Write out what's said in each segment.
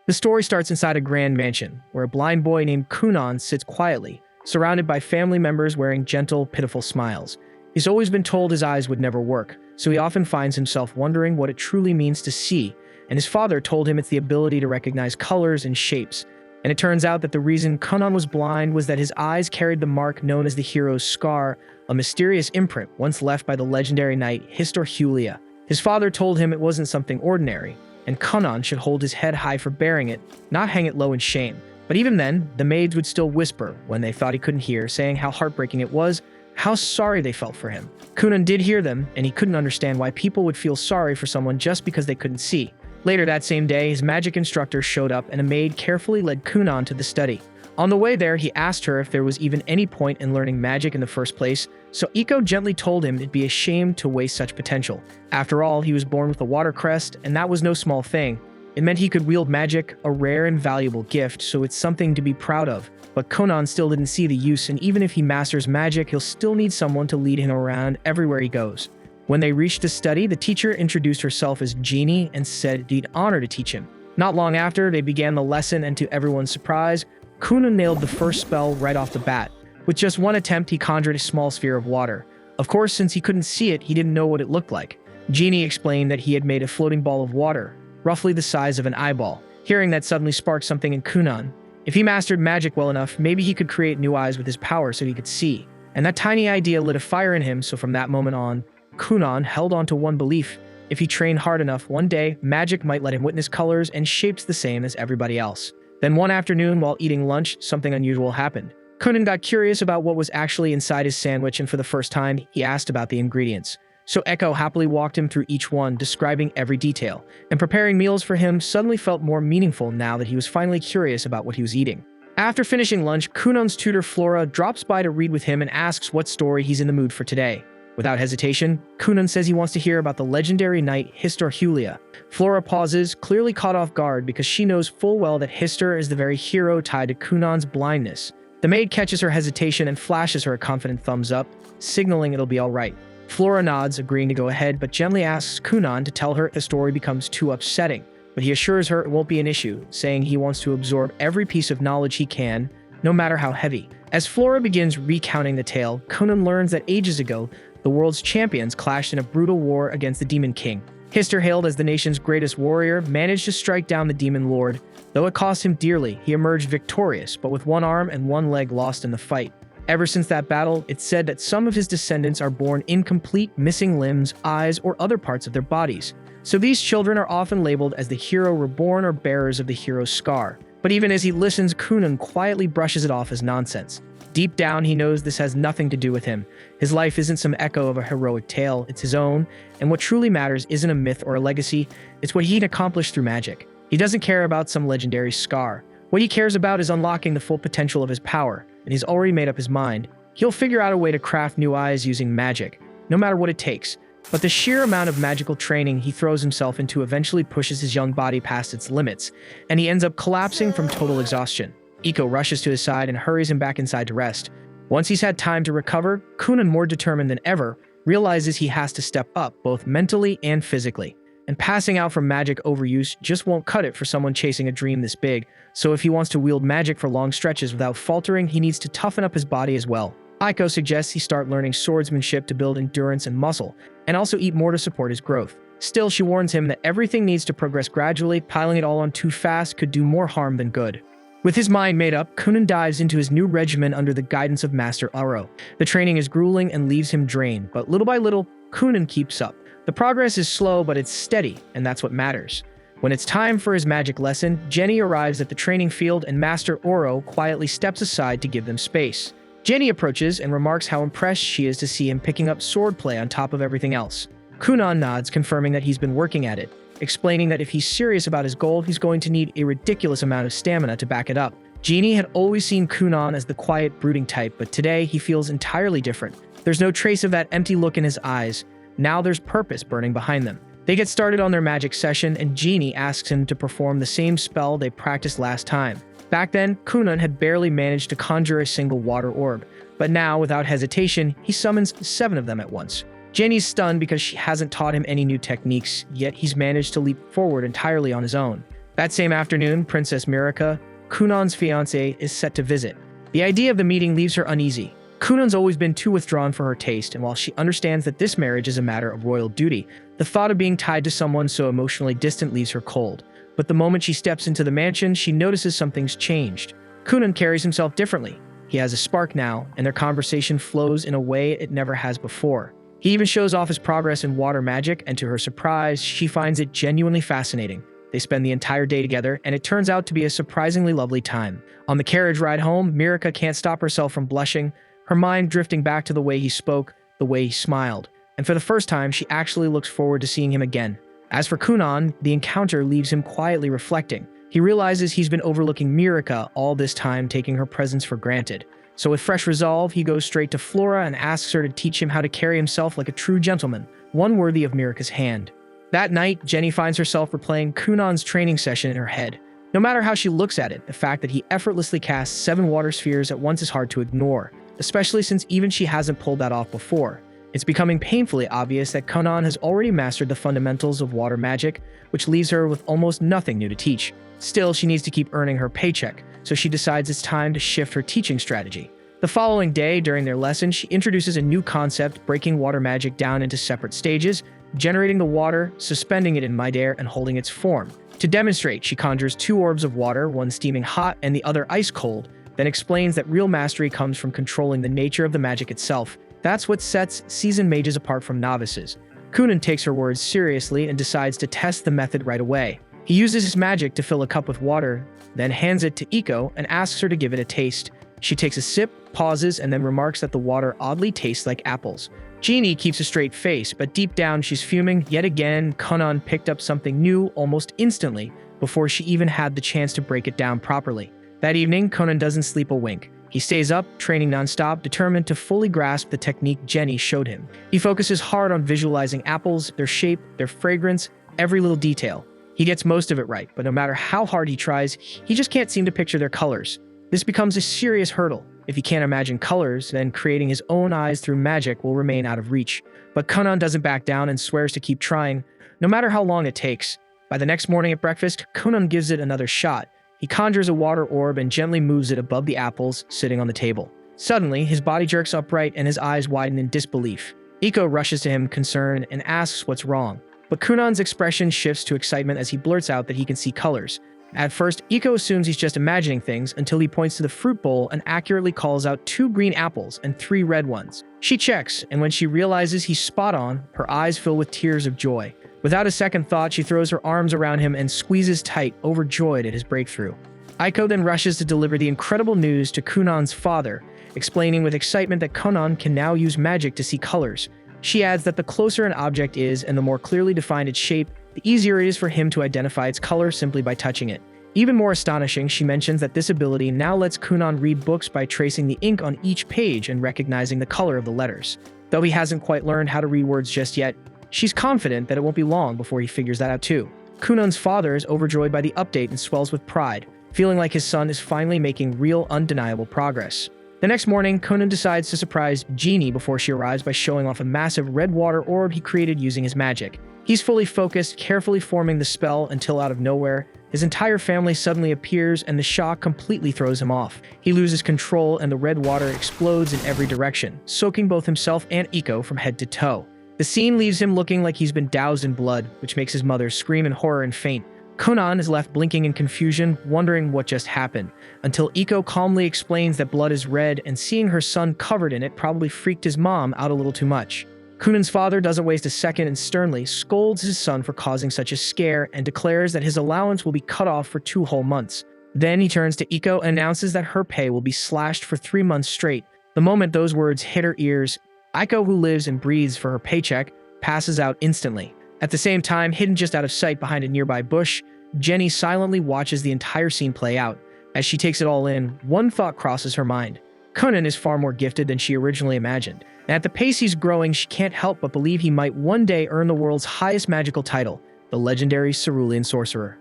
The story starts inside a grand mansion, where a blind boy named Kunan sits quietly, surrounded by family members wearing gentle, pitiful smiles. He's always been told his eyes would never work, so he often finds himself wondering what it truly means to see, and his father told him it's the ability to recognize colors and shapes. And it turns out that the reason Kunan was blind was that his eyes carried the mark known as the hero's scar, a mysterious imprint once left by the legendary knight Julia. His father told him it wasn't something ordinary, and Kunan should hold his head high for bearing it, not hang it low in shame. But even then, the maids would still whisper when they thought he couldn't hear, saying how heartbreaking it was, how sorry they felt for him. Kunan did hear them, and he couldn't understand why people would feel sorry for someone just because they couldn't see. Later that same day, his magic instructor showed up and a maid carefully led Kunan to the study. On the way there, he asked her if there was even any point in learning magic in the first place, so Iko gently told him it'd be a shame to waste such potential. After all, he was born with a water crest, and that was no small thing. It meant he could wield magic, a rare and valuable gift, so it's something to be proud of. But Kunan still didn't see the use, and even if he masters magic, he'll still need someone to lead him around everywhere he goes. When they reached the study, the teacher introduced herself as Genie and said it'd be an honor to teach him. Not long after, they began the lesson, and to everyone's surprise, Kunan nailed the first spell right off the bat. With just one attempt, he conjured a small sphere of water. Of course, since he couldn't see it, he didn't know what it looked like. Genie explained that he had made a floating ball of water, roughly the size of an eyeball. Hearing that suddenly sparked something in Kunan. If he mastered magic well enough, maybe he could create new eyes with his power so he could see. And that tiny idea lit a fire in him, so from that moment on, Kunan held on to one belief. If he trained hard enough, one day, magic might let him witness colors and shapes the same as everybody else. Then one afternoon, while eating lunch, something unusual happened. Kunan got curious about what was actually inside his sandwich, and for the first time, he asked about the ingredients. So Echo happily walked him through each one, describing every detail. And preparing meals for him suddenly felt more meaningful now that he was finally curious about what he was eating. After finishing lunch, Kunan's tutor Flora drops by to read with him and asks what story he's in the mood for today. Without hesitation, Kunan says he wants to hear about the legendary knight Julia. Flora pauses, clearly caught off guard because she knows full well that Hister is the very hero tied to Kunan's blindness. The maid catches her hesitation and flashes her a confident thumbs up, signaling it'll be alright. Flora nods, agreeing to go ahead, but gently asks Kunan to tell her if the story becomes too upsetting. But he assures her it won't be an issue, saying he wants to absorb every piece of knowledge he can, no matter how heavy. As Flora begins recounting the tale, Kunan learns that ages ago, the world's champions clashed in a brutal war against the Demon King. Hister, hailed as the nation's greatest warrior, managed to strike down the Demon Lord. Though it cost him dearly, he emerged victorious, but with one arm and one leg lost in the fight. Ever since that battle, it's said that some of his descendants are born incomplete, missing limbs, eyes, or other parts of their bodies. So these children are often labeled as the hero reborn or bearers of the hero's scar. But even as he listens, Kunan quietly brushes it off as nonsense. Deep down, he knows this has nothing to do with him. His life isn't some echo of a heroic tale, it's his own, and what truly matters isn't a myth or a legacy, it's what he can accomplish through magic. He doesn't care about some legendary scar. What he cares about is unlocking the full potential of his power, and he's already made up his mind. He'll figure out a way to craft new eyes using magic, no matter what it takes. But the sheer amount of magical training he throws himself into eventually pushes his young body past its limits, and he ends up collapsing from total exhaustion. Iko rushes to his side and hurries him back inside to rest. Once he's had time to recover, Kunan, more determined than ever, realizes he has to step up both mentally and physically. And passing out from magic overuse just won't cut it for someone chasing a dream this big, so if he wants to wield magic for long stretches without faltering, he needs to toughen up his body as well. Iko suggests he start learning swordsmanship to build endurance and muscle, and also eat more to support his growth. Still, she warns him that everything needs to progress gradually, piling it all on too fast could do more harm than good. With his mind made up, Kunan dives into his new regimen under the guidance of Master Aro. The training is grueling and leaves him drained, but little by little, Kunan keeps up. The progress is slow, but it's steady, and that's what matters. When it's time for his magic lesson, Jenny arrives at the training field and Master Oro quietly steps aside to give them space. Jenny approaches and remarks how impressed she is to see him picking up swordplay on top of everything else. Kunan nods, confirming that he's been working at it, explaining that if he's serious about his goal, he's going to need a ridiculous amount of stamina to back it up. Genie had always seen Kunan as the quiet, brooding type, but today he feels entirely different. There's no trace of that empty look in his eyes. Now there's purpose burning behind them. They get started on their magic session, and Genie asks him to perform the same spell they practiced last time. Back then, Kunan had barely managed to conjure a single water orb, but now, without hesitation, he summons 7 of them at once. Jenny's stunned because she hasn't taught him any new techniques, yet he's managed to leap forward entirely on his own. That same afternoon, Princess Mirika, Kunon's fiancée, is set to visit. The idea of the meeting leaves her uneasy. Kunon's always been too withdrawn for her taste, and while she understands that this marriage is a matter of royal duty, the thought of being tied to someone so emotionally distant leaves her cold. But the moment she steps into the mansion, she notices something's changed. Kunon carries himself differently. He has a spark now, and their conversation flows in a way it never has before. He even shows off his progress in water magic, and to her surprise, she finds it genuinely fascinating. They spend the entire day together, and it turns out to be a surprisingly lovely time. On the carriage ride home, Mirika can't stop herself from blushing, her mind drifting back to the way he spoke, the way he smiled. And for the first time, she actually looks forward to seeing him again. As for Kunon, the encounter leaves him quietly reflecting. He realizes he's been overlooking Mirika all this time, taking her presence for granted. So with fresh resolve, he goes straight to Flora and asks her to teach him how to carry himself like a true gentleman, one worthy of Mirika's hand. That night, Jenny finds herself replaying Kunon's training session in her head. No matter how she looks at it, the fact that he effortlessly casts 7 water spheres at once is hard to ignore, especially since even she hasn't pulled that off before. It's becoming painfully obvious that Kunon has already mastered the fundamentals of water magic, which leaves her with almost nothing new to teach. Still, she needs to keep earning her paycheck, so she decides it's time to shift her teaching strategy. The following day, during their lesson, she introduces a new concept, breaking water magic down into separate stages, generating the water, suspending it in midair, and holding its form. To demonstrate, she conjures 2 orbs of water, one steaming hot and the other ice cold, then explains that real mastery comes from controlling the nature of the magic itself. That's what sets seasoned mages apart from novices. Kunon takes her words seriously and decides to test the method right away. He uses his magic to fill a cup with water, then hands it to Iko and asks her to give it a taste. She takes a sip, pauses, and then remarks that the water oddly tastes like apples. Jeannie keeps a straight face, but deep down she's fuming. Yet again, Kunon picked up something new almost instantly, before she even had the chance to break it down properly. That evening, Kunon doesn't sleep a wink. He stays up, training nonstop, determined to fully grasp the technique Jenny showed him. He focuses hard on visualizing apples, their shape, their fragrance, every little detail. He gets most of it right, but no matter how hard he tries, he just can't seem to picture their colors. This becomes a serious hurdle. If he can't imagine colors, then creating his own eyes through magic will remain out of reach. But Kunon doesn't back down and swears to keep trying, no matter how long it takes. By the next morning at breakfast, Kunon gives it another shot. He conjures a water orb and gently moves it above the apples sitting on the table. Suddenly, his body jerks upright and his eyes widen in disbelief. Iko rushes to him, concerned, and asks what's wrong. But Kunon's expression shifts to excitement as he blurts out that he can see colors. At first, Iko assumes he's just imagining things until he points to the fruit bowl and accurately calls out 2 green apples and 3 red ones. She checks, and when she realizes he's spot on, her eyes fill with tears of joy. Without a second thought, she throws her arms around him and squeezes tight, overjoyed at his breakthrough. Iko then rushes to deliver the incredible news to Kunon's father, explaining with excitement that Kunon can now use magic to see colors. She adds that the closer an object is and the more clearly defined its shape, the easier it is for him to identify its color simply by touching it. Even more astonishing, she mentions that this ability now lets Kunon read books by tracing the ink on each page and recognizing the color of the letters. Though he hasn't quite learned how to read words just yet, she's confident that it won't be long before he figures that out too. Kunon's father is overjoyed by the update and swells with pride, feeling like his son is finally making real, undeniable progress. The next morning, Kunon decides to surprise Jeannie before she arrives by showing off a massive red water orb he created using his magic. He's fully focused, carefully forming the spell until out of nowhere, his entire family suddenly appears and the shock completely throws him off. He loses control and the red water explodes in every direction, soaking both himself and Iko from head to toe. The scene leaves him looking like he's been doused in blood, which makes his mother scream in horror and faint. Kunon is left blinking in confusion, wondering what just happened, until Iko calmly explains that blood is red and seeing her son covered in it probably freaked his mom out a little too much. Kunon's father doesn't waste a second and sternly scolds his son for causing such a scare and declares that his allowance will be cut off for 2 whole months. Then he turns to Iko and announces that her pay will be slashed for 3 months straight. The moment those words hit her ears, Iko, who lives and breathes for her paycheck, passes out instantly. At the same time, hidden just out of sight behind a nearby bush, Jenny silently watches the entire scene play out. As she takes it all in, one thought crosses her mind. Kunon is far more gifted than she originally imagined, and at the pace he's growing, she can't help but believe he might one day earn the world's highest magical title, the legendary Cerulean Sorcerer.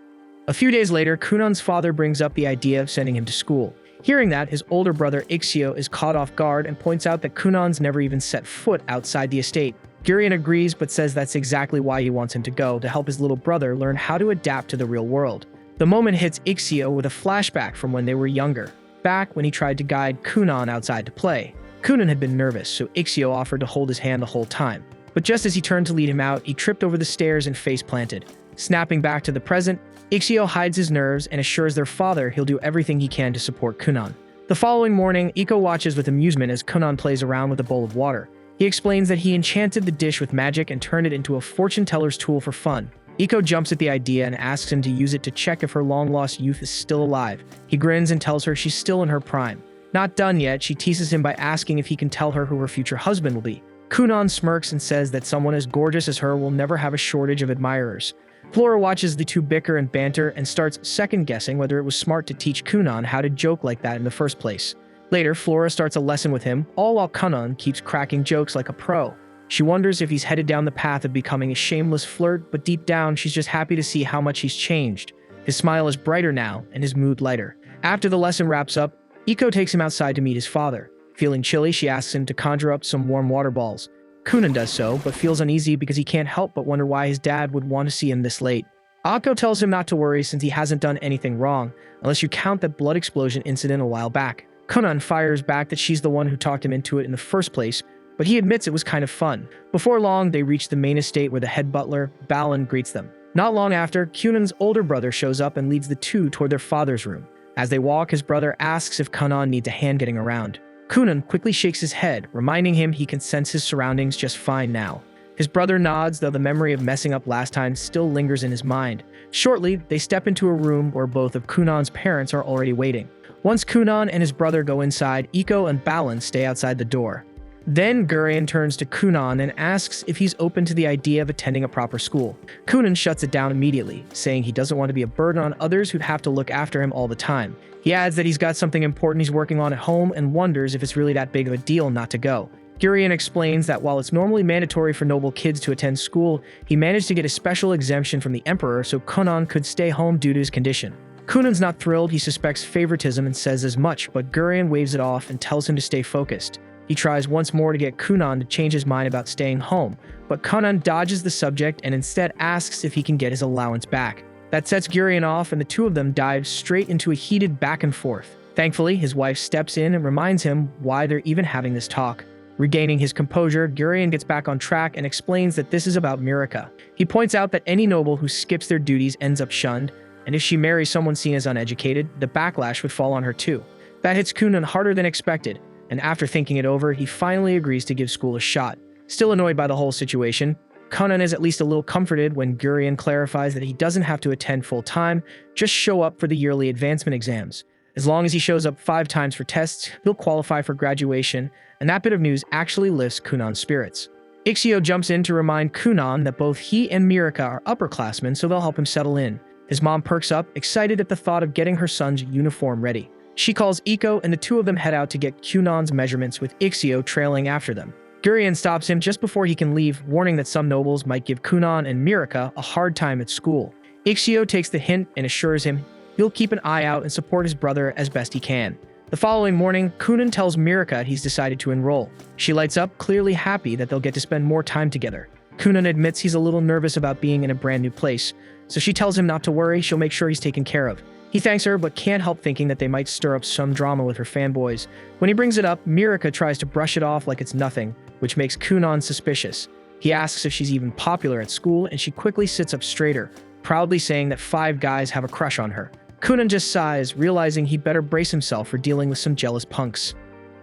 A few days later, Kunon's father brings up the idea of sending him to school. Hearing that, his older brother Ixio is caught off guard and points out that Kunon's never even set foot outside the estate. Gurion agrees but says that's exactly why he wants him to go, to help his little brother learn how to adapt to the real world. The moment hits Ixio with a flashback from when they were younger, back when he tried to guide Kunan outside to play. Kunan had been nervous, so Ixio offered to hold his hand the whole time. But just as he turned to lead him out, he tripped over the stairs and face-planted. Snapping back to the present, Ixio hides his nerves and assures their father he'll do everything he can to support Kunan. The following morning, Iko watches with amusement as Kunan plays around with a bowl of water. He explains that he enchanted the dish with magic and turned it into a fortune-teller's tool for fun. Iko jumps at the idea and asks him to use it to check if her long-lost youth is still alive. He grins and tells her she's still in her prime. Not done yet, she teases him by asking if he can tell her who her future husband will be. Kunan smirks and says that someone as gorgeous as her will never have a shortage of admirers. Flora watches the two bicker and banter and starts second-guessing whether it was smart to teach Kunan how to joke like that in the first place. Later, Flora starts a lesson with him, all while Kunan keeps cracking jokes like a pro. She wonders if he's headed down the path of becoming a shameless flirt, but deep down, she's just happy to see how much he's changed. His smile is brighter now, and his mood lighter. After the lesson wraps up, Iko takes him outside to meet his father. Feeling chilly, she asks him to conjure up some warm water balls. Kunan does so, but feels uneasy because he can't help but wonder why his dad would want to see him this late. Akko tells him not to worry since he hasn't done anything wrong, unless you count that blood explosion incident a while back. Kunan fires back that she's the one who talked him into it in the first place, but he admits it was kind of fun. Before long, they reach the main estate where the head butler, Balin, greets them. Not long after, Kunan's older brother shows up and leads the two toward their father's room. As they walk, his brother asks if Kunan needs a hand getting around. Kunan quickly shakes his head, reminding him he can sense his surroundings just fine now. His brother nods, though the memory of messing up last time still lingers in his mind. Shortly, they step into a room where both of Kunan's parents are already waiting. Once Kunan and his brother go inside, Iko and Balin stay outside the door. Then Gurion turns to Kunan and asks if he's open to the idea of attending a proper school. Kunan shuts it down immediately, saying he doesn't want to be a burden on others who'd have to look after him all the time. He adds that he's got something important he's working on at home and wonders if it's really that big of a deal not to go. Gurion explains that while it's normally mandatory for noble kids to attend school, he managed to get a special exemption from the Emperor so Kunan could stay home due to his condition. Kunan's not thrilled, he suspects favoritism and says as much, but Gurion waves it off and tells him to stay focused. He tries once more to get Kunan to change his mind about staying home, but Kunan dodges the subject and instead asks if he can get his allowance back. That sets Gurion off and the two of them dive straight into a heated back and forth. Thankfully, his wife steps in and reminds him why they're even having this talk. Regaining his composure, Gurion gets back on track and explains that this is about Mirika. He points out that any noble who skips their duties ends up shunned, and if she marries someone seen as uneducated, the backlash would fall on her too. That hits Kunan harder than expected, and after thinking it over, he finally agrees to give school a shot. Still annoyed by the whole situation, Kunan is at least a little comforted when Gurion clarifies that he doesn't have to attend full-time, just show up for the yearly advancement exams. As long as he shows up 5 times for tests, he'll qualify for graduation, and that bit of news actually lifts Kunan's spirits. Ixio jumps in to remind Kunan that both he and Mirika are upperclassmen, so they'll help him settle in. His mom perks up, excited at the thought of getting her son's uniform ready. She calls Iko, and the two of them head out to get Kunan's measurements with Ixio trailing after them. Gurion stops him just before he can leave, warning that some nobles might give Kunan and Mirika a hard time at school. Ixio takes the hint and assures him he'll keep an eye out and support his brother as best he can. The following morning, Kunan tells Mirika he's decided to enroll. She lights up, clearly happy that they'll get to spend more time together. Kunan admits he's a little nervous about being in a brand new place, so she tells him not to worry, she'll make sure he's taken care of. He thanks her, but can't help thinking that they might stir up some drama with her fanboys. When he brings it up, Mirika tries to brush it off like it's nothing, which makes Kunan suspicious. He asks if she's even popular at school, and she quickly sits up straighter, proudly saying that 5 guys have a crush on her. Kunan just sighs, realizing he'd better brace himself for dealing with some jealous punks.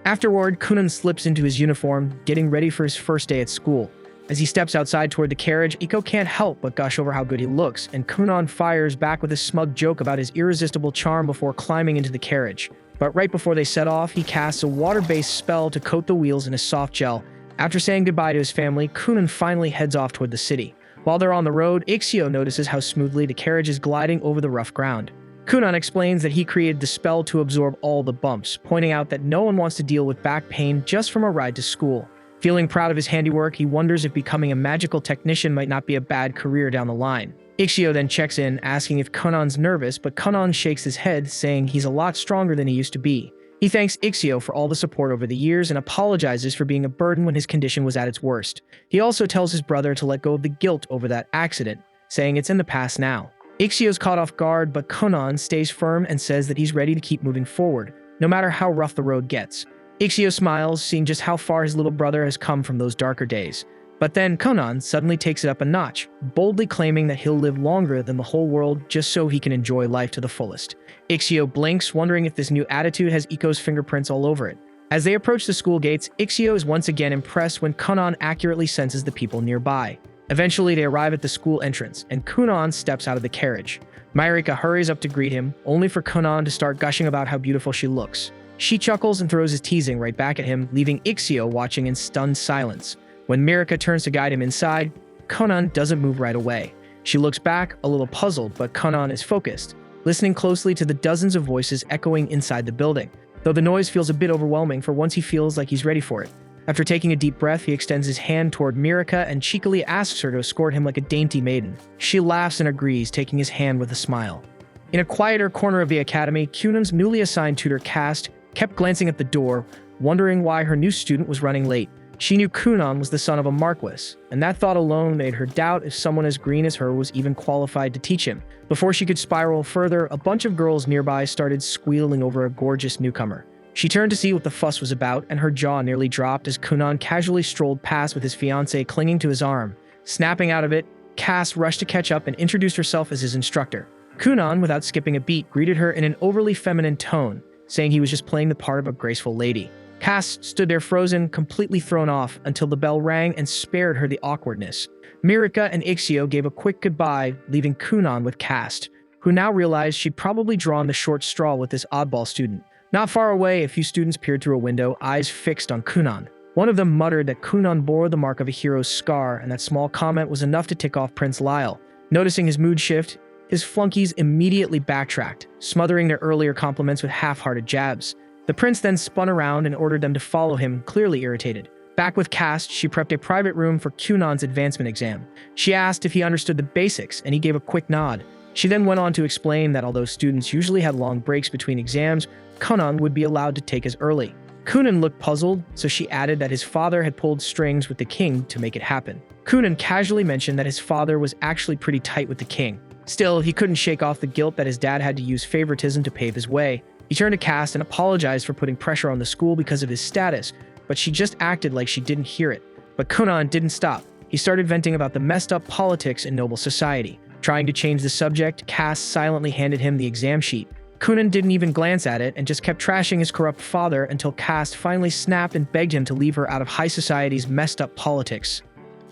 Afterward, Kunan slips into his uniform, getting ready for his first day at school. As he steps outside toward the carriage, Iko can't help but gush over how good he looks, and Kunan fires back with a smug joke about his irresistible charm before climbing into the carriage. But right before they set off, he casts a water-based spell to coat the wheels in a soft gel. After saying goodbye to his family, Kunan finally heads off toward the city. While they're on the road, Ixio notices how smoothly the carriage is gliding over the rough ground. Kunan explains that he created the spell to absorb all the bumps, pointing out that no one wants to deal with back pain just from a ride to school. Feeling proud of his handiwork, he wonders if becoming a magical technician might not be a bad career down the line. Ixio then checks in, asking if Kunan's nervous, but Kunan shakes his head, saying he's a lot stronger than he used to be. He thanks Ixio for all the support over the years and apologizes for being a burden when his condition was at its worst. He also tells his brother to let go of the guilt over that accident, saying it's in the past now. Ixio's caught off guard, but Konan stays firm and says that he's ready to keep moving forward, no matter how rough the road gets. Ixio smiles, seeing just how far his little brother has come from those darker days. But then Konan suddenly takes it up a notch, boldly claiming that he'll live longer than the whole world just so he can enjoy life to the fullest. Ixio blinks, wondering if this new attitude has Iko's fingerprints all over it. As they approach the school gates, Ixio is once again impressed when Konan accurately senses the people nearby. Eventually, they arrive at the school entrance, and Konan steps out of the carriage. Mirika hurries up to greet him, only for Konan to start gushing about how beautiful she looks. She chuckles and throws his teasing right back at him, leaving Ixio watching in stunned silence. When Mirika turns to guide him inside, Konan doesn't move right away. She looks back, a little puzzled, but Konan is focused, listening closely to the dozens of voices echoing inside the building, though the noise feels a bit overwhelming for once he feels like he's ready for it. After taking a deep breath, he extends his hand toward Mirika and cheekily asks her to escort him like a dainty maiden. She laughs and agrees, taking his hand with a smile. In a quieter corner of the academy, Kunan's newly assigned tutor Cast kept glancing at the door, wondering why her new student was running late. She knew Kunan was the son of a marquis, and that thought alone made her doubt if someone as green as her was even qualified to teach him. Before she could spiral further, a bunch of girls nearby started squealing over a gorgeous newcomer. She turned to see what the fuss was about, and her jaw nearly dropped as Kunan casually strolled past with his fiancée clinging to his arm. Snapping out of it, Cass rushed to catch up and introduced herself as his instructor. Kunan, without skipping a beat, greeted her in an overly feminine tone, saying he was just playing the part of a graceful lady. Cass stood there frozen, completely thrown off, until the bell rang and spared her the awkwardness. Mirika and Ixio gave a quick goodbye, leaving Kunan with Cass, who now realized she'd probably drawn the short straw with this oddball student. Not far away, a few students peered through a window, eyes fixed on Kunan. One of them muttered that Kunan bore the mark of a hero's scar, and that small comment was enough to tick off Prince Lyle. Noticing his mood shift, his flunkies immediately backtracked, smothering their earlier compliments with half-hearted jabs. The prince then spun around and ordered them to follow him, clearly irritated. Back with Cast, she prepped a private room for Kunan's advancement exam. She asked if he understood the basics, and he gave a quick nod. She then went on to explain that although students usually had long breaks between exams, Kunan would be allowed to take as early. Kunan looked puzzled, so she added that his father had pulled strings with the king to make it happen. Kunan casually mentioned that his father was actually pretty tight with the king. Still, he couldn't shake off the guilt that his dad had to use favoritism to pave his way. He turned to Cass and apologized for putting pressure on the school because of his status, but she just acted like she didn't hear it. But Kunan didn't stop. He started venting about the messed up politics in noble society. Trying to change the subject, Cass silently handed him the exam sheet. Kunan didn't even glance at it and just kept trashing his corrupt father until Cass finally snapped and begged him to leave her out of high society's messed up politics.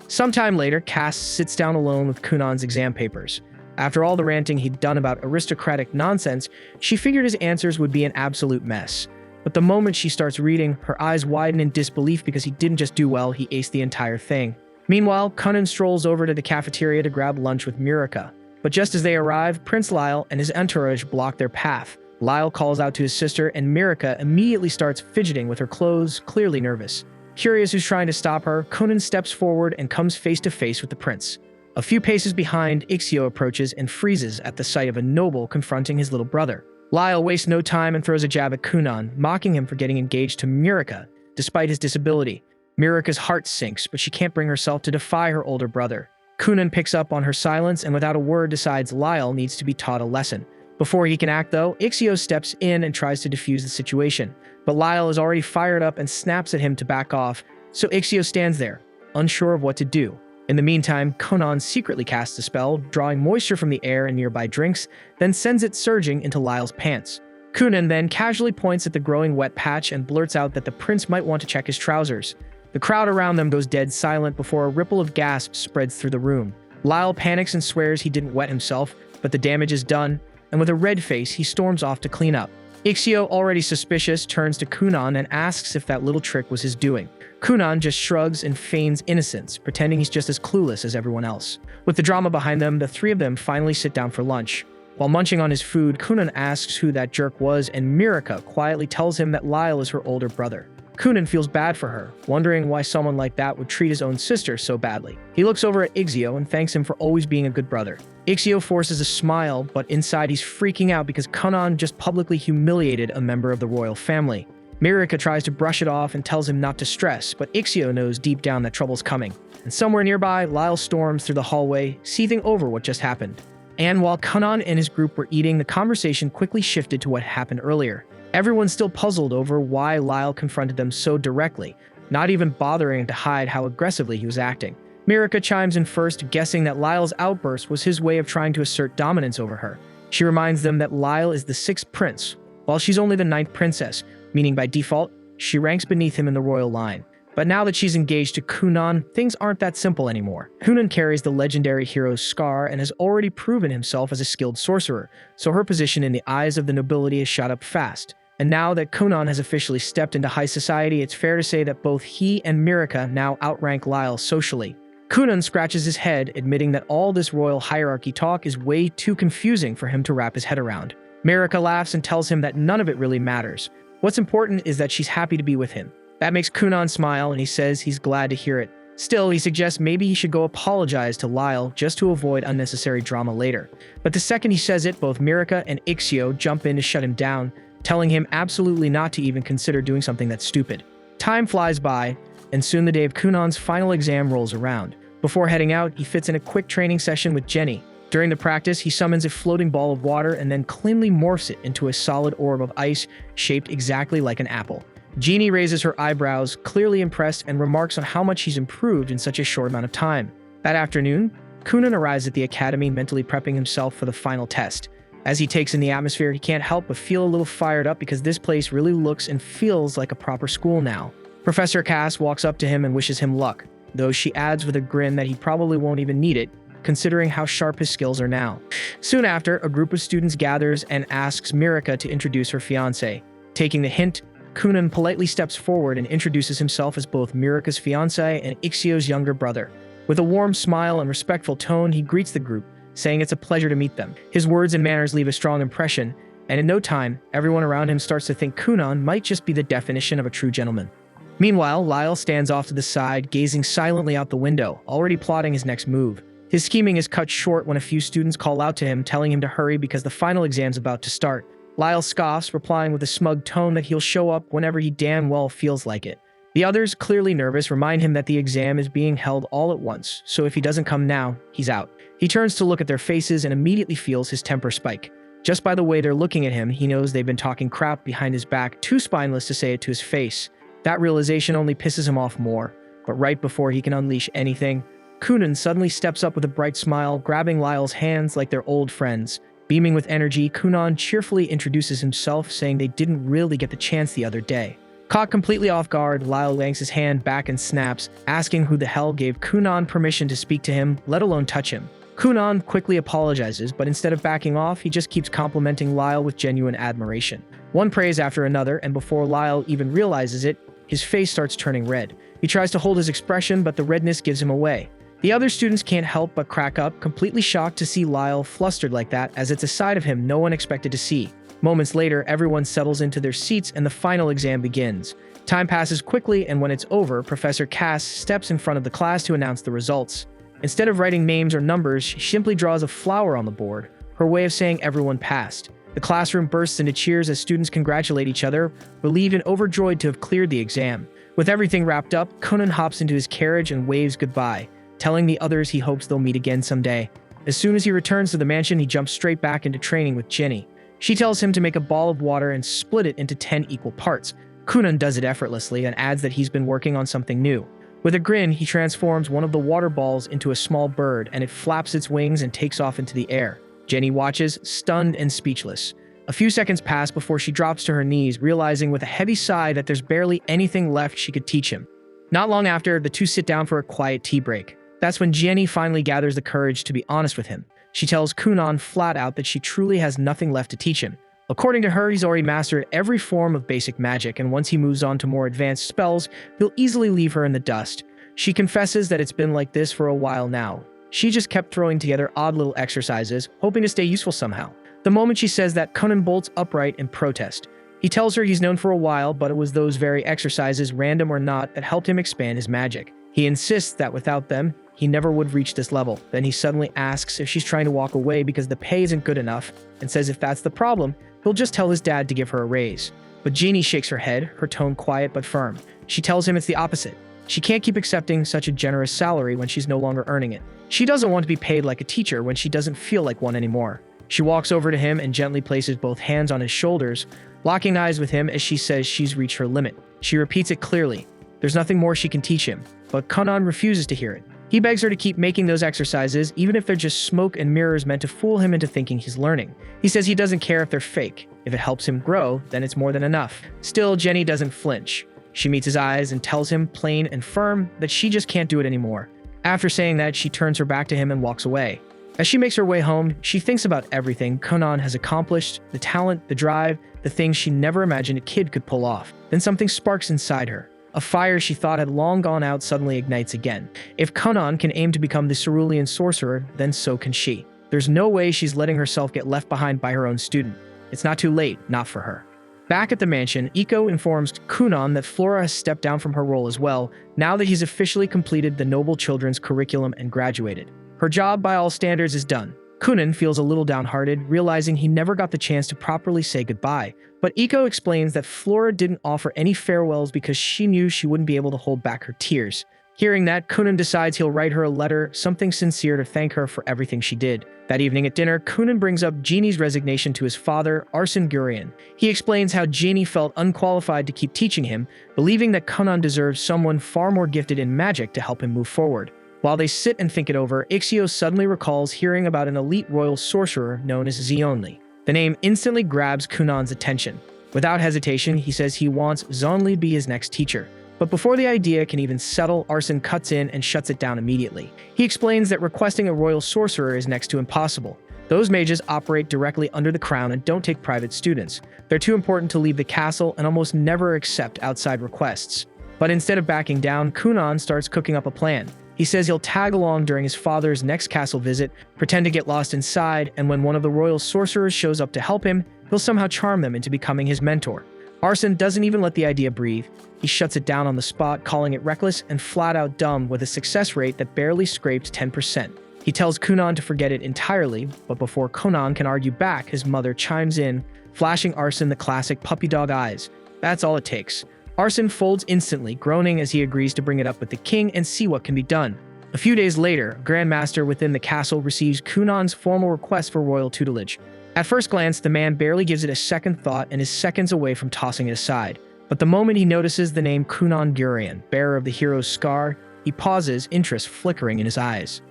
Sometime later, Cass sits down alone with Kunan's exam papers. After all the ranting he'd done about aristocratic nonsense, she figured his answers would be an absolute mess. But the moment she starts reading, her eyes widen in disbelief because he didn't just do well, he aced the entire thing. Meanwhile, Kunan strolls over to the cafeteria to grab lunch with Mirika. But just as they arrive, Prince Lyle and his entourage block their path. Lyle calls out to his sister, and Mirika immediately starts fidgeting with her clothes, clearly nervous. Curious who's trying to stop her, Kunan steps forward and comes face to face with the prince. A few paces behind, Ixio approaches and freezes at the sight of a noble confronting his little brother. Lyle wastes no time and throws a jab at Kunan, mocking him for getting engaged to Mirika, despite his disability. Mirika's heart sinks, but she can't bring herself to defy her older brother. Kunan picks up on her silence and without a word decides Lyle needs to be taught a lesson. Before he can act though, Ixio steps in and tries to defuse the situation. But Lyle is already fired up and snaps at him to back off, so Ixio stands there, unsure of what to do. In the meantime, Kunan secretly casts a spell, drawing moisture from the air and nearby drinks, then sends it surging into Lyle's pants. Kunan then casually points at the growing wet patch and blurts out that the prince might want to check his trousers. The crowd around them goes dead silent before a ripple of gasps spreads through the room. Lyle panics and swears he didn't wet himself, but the damage is done, and with a red face, he storms off to clean up. Ixio, already suspicious, turns to Kunan and asks if that little trick was his doing. Kunan just shrugs and feigns innocence, pretending he's just as clueless as everyone else. With the drama behind them, the three of them finally sit down for lunch. While munching on his food, Kunan asks who that jerk was, and Mirika quietly tells him that Lyle is her older brother. Kunan feels bad for her, wondering why someone like that would treat his own sister so badly. He looks over at Ixio and thanks him for always being a good brother. Ixio forces a smile, but inside he's freaking out because Kunan just publicly humiliated a member of the royal family. Mirika tries to brush it off and tells him not to stress, but Ixio knows deep down that trouble's coming. And somewhere nearby, Lyle storms through the hallway, seething over what just happened. And while Kunan and his group were eating, the conversation quickly shifted to what happened earlier. Everyone's still puzzled over why Lyle confronted them so directly, not even bothering to hide how aggressively he was acting. Mirika chimes in first, guessing that Lyle's outburst was his way of trying to assert dominance over her. She reminds them that Lyle is the 6th prince, while she's only the 9th princess, meaning by default, she ranks beneath him in the royal line. But now that she's engaged to Kunan, things aren't that simple anymore. Kunan carries the legendary hero's scar and has already proven himself as a skilled sorcerer, so her position in the eyes of the nobility has shot up fast. And now that Kunan has officially stepped into high society, it's fair to say that both he and Mirika now outrank Lyle socially. Kunan scratches his head, admitting that all this royal hierarchy talk is way too confusing for him to wrap his head around. Mirika laughs and tells him that none of it really matters. What's important is that she's happy to be with him. That makes Kunan smile, and he says he's glad to hear it. Still, he suggests maybe he should go apologize to Lyle just to avoid unnecessary drama later. But the second he says it, both Mirika and Ixio jump in to shut him down, telling him absolutely not to even consider doing something that's stupid. Time flies by, and soon the day of Kunan's final exam rolls around. Before heading out, he fits in a quick training session with Jenny. During the practice, he summons a floating ball of water and then cleanly morphs it into a solid orb of ice shaped exactly like an apple. Jeannie raises her eyebrows, clearly impressed, and remarks on how much he's improved in such a short amount of time. That afternoon, Kunan arrives at the academy, mentally prepping himself for the final test. As he takes in the atmosphere, he can't help but feel a little fired up because this place really looks and feels like a proper school now. Professor Cass walks up to him and wishes him luck, though she adds with a grin that he probably won't even need it, considering how sharp his skills are now. Soon after, a group of students gathers and asks Mirika to introduce her fiancé. Taking the hint, Kunan politely steps forward and introduces himself as both Mirika's fiancé and Ixio's younger brother. With a warm smile and respectful tone, he greets the group, saying it's a pleasure to meet them. His words and manners leave a strong impression, and in no time, everyone around him starts to think Kunan might just be the definition of a true gentleman. Meanwhile, Lyle stands off to the side, gazing silently out the window, already plotting his next move. His scheming is cut short when a few students call out to him, telling him to hurry because the final exam's about to start. Lyle scoffs, replying with a smug tone that he'll show up whenever he damn well feels like it. The others, clearly nervous, remind him that the exam is being held all at once, so if he doesn't come now, he's out. He turns to look at their faces and immediately feels his temper spike. Just by the way they're looking at him, he knows they've been talking crap behind his back, too spineless to say it to his face. That realization only pisses him off more, but right before he can unleash anything, Kunan suddenly steps up with a bright smile, grabbing Lyle's hands like they're old friends. Beaming with energy, Kunan cheerfully introduces himself, saying they didn't really get the chance the other day. Caught completely off guard, Lyle yanks his hand back and snaps, asking who the hell gave Kunan permission to speak to him, let alone touch him. Kunan quickly apologizes, but instead of backing off, he just keeps complimenting Lyle with genuine admiration. One praise after another, and before Lyle even realizes it, his face starts turning red. He tries to hold his expression, but the redness gives him away. The other students can't help but crack up, completely shocked to see Lyle flustered like that, as it's a side of him no one expected to see. Moments later, everyone settles into their seats and the final exam begins. Time passes quickly, and when it's over, Professor Cass steps in front of the class to announce the results. Instead of writing names or numbers, she simply draws a flower on the board, her way of saying everyone passed. The classroom bursts into cheers as students congratulate each other, relieved and overjoyed to have cleared the exam. With everything wrapped up, Kunan hops into his carriage and waves goodbye, telling the others he hopes they'll meet again someday. As soon as he returns to the mansion, he jumps straight back into training with Jenny. She tells him to make a ball of water and split it into 10 equal parts. Kunan does it effortlessly and adds that he's been working on something new. With a grin, he transforms one of the water balls into a small bird, and it flaps its wings and takes off into the air. Jenny watches, stunned and speechless. A few seconds pass before she drops to her knees, realizing with a heavy sigh that there's barely anything left she could teach him. Not long after, the two sit down for a quiet tea break. That's when Jenny finally gathers the courage to be honest with him. She tells Kunan flat out that she truly has nothing left to teach him. According to her, he's already mastered every form of basic magic, and once he moves on to more advanced spells, he'll easily leave her in the dust. She confesses that it's been like this for a while now. She just kept throwing together odd little exercises, hoping to stay useful somehow. The moment she says that, Kunan bolts upright in protest. He tells her he's known for a while, but it was those very exercises, random or not, that helped him expand his magic. He insists that without them, he never would reach this level. Then he suddenly asks if she's trying to walk away because the pay isn't good enough, and says if that's the problem, he'll just tell his dad to give her a raise. But Jeannie shakes her head, her tone quiet but firm. She tells him it's the opposite. She can't keep accepting such a generous salary when she's no longer earning it. She doesn't want to be paid like a teacher when she doesn't feel like one anymore. She walks over to him and gently places both hands on his shoulders, locking eyes with him as she says she's reached her limit. She repeats it clearly. There's nothing more she can teach him, but Kunan refuses to hear it. He begs her to keep making those exercises, even if they're just smoke and mirrors meant to fool him into thinking he's learning. He says he doesn't care if they're fake. If it helps him grow, then it's more than enough. Still, Jenny doesn't flinch. She meets his eyes and tells him, plain and firm, that she just can't do it anymore. After saying that, she turns her back to him and walks away. As she makes her way home, she thinks about everything Kunan has accomplished, the talent, the drive, the things she never imagined a kid could pull off. Then something sparks inside her. A fire she thought had long gone out suddenly ignites again. If Kunan can aim to become the cerulean sorcerer, then so can she. There's no way she's letting herself get left behind by her own student. It's not too late, not for her. Back at the mansion, Iko informs Kunan that Flora has stepped down from her role as well, now that he's officially completed the Noble Children's curriculum and graduated. Her job, by all standards, is done. Kunan feels a little downhearted, realizing he never got the chance to properly say goodbye. But Iko explains that Flora didn't offer any farewells because she knew she wouldn't be able to hold back her tears. Hearing that, Kunan decides he'll write her a letter, something sincere to thank her for everything she did. That evening at dinner, Kunan brings up Jeannie's resignation to his father, Arsene Gurian. He explains how Jeannie felt unqualified to keep teaching him, believing that Kunan deserves someone far more gifted in magic to help him move forward. While they sit and think it over, Ixios suddenly recalls hearing about an elite royal sorcerer known as Zionli. The name instantly grabs Kunan's attention. Without hesitation, he says he wants Zionli to be his next teacher. But before the idea can even settle, Arsene cuts in and shuts it down immediately. He explains that requesting a royal sorcerer is next to impossible. Those mages operate directly under the crown and don't take private students. They're too important to leave the castle and almost never accept outside requests. But instead of backing down, Kunan starts cooking up a plan. He says he'll tag along during his father's next castle visit, pretend to get lost inside, and when one of the royal sorcerers shows up to help him, he'll somehow charm them into becoming his mentor. Arsene doesn't even let the idea breathe. He shuts it down on the spot, calling it reckless and flat-out dumb with a success rate that barely scraped 10%. He tells Kunan to forget it entirely, but before Kunan can argue back, his mother chimes in, flashing Arsene the classic puppy dog eyes. That's all it takes. Arsene folds instantly, groaning as he agrees to bring it up with the king and see what can be done. A few days later, a Grandmaster within the castle receives Kunan's formal request for royal tutelage. At first glance, the man barely gives it a second thought and is seconds away from tossing it aside. But the moment he notices the name Kunan Gurian, bearer of the hero's scar, he pauses, interest flickering in his eyes.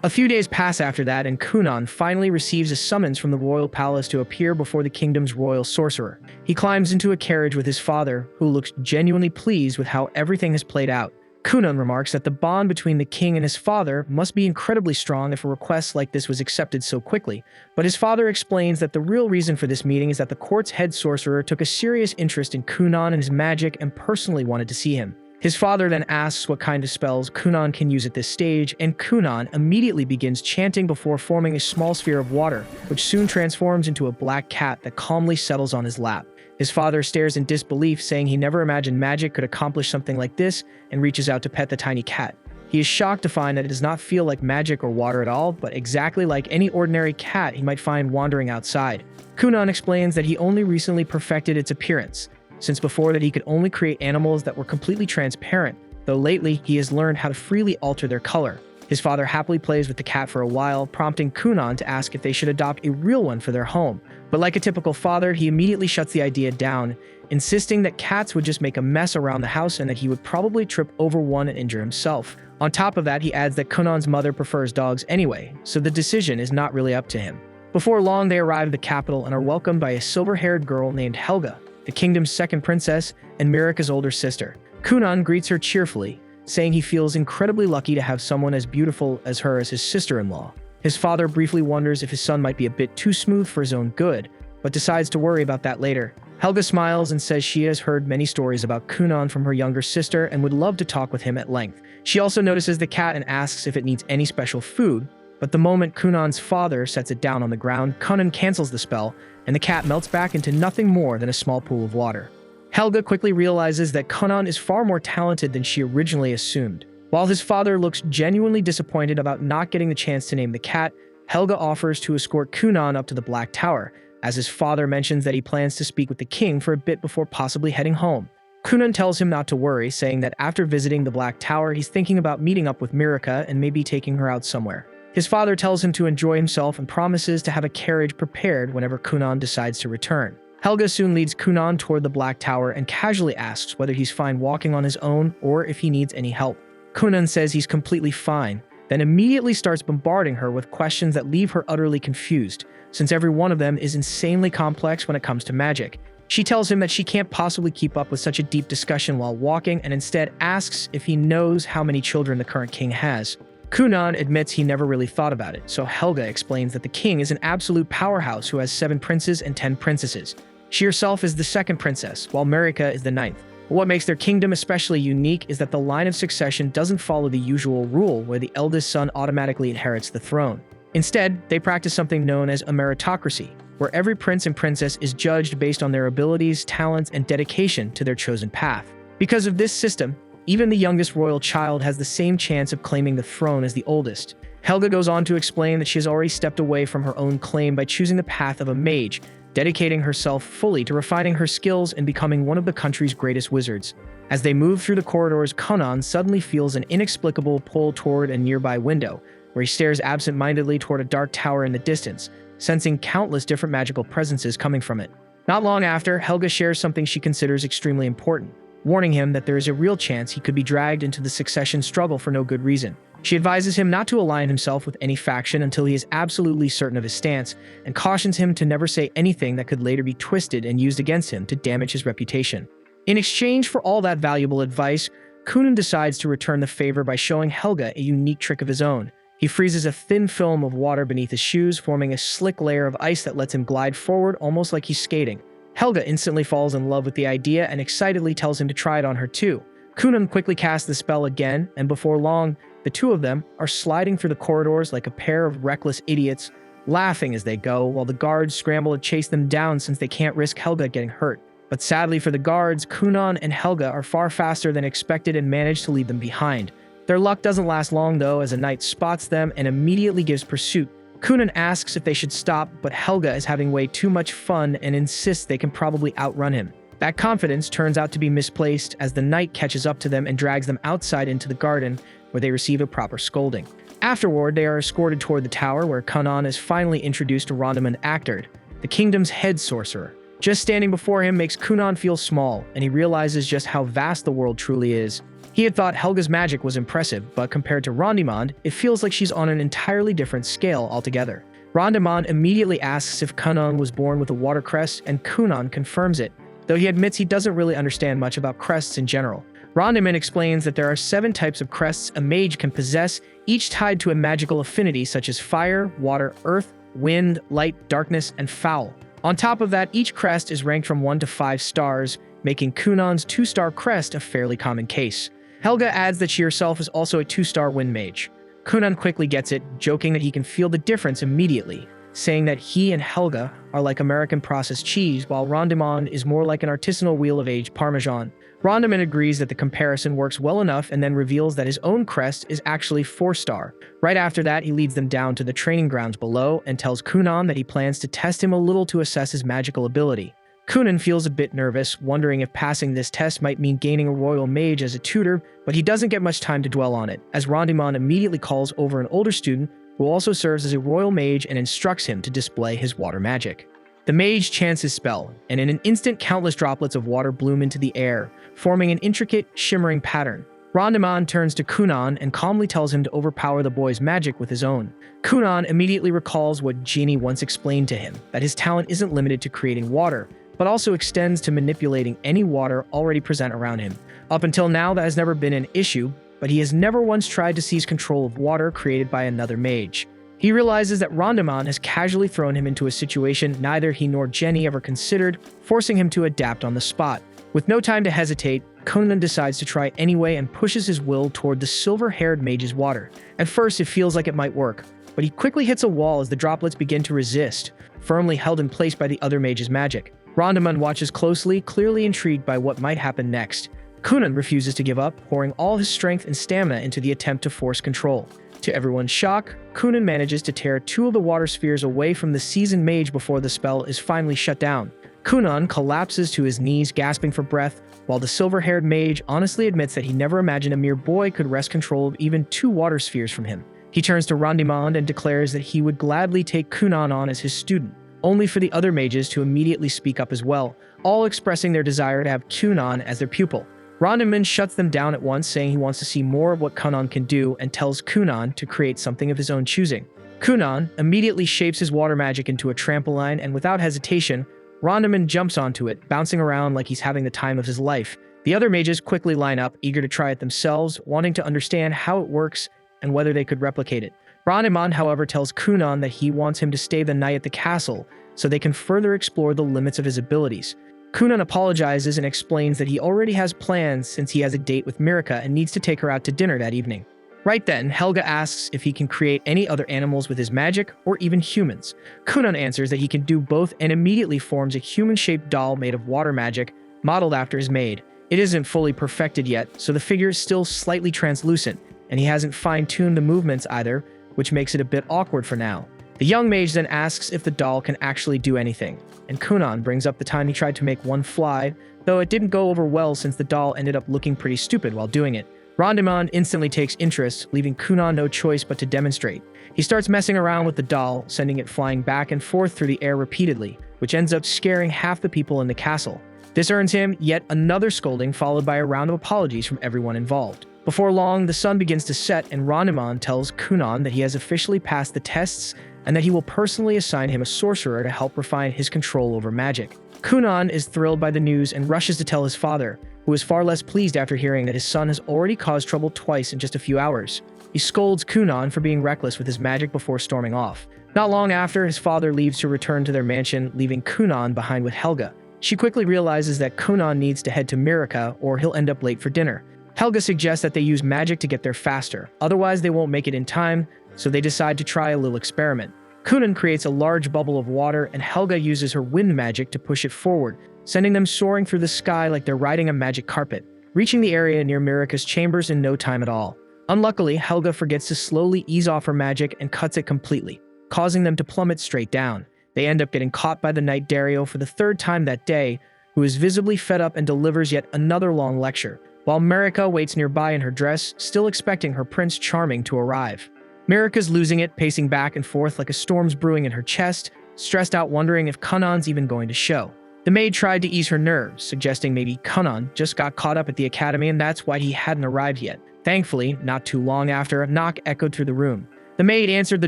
A few days pass after that, and Kunan finally receives a summons from the royal palace to appear before the kingdom's royal sorcerer. He climbs into a carriage with his father, who looks genuinely pleased with how everything has played out. Kunan remarks that the bond between the king and his father must be incredibly strong if a request like this was accepted so quickly, but his father explains that the real reason for this meeting is that the court's head sorcerer took a serious interest in Kunan and his magic and personally wanted to see him. His father then asks what kind of spells Kunan can use at this stage, and Kunan immediately begins chanting before forming a small sphere of water, which soon transforms into a black cat that calmly settles on his lap. His father stares in disbelief, saying he never imagined magic could accomplish something like this, and reaches out to pet the tiny cat. He is shocked to find that it does not feel like magic or water at all, but exactly like any ordinary cat he might find wandering outside. Kunan explains that he only recently perfected its appearance, since before that he could only create animals that were completely transparent, though lately he has learned how to freely alter their color. His father happily plays with the cat for a while, prompting Kunan to ask if they should adopt a real one for their home. But like a typical father, he immediately shuts the idea down, insisting that cats would just make a mess around the house and that he would probably trip over one and injure himself. On top of that, he adds that Kunan's mother prefers dogs anyway, so the decision is not really up to him. Before long, they arrive at the capital and are welcomed by a silver-haired girl named Helga, the kingdom's second princess and Mirika's older sister. Kunan greets her cheerfully, saying he feels incredibly lucky to have someone as beautiful as her as his sister-in-law. His father briefly wonders if his son might be a bit too smooth for his own good, but decides to worry about that later. Helga smiles and says she has heard many stories about Kunan from her younger sister and would love to talk with him at length. She also notices the cat and asks if it needs any special food, but the moment Kunan's father sets it down on the ground, Kunan cancels the spell, and the cat melts back into nothing more than a small pool of water. Helga quickly realizes that Kunan is far more talented than she originally assumed. While his father looks genuinely disappointed about not getting the chance to name the cat, Helga offers to escort Kunan up to the Black Tower, as his father mentions that he plans to speak with the king for a bit before possibly heading home. Kunan tells him not to worry, saying that after visiting the Black Tower, he's thinking about meeting up with Mirika and maybe taking her out somewhere. His father tells him to enjoy himself and promises to have a carriage prepared whenever Kunan decides to return. Helga soon leads Kunan toward the Black Tower and casually asks whether he's fine walking on his own or if he needs any help. Kunan says he's completely fine, then immediately starts bombarding her with questions that leave her utterly confused, since every one of them is insanely complex when it comes to magic. She tells him that she can't possibly keep up with such a deep discussion while walking and instead asks if he knows how many children the current king has. Kunan admits he never really thought about it, so Helga explains that the king is an absolute powerhouse who has 7 princes and 10 princesses. She herself is the 2nd princess, while Mirika is the 9th. But what makes their kingdom especially unique is that the line of succession doesn't follow the usual rule where the eldest son automatically inherits the throne. Instead, they practice something known as a meritocracy, where every prince and princess is judged based on their abilities, talents, and dedication to their chosen path. Because of this system, even the youngest royal child has the same chance of claiming the throne as the oldest. Helga goes on to explain that she has already stepped away from her own claim by choosing the path of a mage, dedicating herself fully to refining her skills and becoming one of the country's greatest wizards. As they move through the corridors, Kunan suddenly feels an inexplicable pull toward a nearby window, where he stares absent-mindedly toward a dark tower in the distance, sensing countless different magical presences coming from it. Not long after, Helga shares something she considers extremely important, warning him that there is a real chance he could be dragged into the succession struggle for no good reason. She advises him not to align himself with any faction until he is absolutely certain of his stance, and cautions him to never say anything that could later be twisted and used against him to damage his reputation. In exchange for all that valuable advice, Kunan decides to return the favor by showing Helga a unique trick of his own. He freezes a thin film of water beneath his shoes, forming a slick layer of ice that lets him glide forward almost like he's skating. Helga instantly falls in love with the idea and excitedly tells him to try it on her too. Kunan quickly casts the spell again, and before long, the two of them are sliding through the corridors like a pair of reckless idiots, laughing as they go, while the guards scramble to chase them down since they can't risk Helga getting hurt. But sadly for the guards, Kunan and Helga are far faster than expected and manage to leave them behind. Their luck doesn't last long though, as a knight spots them and immediately gives pursuit. Kunan asks if they should stop, but Helga is having way too much fun and insists they can probably outrun him. That confidence turns out to be misplaced as the knight catches up to them and drags them outside into the garden, where they receive a proper scolding. Afterward, they are escorted toward the tower, where Kunan is finally introduced to Rondamund Actard, the kingdom's head sorcerer. Just standing before him makes Kunan feel small, and he realizes just how vast the world truly is. He had thought Helga's magic was impressive, but compared to Rondamund, it feels like she's on an entirely different scale altogether. Rondamund immediately asks if Kunan was born with a water crest, and Kunan confirms it, though he admits he doesn't really understand much about crests in general. Rondamund explains that there are 7 types of crests a mage can possess, each tied to a magical affinity such as fire, water, earth, wind, light, darkness, and foul. On top of that, each crest is ranked from 1 to 5 stars, making Kunan's 2-star crest a fairly common case. Helga adds that she herself is also a 2-star wind mage. Kunan quickly gets it, joking that he can feel the difference immediately, saying that he and Helga are like American processed cheese, while Rondamund is more like an artisanal wheel of aged Parmesan. Rondamund agrees that the comparison works well enough and then reveals that his own crest is actually 4-star. Right after that, he leads them down to the training grounds below and tells Kunan that he plans to test him a little to assess his magical ability. Kunan feels a bit nervous, wondering if passing this test might mean gaining a royal mage as a tutor, but he doesn't get much time to dwell on it, as Rondamund immediately calls over an older student who also serves as a royal mage and instructs him to display his water magic. The mage chants his spell, and in an instant countless droplets of water bloom into the air, forming an intricate, shimmering pattern. Rondamund turns to Kunan and calmly tells him to overpower the boy's magic with his own. Kunan immediately recalls what Genie once explained to him, that his talent isn't limited to creating water, but also extends to manipulating any water already present around him. Up until now, that has never been an issue, but he has never once tried to seize control of water created by another mage. He realizes that Rondamund has casually thrown him into a situation neither he nor Jenny ever considered, forcing him to adapt on the spot. With no time to hesitate, Kunan decides to try anyway and pushes his will toward the silver-haired mage's water. At first, it feels like it might work, but he quickly hits a wall as the droplets begin to resist, firmly held in place by the other mage's magic. Rondamund watches closely, clearly intrigued by what might happen next. Kunan refuses to give up, pouring all his strength and stamina into the attempt to force control. To everyone's shock, Kunan manages to tear 2 of the water spheres away from the seasoned mage before the spell is finally shut down. Kunan collapses to his knees, gasping for breath, while the silver-haired mage honestly admits that he never imagined a mere boy could wrest control of even 2 water spheres from him. He turns to Rondimond and declares that he would gladly take Kunan on as his student, only for the other mages to immediately speak up as well, all expressing their desire to have Kunan as their pupil. Rondimond shuts them down at once, saying he wants to see more of what Kunan can do and tells Kunan to create something of his own choosing. Kunan immediately shapes his water magic into a trampoline, and without hesitation, Rondimond jumps onto it, bouncing around like he's having the time of his life. The other mages quickly line up, eager to try it themselves, wanting to understand how it works and whether they could replicate it. Rondimond, however, tells Kunan that he wants him to stay the night at the castle so they can further explore the limits of his abilities. Kunan apologizes and explains that he already has plans since he has a date with Mirika and needs to take her out to dinner that evening. Right then, Helga asks if he can create any other animals with his magic, or even humans. Kunan answers that he can do both and immediately forms a human-shaped doll made of water magic, modeled after his maid. It isn't fully perfected yet, so the figure is still slightly translucent, and he hasn't fine-tuned the movements either, which makes it a bit awkward for now. The young mage then asks if the doll can actually do anything, and Kunan brings up the time he tried to make one fly, though it didn't go over well since the doll ended up looking pretty stupid while doing it. Rondimond instantly takes interest, leaving Kunan no choice but to demonstrate. He starts messing around with the doll, sending it flying back and forth through the air repeatedly, which ends up scaring half the people in the castle. This earns him yet another scolding, followed by a round of apologies from everyone involved. Before long, the sun begins to set, and Rondimond tells Kunan that he has officially passed the tests and that he will personally assign him a sorcerer to help refine his control over magic. Kunan is thrilled by the news and rushes to tell his father, who is far less pleased after hearing that his son has already caused trouble twice in just a few hours. He scolds Kunan for being reckless with his magic before storming off. Not long after, his father leaves to return to their mansion, leaving Kunan behind with Helga. She quickly realizes that Kunan needs to head to Mirika or he'll end up late for dinner. Helga suggests that they use magic to get there faster, otherwise they won't make it in time, so they decide to try a little experiment. Kunan creates a large bubble of water, and Helga uses her wind magic to push it forward, sending them soaring through the sky like they're riding a magic carpet, reaching the area near Mirika's chambers in no time at all. Unluckily, Helga forgets to slowly ease off her magic and cuts it completely, causing them to plummet straight down. They end up getting caught by the Knight Dario for the 3rd time that day, who is visibly fed up and delivers yet another long lecture, while Mirika waits nearby in her dress, still expecting her Prince Charming to arrive. Mirika's losing it, pacing back and forth like a storm's brewing in her chest, stressed out wondering if Kunan's even going to show. The maid tried to ease her nerves, suggesting maybe Kunan just got caught up at the academy and that's why he hadn't arrived yet. Thankfully, not too long after, a knock echoed through the room. The maid answered the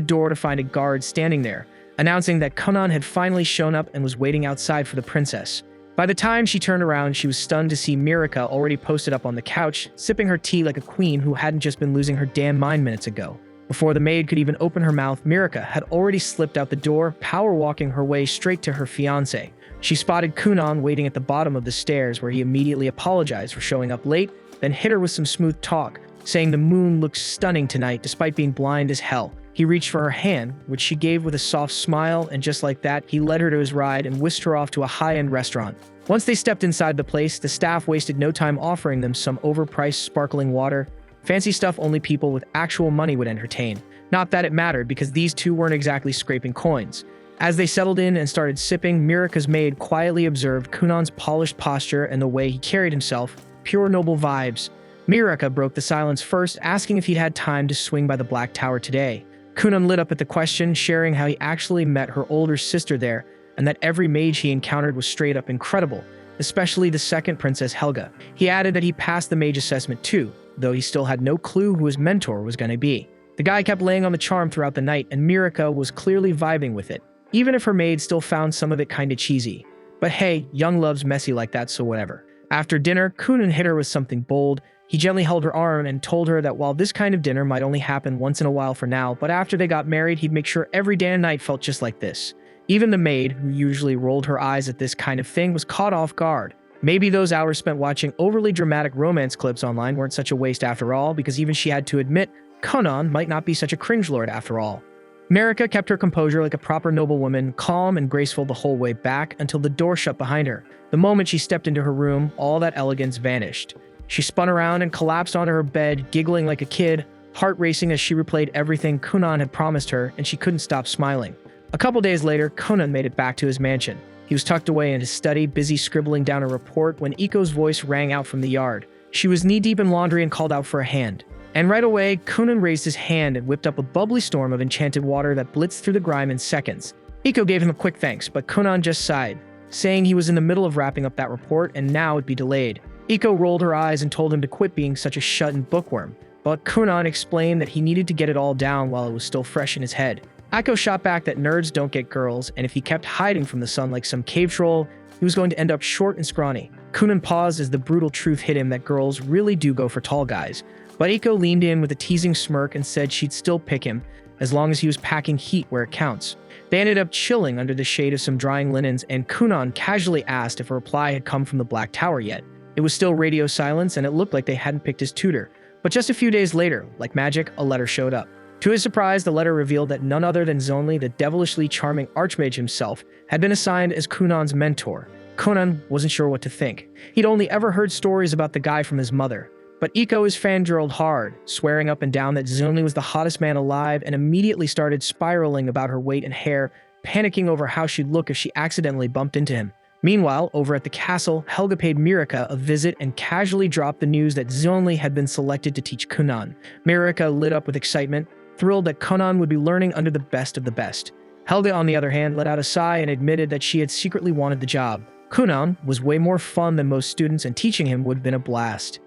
door to find a guard standing there, announcing that Kunan had finally shown up and was waiting outside for the princess. By the time she turned around, she was stunned to see Mirika already posted up on the couch, sipping her tea like a queen who hadn't just been losing her damn mind minutes ago. Before the maid could even open her mouth, Mirika had already slipped out the door, power-walking her way straight to her fiancé. She spotted Kunan waiting at the bottom of the stairs, where he immediately apologized for showing up late, then hit her with some smooth talk, saying the moon looks stunning tonight despite being blind as hell. He reached for her hand, which she gave with a soft smile, and just like that, he led her to his ride and whisked her off to a high-end restaurant. Once they stepped inside the place, the staff wasted no time offering them some overpriced sparkling water, fancy stuff only people with actual money would entertain. Not that it mattered, because these two weren't exactly scraping coins. As they settled in and started sipping, Mirika's maid quietly observed Kunan's polished posture and the way he carried himself, pure noble vibes. Mirika broke the silence first, asking if he'd had time to swing by the Black Tower today. Kunan lit up at the question, sharing how he actually met her older sister there, and that every mage he encountered was straight up incredible, especially the second Princess Helga. He added that he passed the mage assessment too, though he still had no clue who his mentor was going to be. The guy kept laying on the charm throughout the night, and Mirika was clearly vibing with it, even if her maid still found some of it kinda cheesy. But hey, young love's messy like that, so whatever. After dinner, Kunan hit her with something bold. He gently held her arm and told her that while this kind of dinner might only happen once in a while for now, but after they got married, he'd make sure every damn night felt just like this. Even the maid, who usually rolled her eyes at this kind of thing, was caught off guard. Maybe those hours spent watching overly dramatic romance clips online weren't such a waste after all, because even she had to admit Kunan might not be such a cringe lord after all. Mirika kept her composure like a proper noblewoman, calm and graceful the whole way back until the door shut behind her. The moment she stepped into her room, all that elegance vanished. She spun around and collapsed onto her bed, giggling like a kid, heart racing as she replayed everything Kunan had promised her, and she couldn't stop smiling. A couple days later, Kunan made it back to his mansion. He was tucked away in his study, busy scribbling down a report, when Iko's voice rang out from the yard. She was knee-deep in laundry and called out for a hand. And right away, Kunan raised his hand and whipped up a bubbly storm of enchanted water that blitzed through the grime in seconds. Iko gave him a quick thanks, but Kunan just sighed, saying he was in the middle of wrapping up that report and now it'd be delayed. Iko rolled her eyes and told him to quit being such a shut-in bookworm, but Kunan explained that he needed to get it all down while it was still fresh in his head. Iko shot back that nerds don't get girls, and if he kept hiding from the sun like some cave troll, he was going to end up short and scrawny. Kunan paused as the brutal truth hit him that girls really do go for tall guys, but Iko leaned in with a teasing smirk and said she'd still pick him, as long as he was packing heat where it counts. They ended up chilling under the shade of some drying linens, and Kunan casually asked if a reply had come from the Black Tower yet. It was still radio silence, and it looked like they hadn't picked his tutor. But just a few days later, like magic, a letter showed up. To his surprise, the letter revealed that none other than Zonli, the devilishly charming archmage himself, had been assigned as Kunan's mentor. Kunan wasn't sure what to think. He'd only ever heard stories about the guy from his mother. But Iko is fangirled hard, swearing up and down that Zonli was the hottest man alive, and immediately started spiraling about her weight and hair, panicking over how she'd look if she accidentally bumped into him. Meanwhile, over at the castle, Helga paid Mirika a visit and casually dropped the news that Zonli had been selected to teach Kunan. Mirika lit up with excitement, thrilled that Kunan would be learning under the best of the best. Helga, on the other hand, let out a sigh and admitted that she had secretly wanted the job. Kunan was way more fun than most students, and teaching him would have been a blast.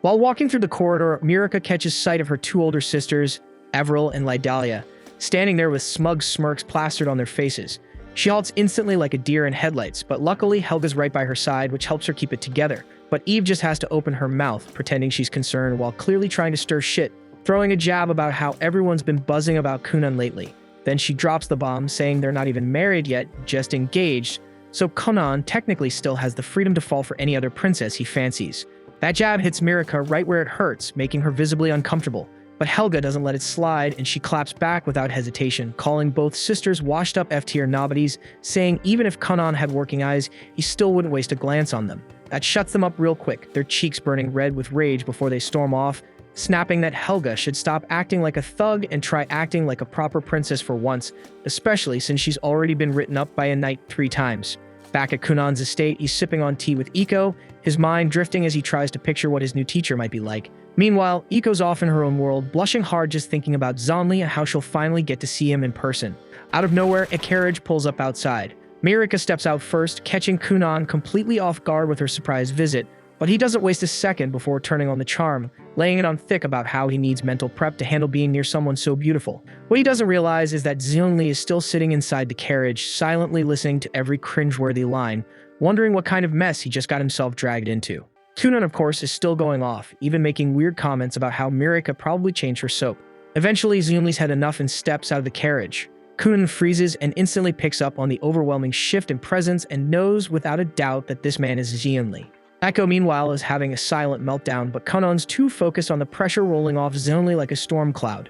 While walking through the corridor, Mirika catches sight of her two older sisters, Avril and Lydalia, standing there with smug smirks plastered on their faces. She halts instantly like a deer in headlights, but luckily Helga's right by her side, which helps her keep it together. But Eve just has to open her mouth, pretending she's concerned while clearly trying to stir shit, throwing a jab about how everyone's been buzzing about Kunan lately. Then she drops the bomb, saying they're not even married yet, just engaged, so Kunan technically still has the freedom to fall for any other princess he fancies. That jab hits Mirika right where it hurts, making her visibly uncomfortable. But Helga doesn't let it slide, and she claps back without hesitation, calling both sisters washed-up F-tier nobodies, saying even if Kunan had working eyes, he still wouldn't waste a glance on them. That shuts them up real quick, their cheeks burning red with rage before they storm off, snapping that Helga should stop acting like a thug and try acting like a proper princess for once, especially since she's already been written up by a knight 3 times. Back at Kunan's estate, he's sipping on tea with Iko, his mind drifting as he tries to picture what his new teacher might be like. Meanwhile, Iko's off in her own world, blushing hard just thinking about Zonli and how she'll finally get to see him in person. Out of nowhere, a carriage pulls up outside. Mirika steps out first, catching Kunan completely off guard with her surprise visit, but he doesn't waste a second before turning on the charm, laying it on thick about how he needs mental prep to handle being near someone so beautiful. What he doesn't realize is that Zonli is still sitting inside the carriage, silently listening to every cringeworthy line, wondering what kind of mess he just got himself dragged into. Kunan, of course, is still going off, even making weird comments about how Mirika probably changed her soap. Eventually, Zonli's had enough and steps out of the carriage. Kunan freezes and instantly picks up on the overwhelming shift in presence and knows without a doubt that this man is Zonli. Echo, meanwhile, is having a silent meltdown, but Kunan's too focused on the pressure rolling off Zonli like a storm cloud.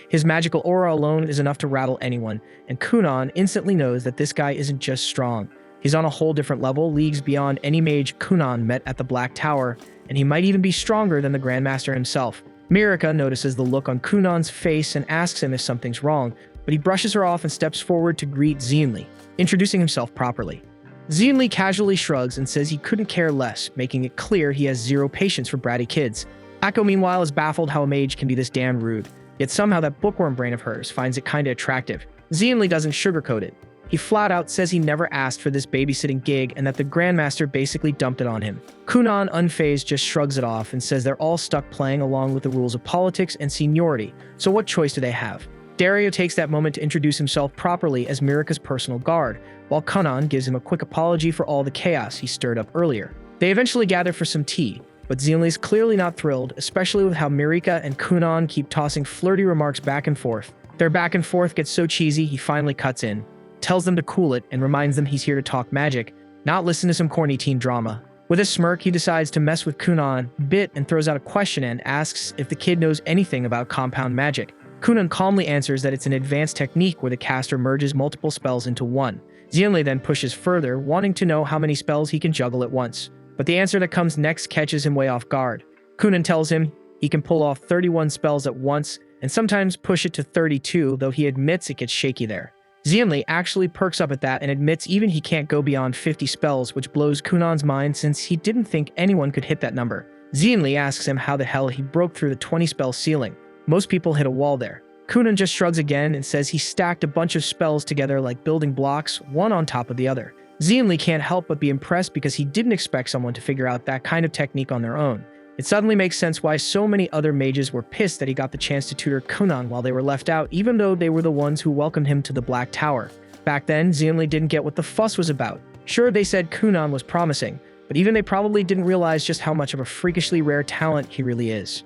His magical aura alone is enough to rattle anyone, and Kunan instantly knows that this guy isn't just strong. He's on a whole different level, leagues beyond any mage Kunan met at the Black Tower, and he might even be stronger than the Grandmaster himself. Mirika notices the look on Kunan's face and asks him if something's wrong, but he brushes her off and steps forward to greet Zonli, introducing himself properly. Zonli casually shrugs and says he couldn't care less, making it clear he has zero patience for bratty kids. Akko, meanwhile, is baffled how a mage can be this damn rude, yet somehow that bookworm brain of hers finds it kinda attractive. Zonli doesn't sugarcoat it. He flat out says he never asked for this babysitting gig and that the Grandmaster basically dumped it on him. Kunan, unfazed, just shrugs it off and says they're all stuck playing along with the rules of politics and seniority, so what choice do they have? Dario takes that moment to introduce himself properly as Mirika's personal guard, while Kunan gives him a quick apology for all the chaos he stirred up earlier. They eventually gather for some tea, but Zonli's clearly not thrilled, especially with how Mirika and Kunan keep tossing flirty remarks back and forth. Their back and forth gets so cheesy he finally cuts in, tells them to cool it, and reminds them he's here to talk magic, not listen to some corny teen drama. With a smirk, he decides to mess with Kunan a bit and throws out a question and asks if the kid knows anything about compound magic. Kunan calmly answers that it's an advanced technique where the caster merges multiple spells into one. Zonli then pushes further, wanting to know how many spells he can juggle at once. But the answer that comes next catches him way off guard. Kunan tells him he can pull off 31 spells at once, and sometimes push it to 32, though he admits it gets shaky there. Xianli actually perks up at that and admits even he can't go beyond 50 spells, which blows Kunan's mind since he didn't think anyone could hit that number. Xianli asks him how the hell he broke through the 20-spell ceiling. Most people hit a wall there. Kunan just shrugs again and says he stacked a bunch of spells together like building blocks, one on top of the other. Xianli can't help but be impressed because he didn't expect someone to figure out that kind of technique on their own. It suddenly makes sense why so many other mages were pissed that he got the chance to tutor Kunan while they were left out, even though they were the ones who welcomed him to the Black Tower. Back then, Xianli didn't get what the fuss was about. Sure, they said Kunan was promising, but even they probably didn't realize just how much of a freakishly rare talent he really is.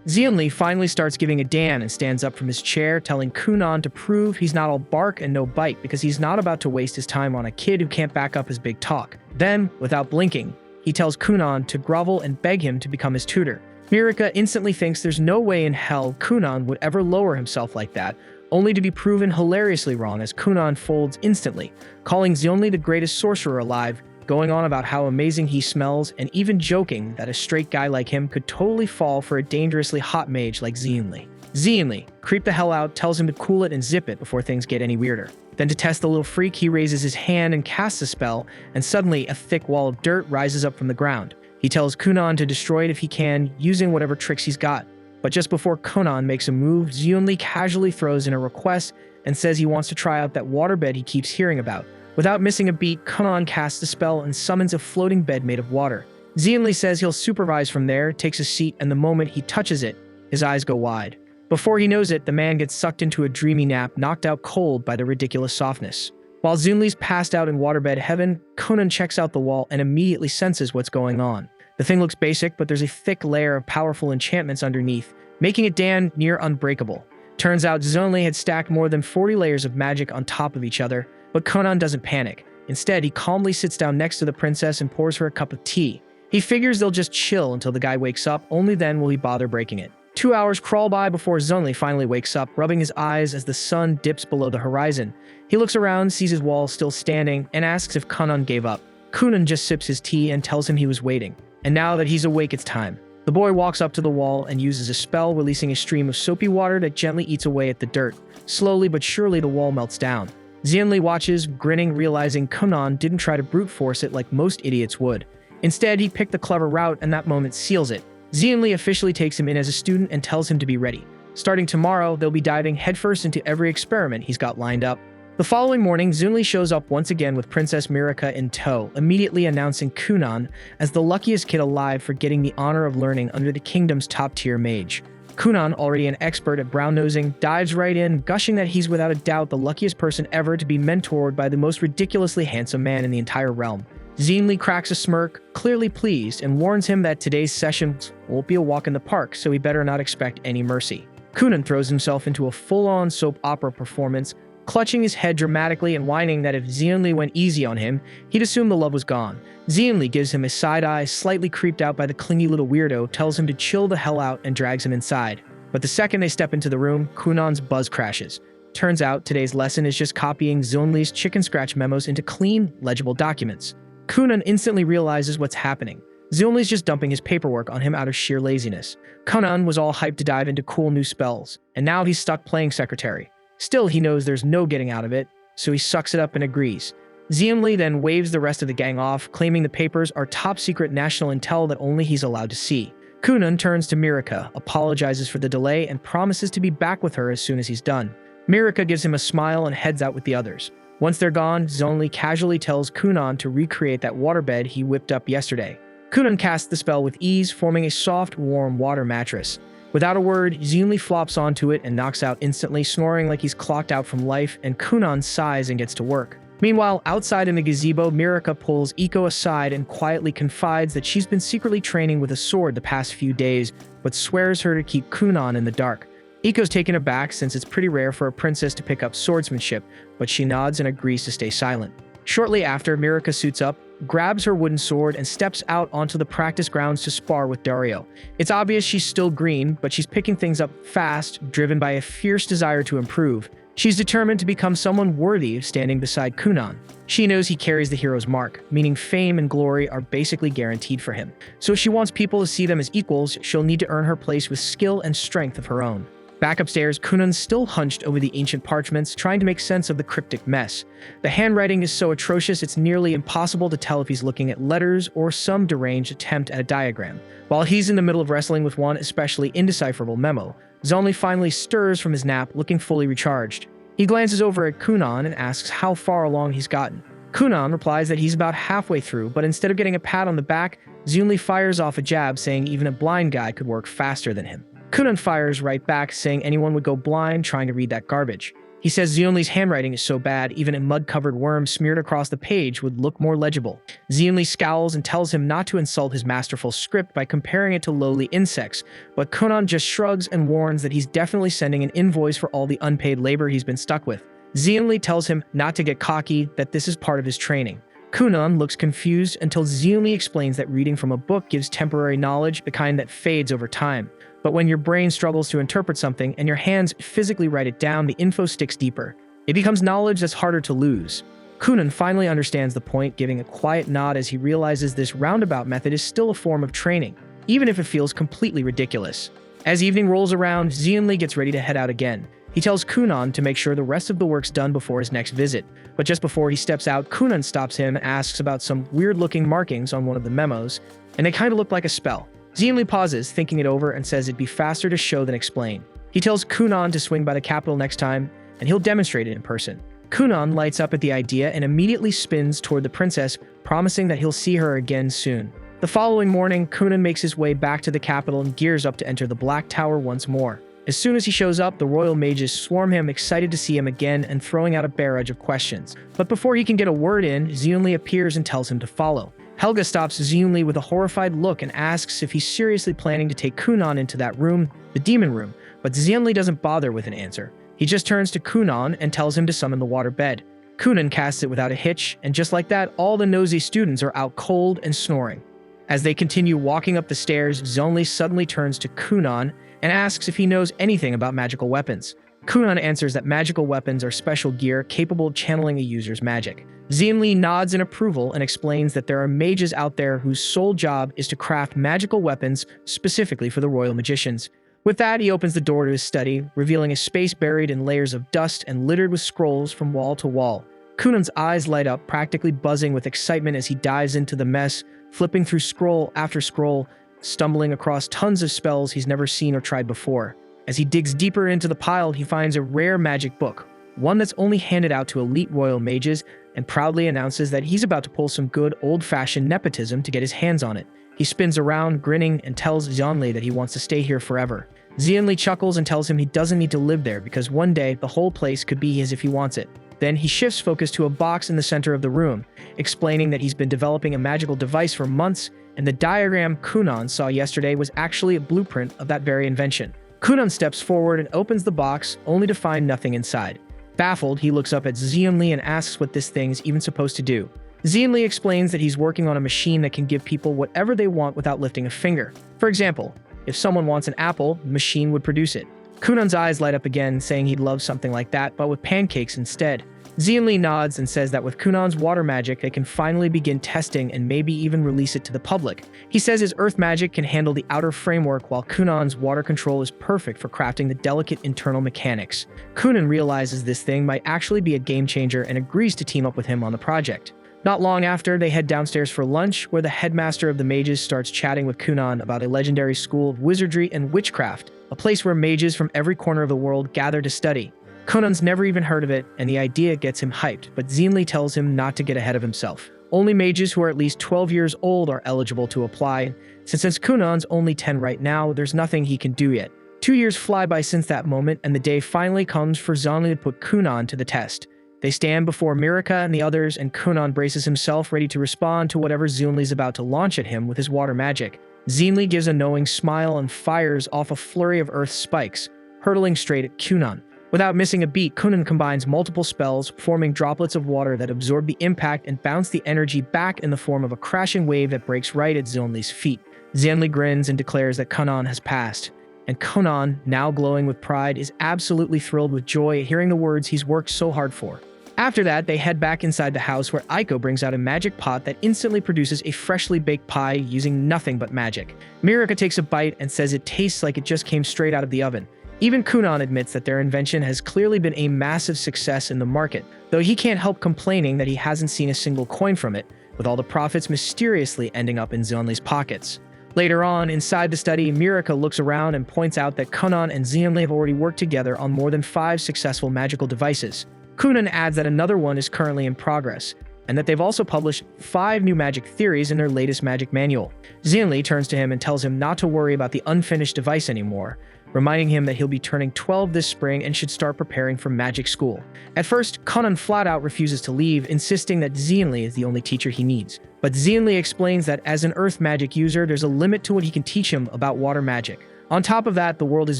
Xianli finally starts giving a damn and stands up from his chair, telling Kunan to prove he's not all bark and no bite because he's not about to waste his time on a kid who can't back up his big talk. Then, without blinking, he tells Kunan to grovel and beg him to become his tutor. Mirika instantly thinks there's no way in hell Kunan would ever lower himself like that, only to be proven hilariously wrong as Kunan folds instantly, calling Xianli the greatest sorcerer alive, going on about how amazing he smells, and even joking that a straight guy like him could totally fall for a dangerously hot mage like Xianli. Xianli, creep the hell out, tells him to cool it and zip it before things get any weirder. Then to test the little freak, he raises his hand and casts a spell, and suddenly a thick wall of dirt rises up from the ground. He tells Kunan to destroy it if he can, using whatever tricks he's got. But just before Kunan makes a move, Xianli casually throws in a request and says he wants to try out that waterbed he keeps hearing about. Without missing a beat, Kunan casts a spell and summons a floating bed made of water. Xianli says he'll supervise from there, takes a seat, and the moment he touches it, his eyes go wide. Before he knows it, the man gets sucked into a dreamy nap, knocked out cold by the ridiculous softness. While Xianli's passed out in waterbed heaven, Kunan checks out the wall and immediately senses what's going on. The thing looks basic, but there's a thick layer of powerful enchantments underneath, making it damn near unbreakable. Turns out Xianli had stacked more than 40 layers of magic on top of each other, but Kunan doesn't panic. Instead, he calmly sits down next to the princess and pours her a cup of tea. He figures they'll just chill until the guy wakes up, only then will he bother breaking it. 2 hours crawl by before Xianli finally wakes up, rubbing his eyes as the sun dips below the horizon. He looks around, sees his wall still standing, and asks if Kunan gave up. Kunan just sips his tea and tells him he was waiting. And now that he's awake, it's time. The boy walks up to the wall and uses a spell, releasing a stream of soapy water that gently eats away at the dirt. Slowly but surely, the wall melts down. Xianli watches, grinning, realizing Kunan didn't try to brute force it like most idiots would. Instead, he picked the clever route, and that moment seals it. Xianli officially takes him in as a student and tells him to be ready. Starting tomorrow, they'll be diving headfirst into every experiment he's got lined up. The following morning, Xianli shows up once again with Princess Mirika in tow, immediately announcing Kunan as the luckiest kid alive for getting the honor of learning under the kingdom's top-tier mage. Kunan, already an expert at brown-nosing, dives right in, gushing that he's without a doubt the luckiest person ever to be mentored by the most ridiculously handsome man in the entire realm. Xianli cracks a smirk, clearly pleased, and warns him that today's session won't be a walk in the park, so he better not expect any mercy. Kunan throws himself into a full-on soap opera performance, clutching his head dramatically and whining that if Xianli went easy on him, he'd assume the love was gone. Xianli gives him a side-eye, slightly creeped out by the clingy little weirdo, tells him to chill the hell out and drags him inside. But the second they step into the room, Kunan's buzz crashes. Turns out today's lesson is just copying Xianli's chicken scratch memos into clean, legible documents. Kunan instantly realizes what's happening. Xianli's just dumping his paperwork on him out of sheer laziness. Kunan was all hyped to dive into cool new spells, and now he's stuck playing secretary. Still, he knows there's no getting out of it, so he sucks it up and agrees. Xianli then waves the rest of the gang off, claiming the papers are top-secret national intel that only he's allowed to see. Kunan turns to Mirika, apologizes for the delay, and promises to be back with her as soon as he's done. Mirika gives him a smile and heads out with the others. Once they're gone, Xianli casually tells Kunan to recreate that waterbed he whipped up yesterday. Kunan casts the spell with ease, forming a soft, warm water mattress. Without a word, Xianli flops onto it and knocks out instantly, snoring like he's clocked out from life, and Kunan sighs and gets to work. Meanwhile, outside in the gazebo, Mirika pulls Iko aside and quietly confides that she's been secretly training with a sword the past few days, but swears her to keep Kunan in the dark. Iko's taken aback since it's pretty rare for a princess to pick up swordsmanship, but she nods and agrees to stay silent. Shortly after, Mirika suits up, grabs her wooden sword, and steps out onto the practice grounds to spar with Dario. It's obvious she's still green, but she's picking things up fast, driven by a fierce desire to improve. She's determined to become someone worthy of standing beside Kunan. She knows he carries the hero's mark, meaning fame and glory are basically guaranteed for him. So if she wants people to see them as equals, she'll need to earn her place with skill and strength of her own. Back upstairs, Kunan's still hunched over the ancient parchments, trying to make sense of the cryptic mess. The handwriting is so atrocious it's nearly impossible to tell if he's looking at letters or some deranged attempt at a diagram. While he's in the middle of wrestling with one especially indecipherable memo, Zonli finally stirs from his nap, looking fully recharged. He glances over at Kunan and asks how far along he's gotten. Kunan replies that he's about halfway through, but instead of getting a pat on the back, Zonli fires off a jab saying even a blind guy could work faster than him. Kunan fires right back, saying anyone would go blind trying to read that garbage. He says Zionli's handwriting is so bad, even a mud-covered worm smeared across the page would look more legible. Zionli scowls and tells him not to insult his masterful script by comparing it to lowly insects, but Kunan just shrugs and warns that he's definitely sending an invoice for all the unpaid labor he's been stuck with. Zionli tells him not to get cocky, that this is part of his training. Kunan looks confused until Zionli explains that reading from a book gives temporary knowledge, the kind that fades over time. But when your brain struggles to interpret something and your hands physically write it down, the info sticks deeper. It becomes knowledge that's harder to lose. Kunan finally understands the point, giving a quiet nod as he realizes this roundabout method is still a form of training, even if it feels completely ridiculous. As evening rolls around, Zionli gets ready to head out again. He tells Kunan to make sure the rest of the work's done before his next visit. But just before he steps out, Kunan stops him and asks about some weird-looking markings on one of the memos, and they kind of look like a spell. Zionli pauses, thinking it over, and says it'd be faster to show than explain. He tells Kunan to swing by the capital next time, and he'll demonstrate it in person. Kunan lights up at the idea and immediately spins toward the princess, promising that he'll see her again soon. The following morning, Kunan makes his way back to the capital and gears up to enter the Black Tower once more. As soon as he shows up, the royal mages swarm him, excited to see him again and throwing out a barrage of questions. But before he can get a word in, Zionli appears and tells him to follow. Helga stops Zionli with a horrified look and asks if he's seriously planning to take Kunan into that room, the demon room, but Zionli doesn't bother with an answer. He just turns to Kunan and tells him to summon the water bed. Kunan casts it without a hitch, and just like that, all the nosy students are out cold and snoring. As they continue walking up the stairs, Zionli suddenly turns to Kunan and asks if he knows anything about magical weapons. Kunan answers that magical weapons are special gear capable of channeling a user's magic. Zionli nods in approval and explains that there are mages out there whose sole job is to craft magical weapons specifically for the royal magicians. With that, he opens the door to his study, revealing a space buried in layers of dust and littered with scrolls from wall to wall. Kunan's eyes light up, practically buzzing with excitement as he dives into the mess, flipping through scroll after scroll, stumbling across tons of spells he's never seen or tried before. As he digs deeper into the pile, he finds a rare magic book, one that's only handed out to elite royal mages, and proudly announces that he's about to pull some good old-fashioned nepotism to get his hands on it. He spins around, grinning, and tells Zionli that he wants to stay here forever. Zionli chuckles and tells him he doesn't need to live there because one day the whole place could be his if he wants it. Then he shifts focus to a box in the center of the room, explaining that he's been developing a magical device for months, and the diagram Kunan saw yesterday was actually a blueprint of that very invention. Kunan steps forward and opens the box, only to find nothing inside. Baffled, he looks up at Zionli and asks what this thing's even supposed to do. Zionli explains that he's working on a machine that can give people whatever they want without lifting a finger. For example, if someone wants an apple, the machine would produce it. Kunan's eyes light up again, saying he'd love something like that, but with pancakes instead. Zionli nods and says that with Kunan's water magic, they can finally begin testing and maybe even release it to the public. He says his earth magic can handle the outer framework, while Kunan's water control is perfect for crafting the delicate internal mechanics. Kunan realizes this thing might actually be a game changer and agrees to team up with him on the project. Not long after, they head downstairs for lunch, where the headmaster of the mages starts chatting with Kunan about a legendary school of wizardry and witchcraft, a place where mages from every corner of the world gather to study. Kunan's never even heard of it, and the idea gets him hyped, but Zionli tells him not to get ahead of himself. Only mages who are at least 12 years old are eligible to apply, since Kunan's only 10 right now, there's nothing he can do yet. 2 years fly by since that moment, and the day finally comes for Zionli to put Kunan to the test. They stand before Mirika and the others, and Kunan braces himself, ready to respond to whatever Zionli's about to launch at him with his water magic. Zionli gives a knowing smile and fires off a flurry of earth spikes, hurtling straight at Kunan. Without missing a beat, Kunan combines multiple spells, forming droplets of water that absorb the impact and bounce the energy back in the form of a crashing wave that breaks right at Zionli's feet. Zionli grins and declares that Kunan has passed. And Kunan, now glowing with pride, is absolutely thrilled with joy at hearing the words he's worked so hard for. After that, they head back inside the house, where Aiko brings out a magic pot that instantly produces a freshly baked pie using nothing but magic. Mirika takes a bite and says it tastes like it just came straight out of the oven. Even Kunan admits that their invention has clearly been a massive success in the market, though he can't help complaining that he hasn't seen a single coin from it, with all the profits mysteriously ending up in Zeonli's pockets. Later on, inside the study, Mirika looks around and points out that Kunan and Zeonli have already worked together on more than 5 successful magical devices. Kunan adds that another one is currently in progress, and that they've also published 5 new magic theories in their latest magic manual. Zeonli turns to him and tells him not to worry about the unfinished device anymore, reminding him that he'll be turning 12 this spring and should start preparing for magic school. At first, Kunan flat out refuses to leave, insisting that Zeonli is the only teacher he needs. But Zeonli explains that as an earth magic user, there's a limit to what he can teach him about water magic. On top of that, the world is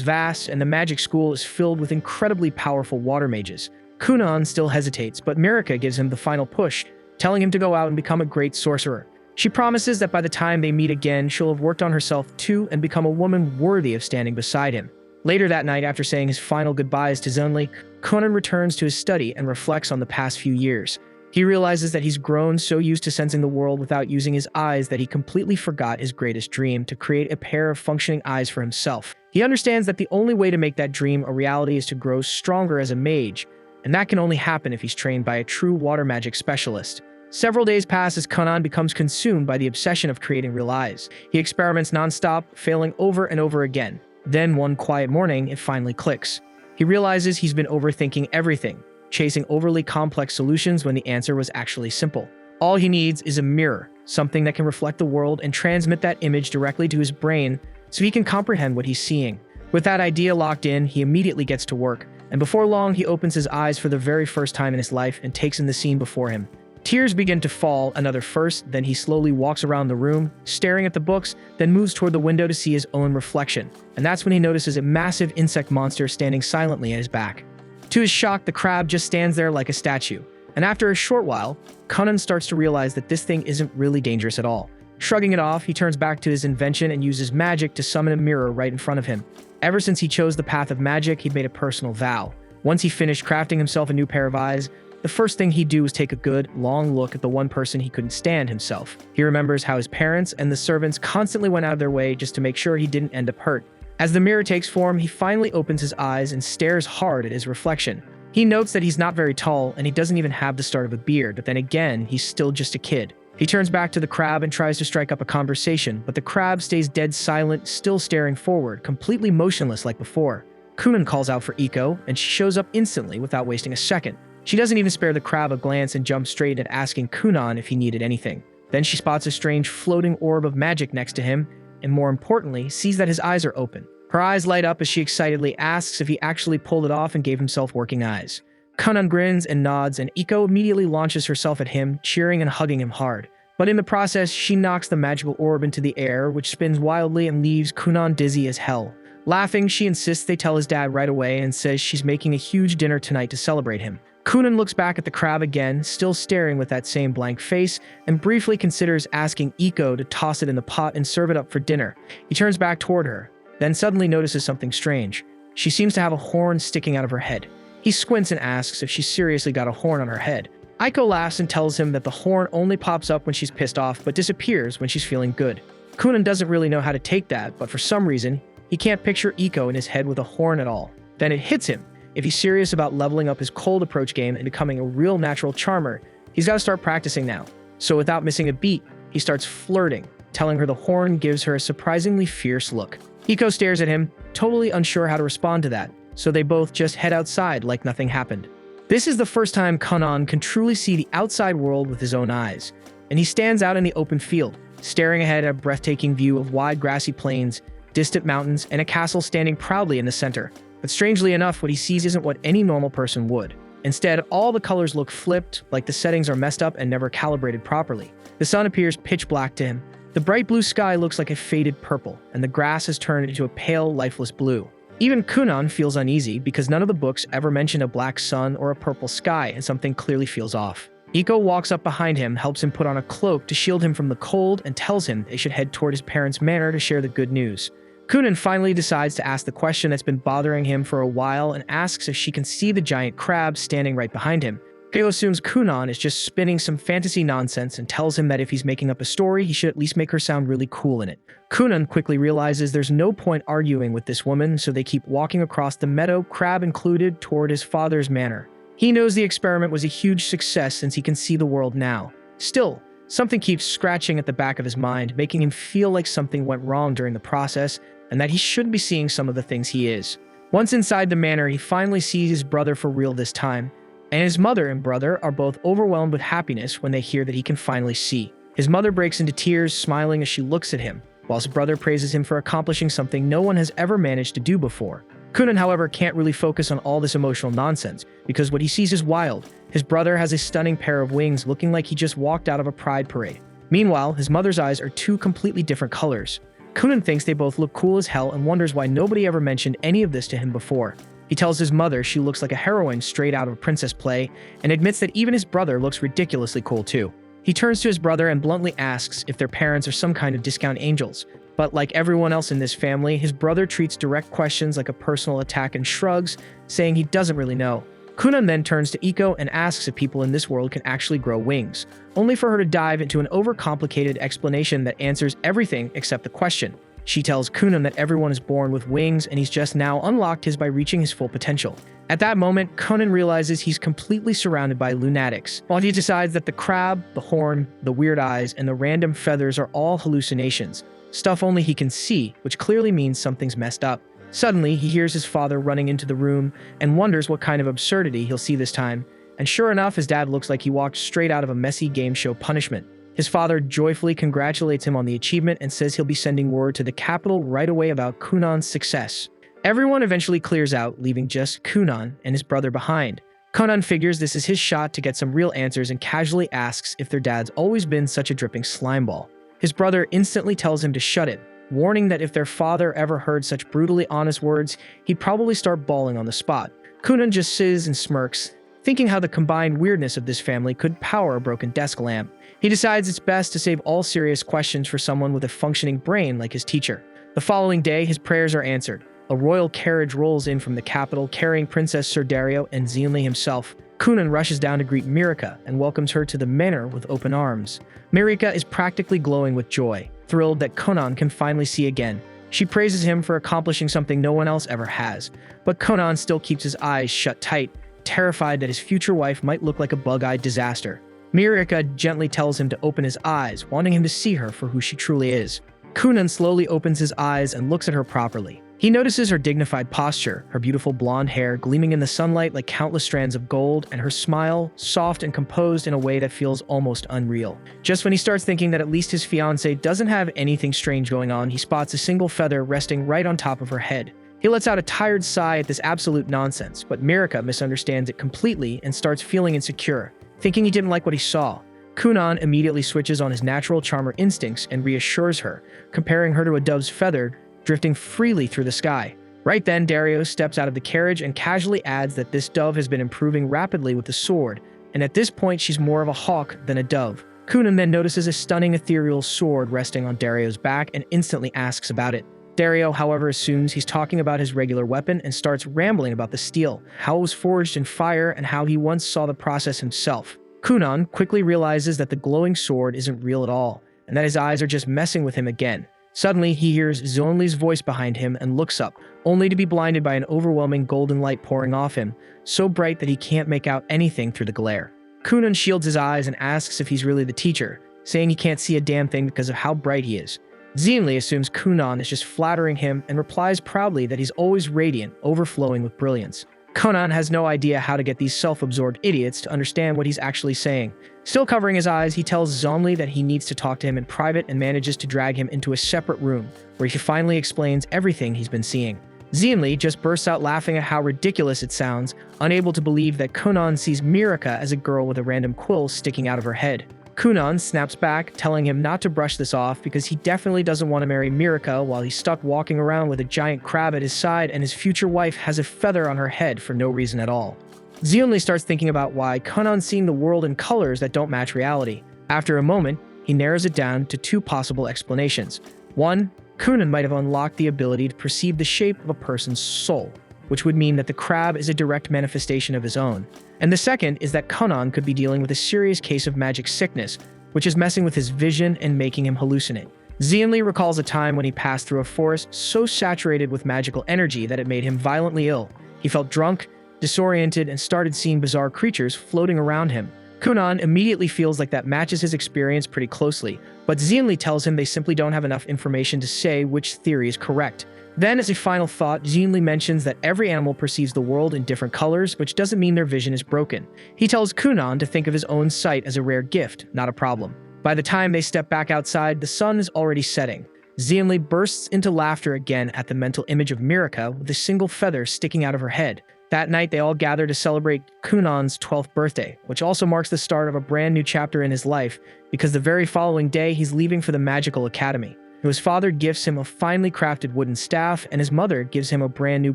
vast, and the magic school is filled with incredibly powerful water mages. Kunan still hesitates, but Mirika gives him the final push, telling him to go out and become a great sorcerer. She promises that by the time they meet again, she'll have worked on herself too and become a woman worthy of standing beside him. Later that night, after saying his final goodbyes to Zeonli, Kunan returns to his study and reflects on the past few years. He realizes that he's grown so used to sensing the world without using his eyes that he completely forgot his greatest dream, to create a pair of functioning eyes for himself. He understands that the only way to make that dream a reality is to grow stronger as a mage, and that can only happen if he's trained by a true water magic specialist. Several days pass as Kunan becomes consumed by the obsession of creating real eyes. He experiments nonstop, failing over and over again. Then one quiet morning, it finally clicks. He realizes he's been overthinking everything, chasing overly complex solutions when the answer was actually simple. All he needs is a mirror, something that can reflect the world and transmit that image directly to his brain so he can comprehend what he's seeing. With that idea locked in, he immediately gets to work, and before long he opens his eyes for the very first time in his life and takes in the scene before him. Tears begin to fall, another first, then he slowly walks around the room, staring at the books, then moves toward the window to see his own reflection. And that's when he notices a massive insect monster standing silently at his back. To his shock, the crab just stands there like a statue. And after a short while, Kunan starts to realize that this thing isn't really dangerous at all. Shrugging it off, he turns back to his invention and uses magic to summon a mirror right in front of him. Ever since he chose the path of magic, he'd made a personal vow. Once he finished crafting himself a new pair of eyes, the first thing he'd do was take a good, long look at the one person he couldn't stand himself. He remembers how his parents and the servants constantly went out of their way just to make sure he didn't end up hurt. As the mirror takes form, he finally opens his eyes and stares hard at his reflection. He notes that he's not very tall and he doesn't even have the start of a beard, but then again, he's still just a kid. He turns back to the crab and tries to strike up a conversation, but the crab stays dead silent, still staring forward, completely motionless like before. Kunan calls out for Iko, and she shows up instantly without wasting a second. She doesn't even spare the crab a glance and jumps straight at asking Kunan if he needed anything. Then she spots a strange floating orb of magic next to him, and more importantly, sees that his eyes are open. Her eyes light up as she excitedly asks if he actually pulled it off and gave himself working eyes. Kunan grins and nods, and Iko immediately launches herself at him, cheering and hugging him hard. But in the process, she knocks the magical orb into the air, which spins wildly and leaves Kunan dizzy as hell. Laughing, she insists they tell his dad right away and says she's making a huge dinner tonight to celebrate him. Kunan looks back at the crab again, still staring with that same blank face, and briefly considers asking Iko to toss it in the pot and serve it up for dinner. He turns back toward her, then suddenly notices something strange. She seems to have a horn sticking out of her head. He squints and asks if she's seriously got a horn on her head. Iko laughs and tells him that the horn only pops up when she's pissed off but disappears when she's feeling good. Kunan doesn't really know how to take that, but for some reason, he can't picture Iko in his head with a horn at all. Then it hits him. If he's serious about leveling up his cold approach game and becoming a real natural charmer, he's got to start practicing now. So without missing a beat, he starts flirting, telling her the horn gives her a surprisingly fierce look. Iko stares at him, totally unsure how to respond to that, so they both just head outside like nothing happened. This is the first time Kunan can truly see the outside world with his own eyes, and he stands out in the open field, staring ahead at a breathtaking view of wide grassy plains, distant mountains, and a castle standing proudly in the center. But strangely enough, what he sees isn't what any normal person would. Instead, all the colors look flipped, like the settings are messed up and never calibrated properly. The sun appears pitch black to him. The bright blue sky looks like a faded purple, and the grass has turned into a pale, lifeless blue. Even Kunan feels uneasy because none of the books ever mention a black sun or a purple sky, and something clearly feels off. Iko walks up behind him, helps him put on a cloak to shield him from the cold, and tells him they should head toward his parents' manor to share the good news. Kunan finally decides to ask the question that's been bothering him for a while and asks if she can see the giant crab standing right behind him. Dario assumes Kunan is just spinning some fantasy nonsense and tells him that if he's making up a story, he should at least make her sound really cool in it. Kunan quickly realizes there's no point arguing with this woman, so they keep walking across the meadow, crab included, toward his father's manor. He knows the experiment was a huge success since he can see the world now. Still, something keeps scratching at the back of his mind, making him feel like something went wrong during the process and that he shouldn't be seeing some of the things he is. Once inside the manor, he finally sees his brother for real this time, and his mother and brother are both overwhelmed with happiness when they hear that he can finally see. His mother breaks into tears, smiling as she looks at him, while his brother praises him for accomplishing something no one has ever managed to do before. Kunan, however, can't really focus on all this emotional nonsense, because what he sees is wild. His brother has a stunning pair of wings, looking like he just walked out of a pride parade. Meanwhile, his mother's eyes are two completely different colors. Kunan thinks they both look cool as hell and wonders why nobody ever mentioned any of this to him before. He tells his mother she looks like a heroine straight out of a princess play, and admits that even his brother looks ridiculously cool too. He turns to his brother and bluntly asks if their parents are some kind of discount angels. But like everyone else in this family, his brother treats direct questions like a personal attack and shrugs, saying he doesn't really know. Kunan then turns to Iko and asks if people in this world can actually grow wings, only for her to dive into an overcomplicated explanation that answers everything except the question. She tells Kunan that everyone is born with wings and he's just now unlocked his by reaching his full potential. At that moment, Kunan realizes he's completely surrounded by lunatics, while he decides that the crab, the horn, the weird eyes, and the random feathers are all hallucinations, stuff only he can see, which clearly means something's messed up. Suddenly, he hears his father running into the room and wonders what kind of absurdity he'll see this time, and sure enough, his dad looks like he walked straight out of a messy game show punishment. His father joyfully congratulates him on the achievement and says he'll be sending word to the capital right away about Kunan's success. Everyone eventually clears out, leaving just Kunan and his brother behind. Kunan figures this is his shot to get some real answers and casually asks if their dad's always been such a dripping slimeball. His brother instantly tells him to shut it, warning that if their father ever heard such brutally honest words, he'd probably start bawling on the spot. Kunan just sits and smirks, thinking how the combined weirdness of this family could power a broken desk lamp. He decides it's best to save all serious questions for someone with a functioning brain like his teacher. The following day, his prayers are answered. A royal carriage rolls in from the capital, carrying Princess Sir Dario and Zenli himself. Kunan rushes down to greet Mirika and welcomes her to the manor with open arms. Mirika is practically glowing with joy, thrilled that Kunan can finally see again. She praises him for accomplishing something no one else ever has, but Kunan still keeps his eyes shut tight, terrified that his future wife might look like a bug-eyed disaster. Mirika gently tells him to open his eyes, wanting him to see her for who she truly is. Kunan slowly opens his eyes and looks at her properly. He notices her dignified posture, her beautiful blonde hair gleaming in the sunlight like countless strands of gold, and her smile, soft and composed in a way that feels almost unreal. Just when he starts thinking that at least his fiancée doesn't have anything strange going on, he spots a single feather resting right on top of her head. He lets out a tired sigh at this absolute nonsense, but Mirika misunderstands it completely and starts feeling insecure, thinking he didn't like what he saw. Kunan immediately switches on his natural charmer instincts and reassures her, comparing her to a dove's feather drifting freely through the sky. Right then, Dario steps out of the carriage and casually adds that this dove has been improving rapidly with the sword, and at this point she's more of a hawk than a dove. Kunan then notices a stunning ethereal sword resting on Dario's back and instantly asks about it. Dario, however, assumes he's talking about his regular weapon and starts rambling about the steel, how it was forged in fire, and how he once saw the process himself. Kunan quickly realizes that the glowing sword isn't real at all, and that his eyes are just messing with him again. Suddenly, he hears Zonli's voice behind him and looks up, only to be blinded by an overwhelming golden light pouring off him, so bright that he can't make out anything through the glare. Kunan shields his eyes and asks if he's really the teacher, saying he can't see a damn thing because of how bright he is. Zenli assumes Kunan is just flattering him and replies proudly that he's always radiant, overflowing with brilliance. Kunan has no idea how to get these self-absorbed idiots to understand what he's actually saying. Still covering his eyes, he tells Zonli that he needs to talk to him in private and manages to drag him into a separate room, where he finally explains everything he's been seeing. Zenli just bursts out laughing at how ridiculous it sounds, unable to believe that Kunan sees Mirika as a girl with a random quill sticking out of her head. Kunan snaps back, telling him not to brush this off because he definitely doesn't want to marry Mirika while he's stuck walking around with a giant crab at his side and his future wife has a feather on her head for no reason at all. Zenli starts thinking about why Kunan's seeing the world in colors that don't match reality. After a moment, he narrows it down to two possible explanations. One, Kunan might have unlocked the ability to perceive the shape of a person's soul. which would mean that the crab is a direct manifestation of his own. And the second is that Kunan could be dealing with a serious case of magic sickness, which is messing with his vision and making him hallucinate. Xianli recalls a time when he passed through a forest so saturated with magical energy that it made him violently ill. He felt drunk, disoriented, and started seeing bizarre creatures floating around him. Kunan immediately feels like that matches his experience pretty closely, but Xianli tells him they simply don't have enough information to say which theory is correct. Then, as a final thought, Xianli mentions that every animal perceives the world in different colors, which doesn't mean their vision is broken. He tells Kunan to think of his own sight as a rare gift, not a problem. By the time they step back outside, the sun is already setting. Xianli bursts into laughter again at the mental image of Mirika with a single feather sticking out of her head. That night, they all gather to celebrate Kunan's 12th birthday, which also marks the start of a brand new chapter in his life, because the very following day, he's leaving for the Magical Academy. His father gifts him a finely crafted wooden staff, and his mother gives him a brand new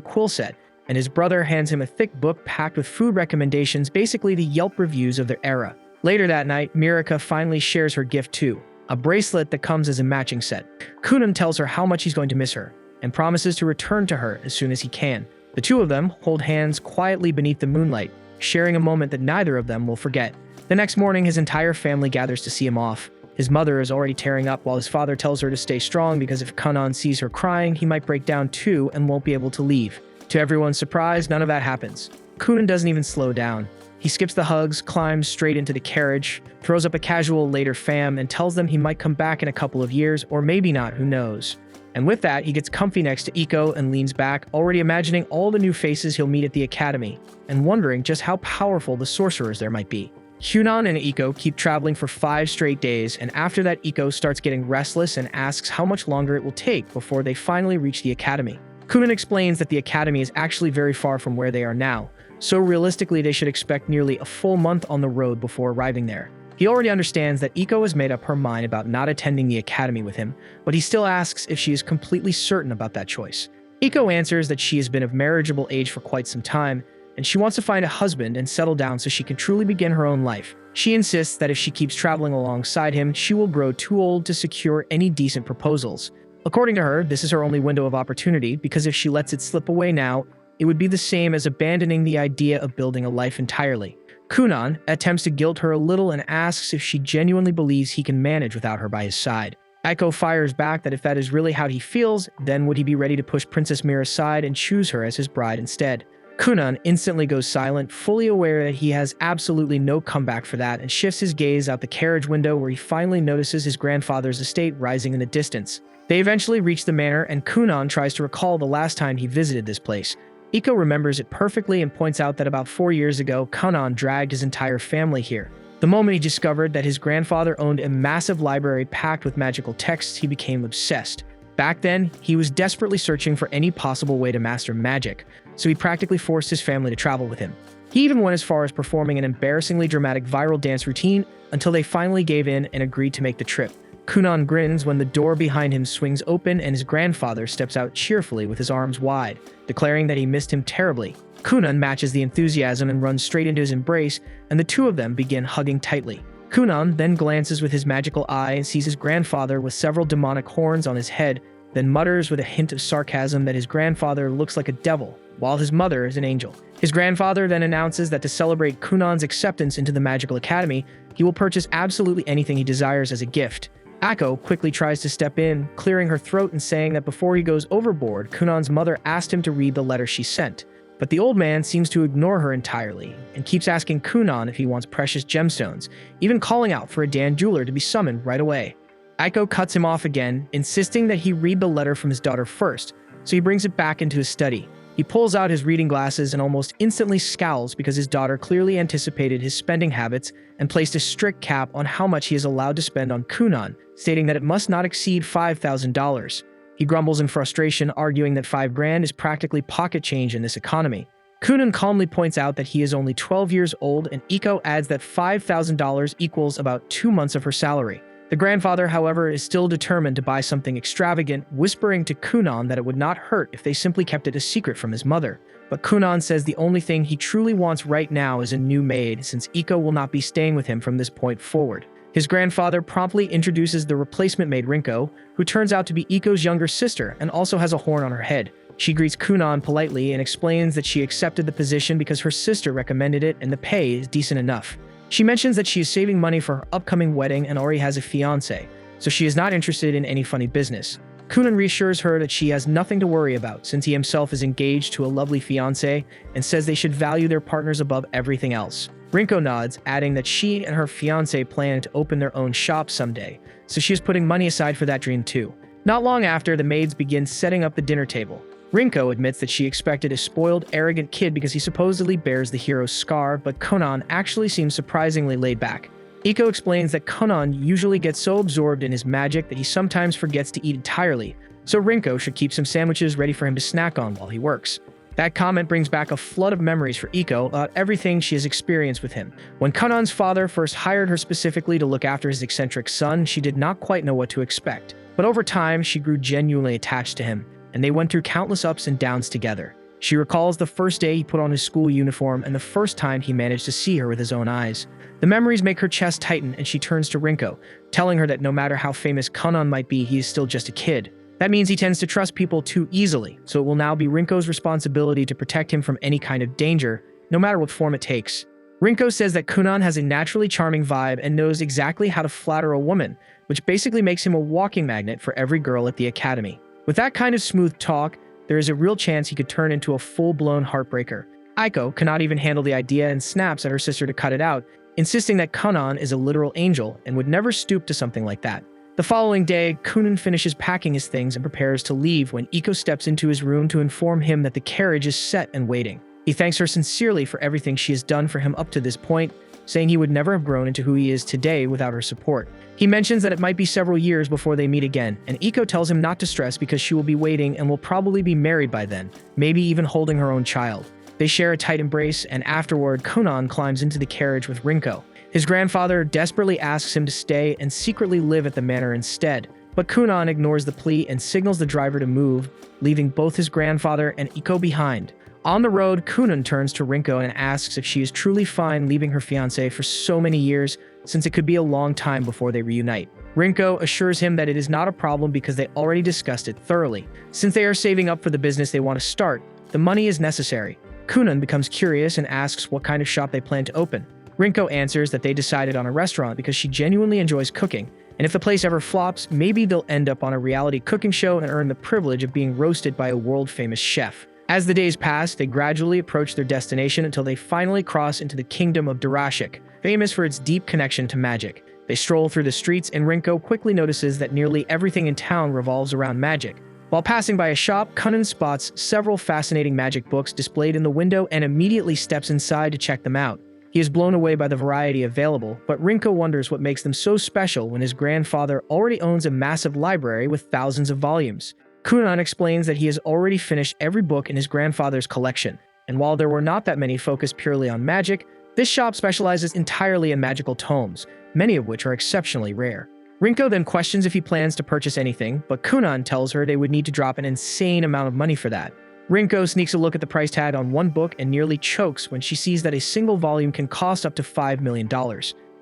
quill set, and his brother hands him a thick book packed with food recommendations, basically the Yelp reviews of their era. Later that night, Mirika finally shares her gift too, a bracelet that comes as a matching set. Kunan tells her how much he's going to miss her, and promises to return to her as soon as he can. The two of them hold hands quietly beneath the moonlight, sharing a moment that neither of them will forget. The next morning, his entire family gathers to see him off. His mother is already tearing up while his father tells her to stay strong because if Kunan sees her crying, he might break down too and won't be able to leave. To everyone's surprise, none of that happens. Kunan doesn't even slow down. He skips the hugs, climbs straight into the carriage, throws up a casual later fam, and tells them he might come back in a couple of years, or maybe not, who knows. And with that, he gets comfy next to Iko and leans back, already imagining all the new faces he'll meet at the academy, and wondering just how powerful the sorcerers there might be. Kunan and Iko keep traveling for 5 straight days, and after that Iko starts getting restless and asks how much longer it will take before they finally reach the academy. Kunan explains that the academy is actually very far from where they are now, so realistically they should expect nearly a full month on the road before arriving there. He already understands that Iko has made up her mind about not attending the academy with him, but he still asks if she is completely certain about that choice. Iko answers that she has been of marriageable age for quite some time, and she wants to find a husband and settle down so she can truly begin her own life. She insists that if she keeps traveling alongside him, she will grow too old to secure any decent proposals. According to her, this is her only window of opportunity, because if she lets it slip away now, it would be the same as abandoning the idea of building a life entirely. Kunan attempts to guilt her a little and asks if she genuinely believes he can manage without her by his side. Iko fires back that if that is really how he feels, then would he be ready to push Princess Mira aside and choose her as his bride instead? Kunan instantly goes silent, fully aware that he has absolutely no comeback for that, and shifts his gaze out the carriage window where he finally notices his grandfather's estate rising in the distance. They eventually reach the manor, and Kunan tries to recall the last time he visited this place. Iko remembers it perfectly and points out that about 4 years ago, Kunan dragged his entire family here. The moment he discovered that his grandfather owned a massive library packed with magical texts, he became obsessed. Back then, he was desperately searching for any possible way to master magic, so he practically forced his family to travel with him. He even went as far as performing an embarrassingly dramatic viral dance routine until they finally gave in and agreed to make the trip. Kunan grins when the door behind him swings open and his grandfather steps out cheerfully with his arms wide, declaring that he missed him terribly. Kunan matches the enthusiasm and runs straight into his embrace, and the two of them begin hugging tightly. Kunan then glances with his magical eye and sees his grandfather with several demonic horns on his head, then mutters with a hint of sarcasm that his grandfather looks like a devil, while his mother is an angel. His grandfather then announces that to celebrate Kunan's acceptance into the Magical Academy, he will purchase absolutely anything he desires as a gift. Ako quickly tries to step in, clearing her throat and saying that before he goes overboard, Kunan's mother asked him to read the letter she sent. But the old man seems to ignore her entirely, and keeps asking Kunan if he wants precious gemstones, even calling out for a Dan jeweler to be summoned right away. Iko cuts him off again, insisting that he read the letter from his daughter first, so he brings it back into his study. He pulls out his reading glasses and almost instantly scowls because his daughter clearly anticipated his spending habits and placed a strict cap on how much he is allowed to spend on Kunan, stating that it must not exceed $5,000. He grumbles in frustration, arguing that $5,000 is practically pocket change in this economy. Kunan calmly points out that he is only 12 years old, and Iko adds that $5,000 equals about 2 months of her salary. The grandfather, however, is still determined to buy something extravagant, whispering to Kunan that it would not hurt if they simply kept it a secret from his mother. But Kunan says the only thing he truly wants right now is a new maid, since Iko will not be staying with him from this point forward. His grandfather promptly introduces the replacement maid Rinko, who turns out to be Iko's younger sister and also has a horn on her head. She greets Kunan politely and explains that she accepted the position because her sister recommended it and the pay is decent enough. She mentions that she is saving money for her upcoming wedding and already has a fiancé, so she is not interested in any funny business. Kunan reassures her that she has nothing to worry about since he himself is engaged to a lovely fiancée and says they should value their partners above everything else. Rinko nods, adding that she and her fiancé plan to open their own shop someday, so she is putting money aside for that dream too. Not long after, the maids begin setting up the dinner table. Rinko admits that she expected a spoiled, arrogant kid because he supposedly bears the hero's scar, but Conan actually seems surprisingly laid back. Iko explains that Conan usually gets so absorbed in his magic that he sometimes forgets to eat entirely, so Rinko should keep some sandwiches ready for him to snack on while he works. That comment brings back a flood of memories for Iko about everything she has experienced with him. When Conan's father first hired her specifically to look after his eccentric son, she did not quite know what to expect. But over time, she grew genuinely attached to him, and they went through countless ups and downs together. She recalls the first day he put on his school uniform and the first time he managed to see her with his own eyes. The memories make her chest tighten and she turns to Rinko, telling her that no matter how famous Conan might be, he is still just a kid. That means he tends to trust people too easily, so it will now be Rinko's responsibility to protect him from any kind of danger, no matter what form it takes. Rinko says that Conan has a naturally charming vibe and knows exactly how to flatter a woman, which basically makes him a walking magnet for every girl at the academy. With that kind of smooth talk, there is a real chance he could turn into a full-blown heartbreaker. Aiko cannot even handle the idea and snaps at her sister to cut it out, insisting that Conan is a literal angel and would never stoop to something like that. The following day, Kunan finishes packing his things and prepares to leave when Iko steps into his room to inform him that the carriage is set and waiting. He thanks her sincerely for everything she has done for him up to this point, saying he would never have grown into who he is today without her support. He mentions that it might be several years before they meet again, and Iko tells him not to stress because she will be waiting and will probably be married by then, maybe even holding her own child. They share a tight embrace, and afterward, Conan climbs into the carriage with Rinko. His grandfather desperately asks him to stay and secretly live at the manor instead, but Conan ignores the plea and signals the driver to move, leaving both his grandfather and Iko behind. On the road, Kunan turns to Rinko and asks if she is truly fine leaving her fiancé for so many years, since it could be a long time before they reunite. Rinko assures him that it is not a problem because they already discussed it thoroughly. Since they are saving up for the business they want to start, the money is necessary. Kunan becomes curious and asks what kind of shop they plan to open. Rinko answers that they decided on a restaurant because she genuinely enjoys cooking, and if the place ever flops, maybe they'll end up on a reality cooking show and earn the privilege of being roasted by a world-famous chef. As the days pass, they gradually approach their destination until they finally cross into the kingdom of Durashik, famous for its deep connection to magic. They stroll through the streets, and Rinko quickly notices that nearly everything in town revolves around magic. While passing by a shop, Kunan spots several fascinating magic books displayed in the window and immediately steps inside to check them out. He is blown away by the variety available, but Rinko wonders what makes them so special when his grandfather already owns a massive library with thousands of volumes. Kunan explains that he has already finished every book in his grandfather's collection, and while there were not that many focused purely on magic, this shop specializes entirely in magical tomes, many of which are exceptionally rare. Rinko then questions if he plans to purchase anything, but Kunan tells her they would need to drop an insane amount of money for that. Rinko sneaks a look at the price tag on one book and nearly chokes when she sees that a single volume can cost up to $5 million.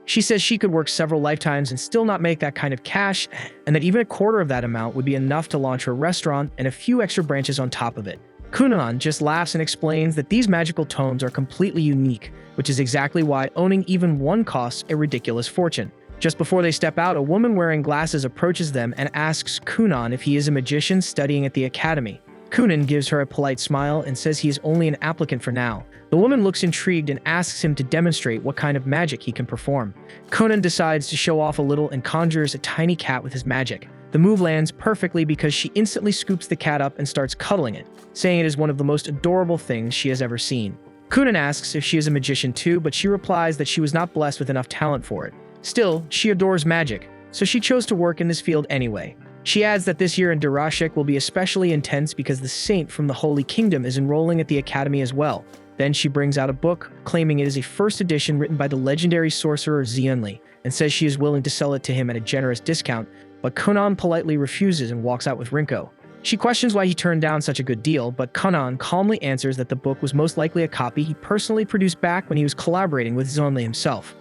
She says she could work several lifetimes and still not make that kind of cash, and that even a quarter of that amount would be enough to launch her restaurant and a few extra branches on top of it. Kunan just laughs and explains that these magical tomes are completely unique, which is exactly why owning even one costs a ridiculous fortune. Just before they step out, a woman wearing glasses approaches them and asks Kunan if he is a magician studying at the academy. Kunan gives her a polite smile and says he is only an applicant for now. The woman looks intrigued and asks him to demonstrate what kind of magic he can perform. Kunan decides to show off a little and conjures a tiny cat with his magic. The move lands perfectly because she instantly scoops the cat up and starts cuddling it, saying it is one of the most adorable things she has ever seen. Kunan asks if she is a magician too, but she replies that she was not blessed with enough talent for it. Still, she adores magic, so she chose to work in this field anyway. She adds that this year in Durashik will be especially intense because the saint from the Holy Kingdom is enrolling at the academy as well. Then she brings out a book, claiming it is a first edition written by the legendary sorcerer Xianli, and says she is willing to sell it to him at a generous discount, but Conan politely refuses and walks out with Rinko. She questions why he turned down such a good deal, but Conan calmly answers that the book was most likely a copy he personally produced back when he was collaborating with Xianli himself.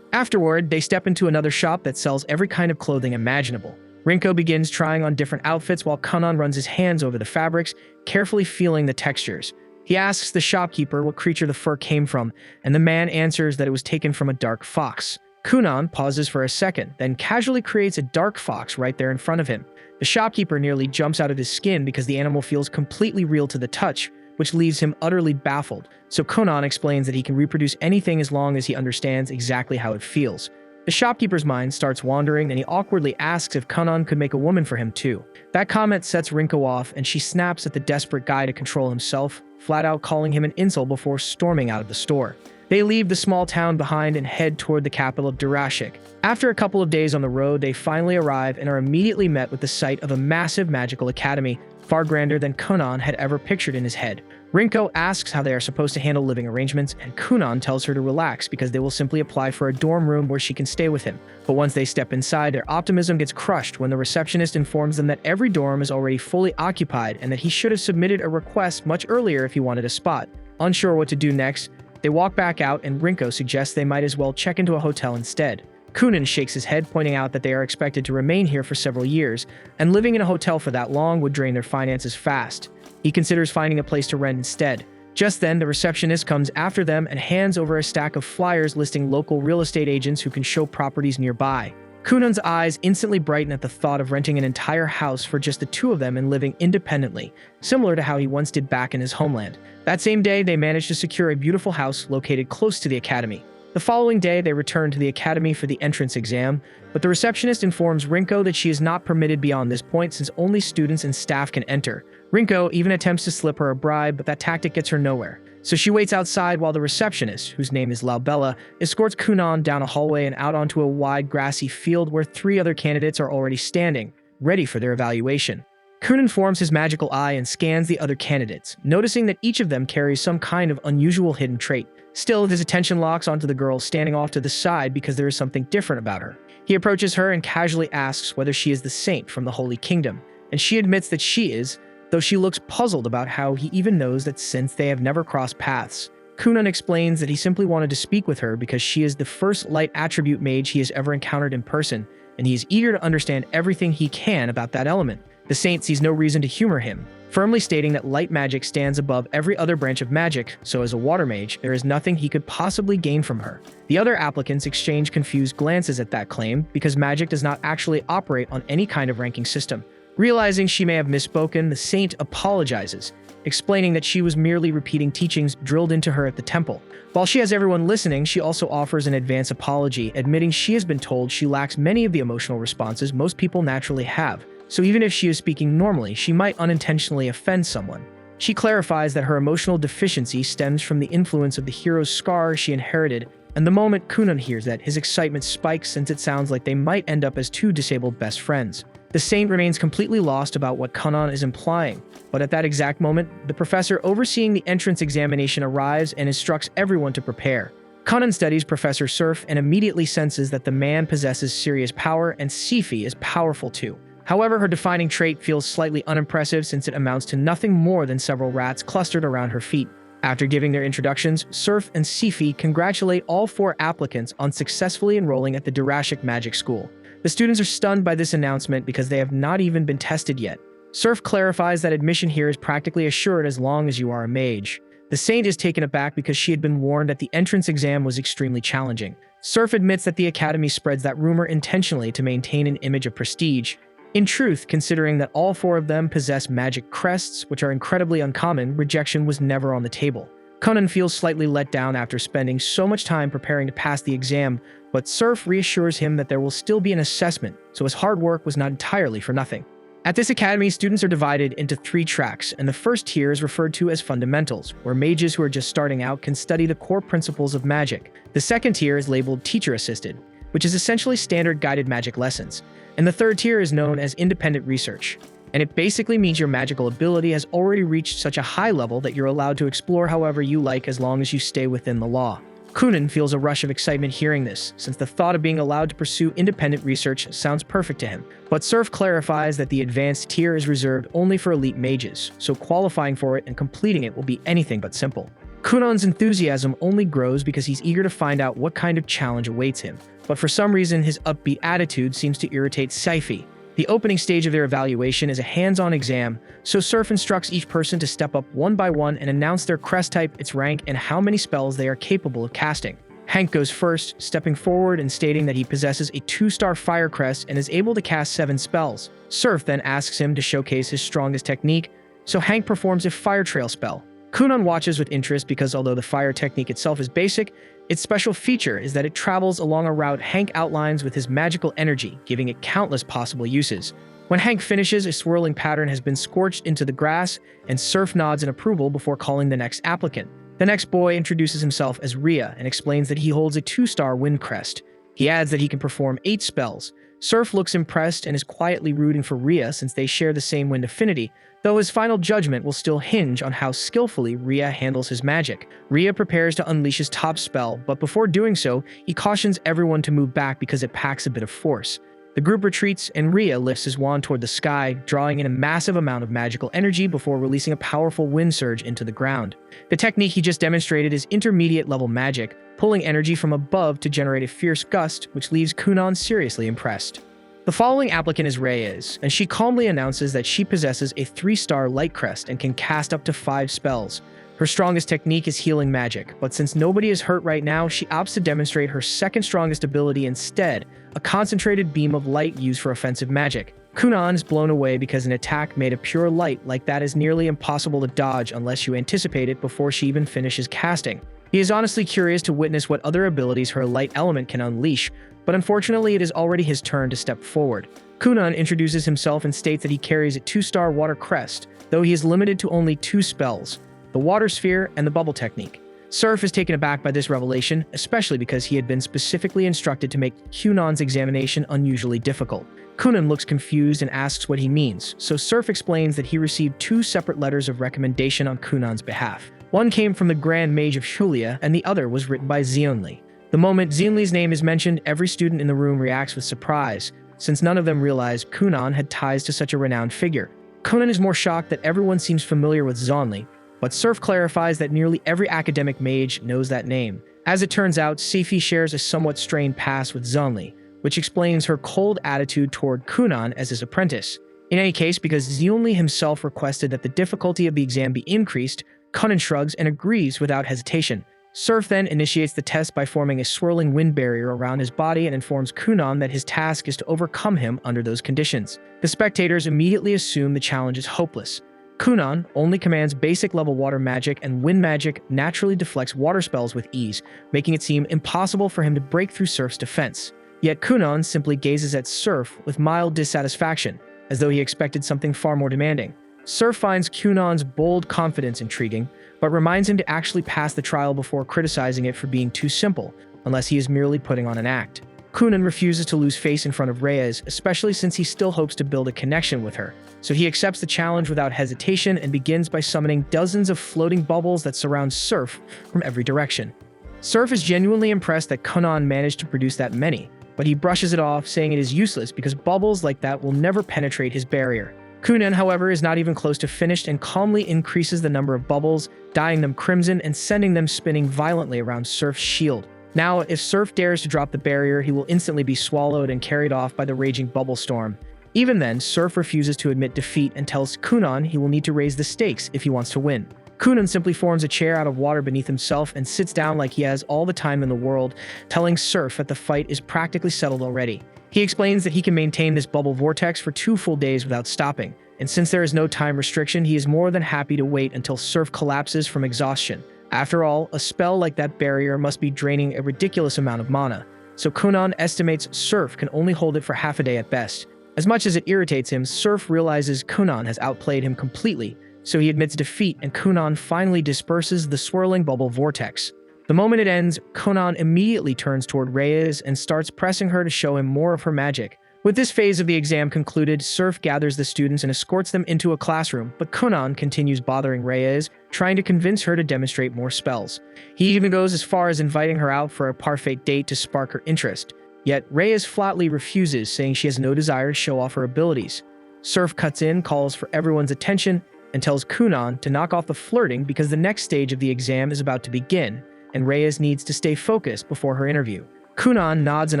Afterward, they step into another shop that sells every kind of clothing imaginable. Rinko begins trying on different outfits while Kunan runs his hands over the fabrics, carefully feeling the textures. He asks the shopkeeper what creature the fur came from, and the man answers that it was taken from a dark fox. Kunan pauses for a second, then casually creates a dark fox right there in front of him. The shopkeeper nearly jumps out of his skin because the animal feels completely real to the touch, which leaves him utterly baffled. So Kunan explains that he can reproduce anything as long as he understands exactly how it feels. The shopkeeper's mind starts wandering, and he awkwardly asks if Kunan could make a woman for him too. That comment sets Rinko off, and she snaps at the desperate guy to control himself, flat out calling him an insult before storming out of the store. They leave the small town behind and head toward the capital of Durashik. After a couple of days on the road, they finally arrive and are immediately met with the sight of a massive magical academy, far grander than Kunan had ever pictured in his head. Rinko asks how they are supposed to handle living arrangements, and Kunan tells her to relax because they will simply apply for a dorm room where she can stay with him. But once they step inside, their optimism gets crushed when the receptionist informs them that every dorm is already fully occupied and that he should have submitted a request much earlier if he wanted a spot. Unsure what to do next, they walk back out, and Rinko suggests they might as well check into a hotel instead. Kunan shakes his head, pointing out that they are expected to remain here for several years, and living in a hotel for that long would drain their finances fast. He considers finding a place to rent instead. Just then, the receptionist comes after them and hands over a stack of flyers listing local real estate agents who can show properties nearby. Kunan's eyes instantly brighten at the thought of renting an entire house for just the two of them and living independently, similar to how he once did back in his homeland. That same day, they managed to secure a beautiful house located close to the academy. The following day, they return to the academy for the entrance exam, but the receptionist informs Rinko that she is not permitted beyond this point since only students and staff can enter. Rinko even attempts to slip her a bribe, but that tactic gets her nowhere. So she waits outside while the receptionist, whose name is Laubella, escorts Kunan down a hallway and out onto a wide grassy field where 3 other candidates are already standing, ready for their evaluation. Kunan forms his magical eye and scans the other candidates, noticing that each of them carries some kind of unusual hidden trait. Still, his attention locks onto the girl standing off to the side because there is something different about her. He approaches her and casually asks whether she is the saint from the Holy Kingdom, and she admits that she is, though she looks puzzled about how he even knows that since they have never crossed paths. Kunan explains that he simply wanted to speak with her because she is the first light attribute mage he has ever encountered in person, and he is eager to understand everything he can about that element. The saint sees no reason to humor him, firmly stating that light magic stands above every other branch of magic, so as a water mage, there is nothing he could possibly gain from her. The other applicants exchange confused glances at that claim because magic does not actually operate on any kind of ranking system. Realizing she may have misspoken, the saint apologizes, explaining that she was merely repeating teachings drilled into her at the temple. While she has everyone listening, she also offers an advance apology, admitting she has been told she lacks many of the emotional responses most people naturally have. So even if she is speaking normally, she might unintentionally offend someone. She clarifies that her emotional deficiency stems from the influence of the hero's scar she inherited, and the moment Kunan hears that, his excitement spikes since it sounds like they might end up as 2 disabled best friends. The saint remains completely lost about what Kunan is implying, but at that exact moment, the professor overseeing the entrance examination arrives and instructs everyone to prepare. Kunan studies Professor Surf and immediately senses that the man possesses serious power, and Sifi is powerful too. However, her defining trait feels slightly unimpressive since it amounts to nothing more than several rats clustered around her feet. After giving their introductions, Surf and Sifi congratulate all 4 applicants on successfully enrolling at the Durashik Magic School. The students are stunned by this announcement because they have not even been tested yet. Surf clarifies that admission here is practically assured as long as you are a mage. The saint is taken aback because she had been warned that the entrance exam was extremely challenging. Surf admits that the academy spreads that rumor intentionally to maintain an image of prestige. In truth, considering that all 4 of them possess magic crests, which are incredibly uncommon, rejection was never on the table. Kunan feels slightly let down after spending so much time preparing to pass the exam, but Surf reassures him that there will still be an assessment, so his hard work was not entirely for nothing. At this academy, students are divided into 3 tracks, and the first tier is referred to as fundamentals, where mages who are just starting out can study the core principles of magic. The second tier is labeled teacher-assisted, which is essentially standard guided magic lessons. And the third tier is known as independent research, and it basically means your magical ability has already reached such a high level that you're allowed to explore however you like as long as you stay within the law. Kunan feels a rush of excitement hearing this, since the thought of being allowed to pursue independent research sounds perfect to him. But Surf clarifies that the advanced tier is reserved only for elite mages, so qualifying for it and completing it will be anything but simple. Kunan's enthusiasm only grows because he's eager to find out what kind of challenge awaits him, but for some reason his upbeat attitude seems to irritate Sifi. The opening stage of their evaluation is a hands-on exam, so Surf instructs each person to step up one by one and announce their crest type, its rank, and how many spells they are capable of casting. Hank goes first, stepping forward and stating that he possesses a 2-star fire crest and is able to cast 7 spells. Surf then asks him to showcase his strongest technique, so Hank performs a fire trail spell. Kunan watches with interest because although the fire technique itself is basic, its special feature is that it travels along a route Hank outlines with his magical energy, giving it countless possible uses. When Hank finishes, a swirling pattern has been scorched into the grass, and Surf nods in approval before calling the next applicant. The next boy introduces himself as Rhea and explains that he holds a 2-star wind crest. He adds that he can perform 8 spells. Surf looks impressed and is quietly rooting for Rhea since they share the same wind affinity, though his final judgment will still hinge on how skillfully Rhea handles his magic. Rhea prepares to unleash his top spell, but before doing so, he cautions everyone to move back because it packs a bit of force. The group retreats, and Rhea lifts his wand toward the sky, drawing in a massive amount of magical energy before releasing a powerful wind surge into the ground. The technique he just demonstrated is intermediate-level magic, pulling energy from above to generate a fierce gust, which leaves Kunan seriously impressed. The following applicant is Reyes, and she calmly announces that she possesses a 3-star light crest and can cast up to 5 spells. Her strongest technique is healing magic, but since nobody is hurt right now, she opts to demonstrate her second strongest ability instead, a concentrated beam of light used for offensive magic. Kunan is blown away because an attack made of pure light like that is nearly impossible to dodge unless you anticipate it before she even finishes casting. He is honestly curious to witness what other abilities her light element can unleash, but unfortunately it is already his turn to step forward. Kunan introduces himself and states that he carries a 2-star water crest, though he is limited to only 2 spells, the water sphere and the bubble technique. Surf is taken aback by this revelation, especially because he had been specifically instructed to make Kunan's examination unusually difficult. Kunan looks confused and asks what he means, so Surf explains that he received 2 separate letters of recommendation on Kunan's behalf. One came from the Grand Mage of Julia, and the other was written by Xionli. The moment Xionli's name is mentioned, every student in the room reacts with surprise, since none of them realized Kunan had ties to such a renowned figure. Kunan is more shocked that everyone seems familiar with Xionli, but Surf clarifies that nearly every academic mage knows that name. As it turns out, Seifi shares a somewhat strained past with Xionli, which explains her cold attitude toward Kunan as his apprentice. In any case, because Xionli himself requested that the difficulty of the exam be increased, Kunan shrugs and agrees without hesitation. Surf then initiates the test by forming a swirling wind barrier around his body and informs Kunan that his task is to overcome him under those conditions. The spectators immediately assume the challenge is hopeless. Kunan only commands basic-level water magic, and wind magic naturally deflects water spells with ease, making it seem impossible for him to break through Surf's defense. Yet Kunan simply gazes at Surf with mild dissatisfaction, as though he expected something far more demanding. Surf finds Kunan's bold confidence intriguing, but reminds him to actually pass the trial before criticizing it for being too simple, unless he is merely putting on an act. Kunan refuses to lose face in front of Reyes, especially since he still hopes to build a connection with her, so he accepts the challenge without hesitation and begins by summoning dozens of floating bubbles that surround Surf from every direction. Surf is genuinely impressed that Kunan managed to produce that many, but he brushes it off, saying it is useless because bubbles like that will never penetrate his barrier. Kunan, however, is not even close to finished and calmly increases the number of bubbles, dyeing them crimson and sending them spinning violently around Surf's shield. Now, if Surf dares to drop the barrier, he will instantly be swallowed and carried off by the raging bubble storm. Even then, Surf refuses to admit defeat and tells Kunan he will need to raise the stakes if he wants to win. Kunan simply forms a chair out of water beneath himself and sits down like he has all the time in the world, telling Surf that the fight is practically settled already. He explains that he can maintain this bubble vortex for 2 full days without stopping, and since there is no time restriction, he is more than happy to wait until Surf collapses from exhaustion. After all, a spell like that barrier must be draining a ridiculous amount of mana, so Kunan estimates Surf can only hold it for half a day at best. As much as it irritates him, Surf realizes Kunan has outplayed him completely, so he admits defeat and Kunan finally disperses the swirling bubble vortex. The moment it ends, Kunan immediately turns toward Reyes and starts pressing her to show him more of her magic. With this phase of the exam concluded, Surf gathers the students and escorts them into a classroom, but Kunan continues bothering Reyes, trying to convince her to demonstrate more spells. He even goes as far as inviting her out for a parfait date to spark her interest. Yet Reyes flatly refuses, saying she has no desire to show off her abilities. Surf cuts in, calls for everyone's attention, and tells Kunan to knock off the flirting because the next stage of the exam is about to begin, and Reyes needs to stay focused before her interview. Kunan nods in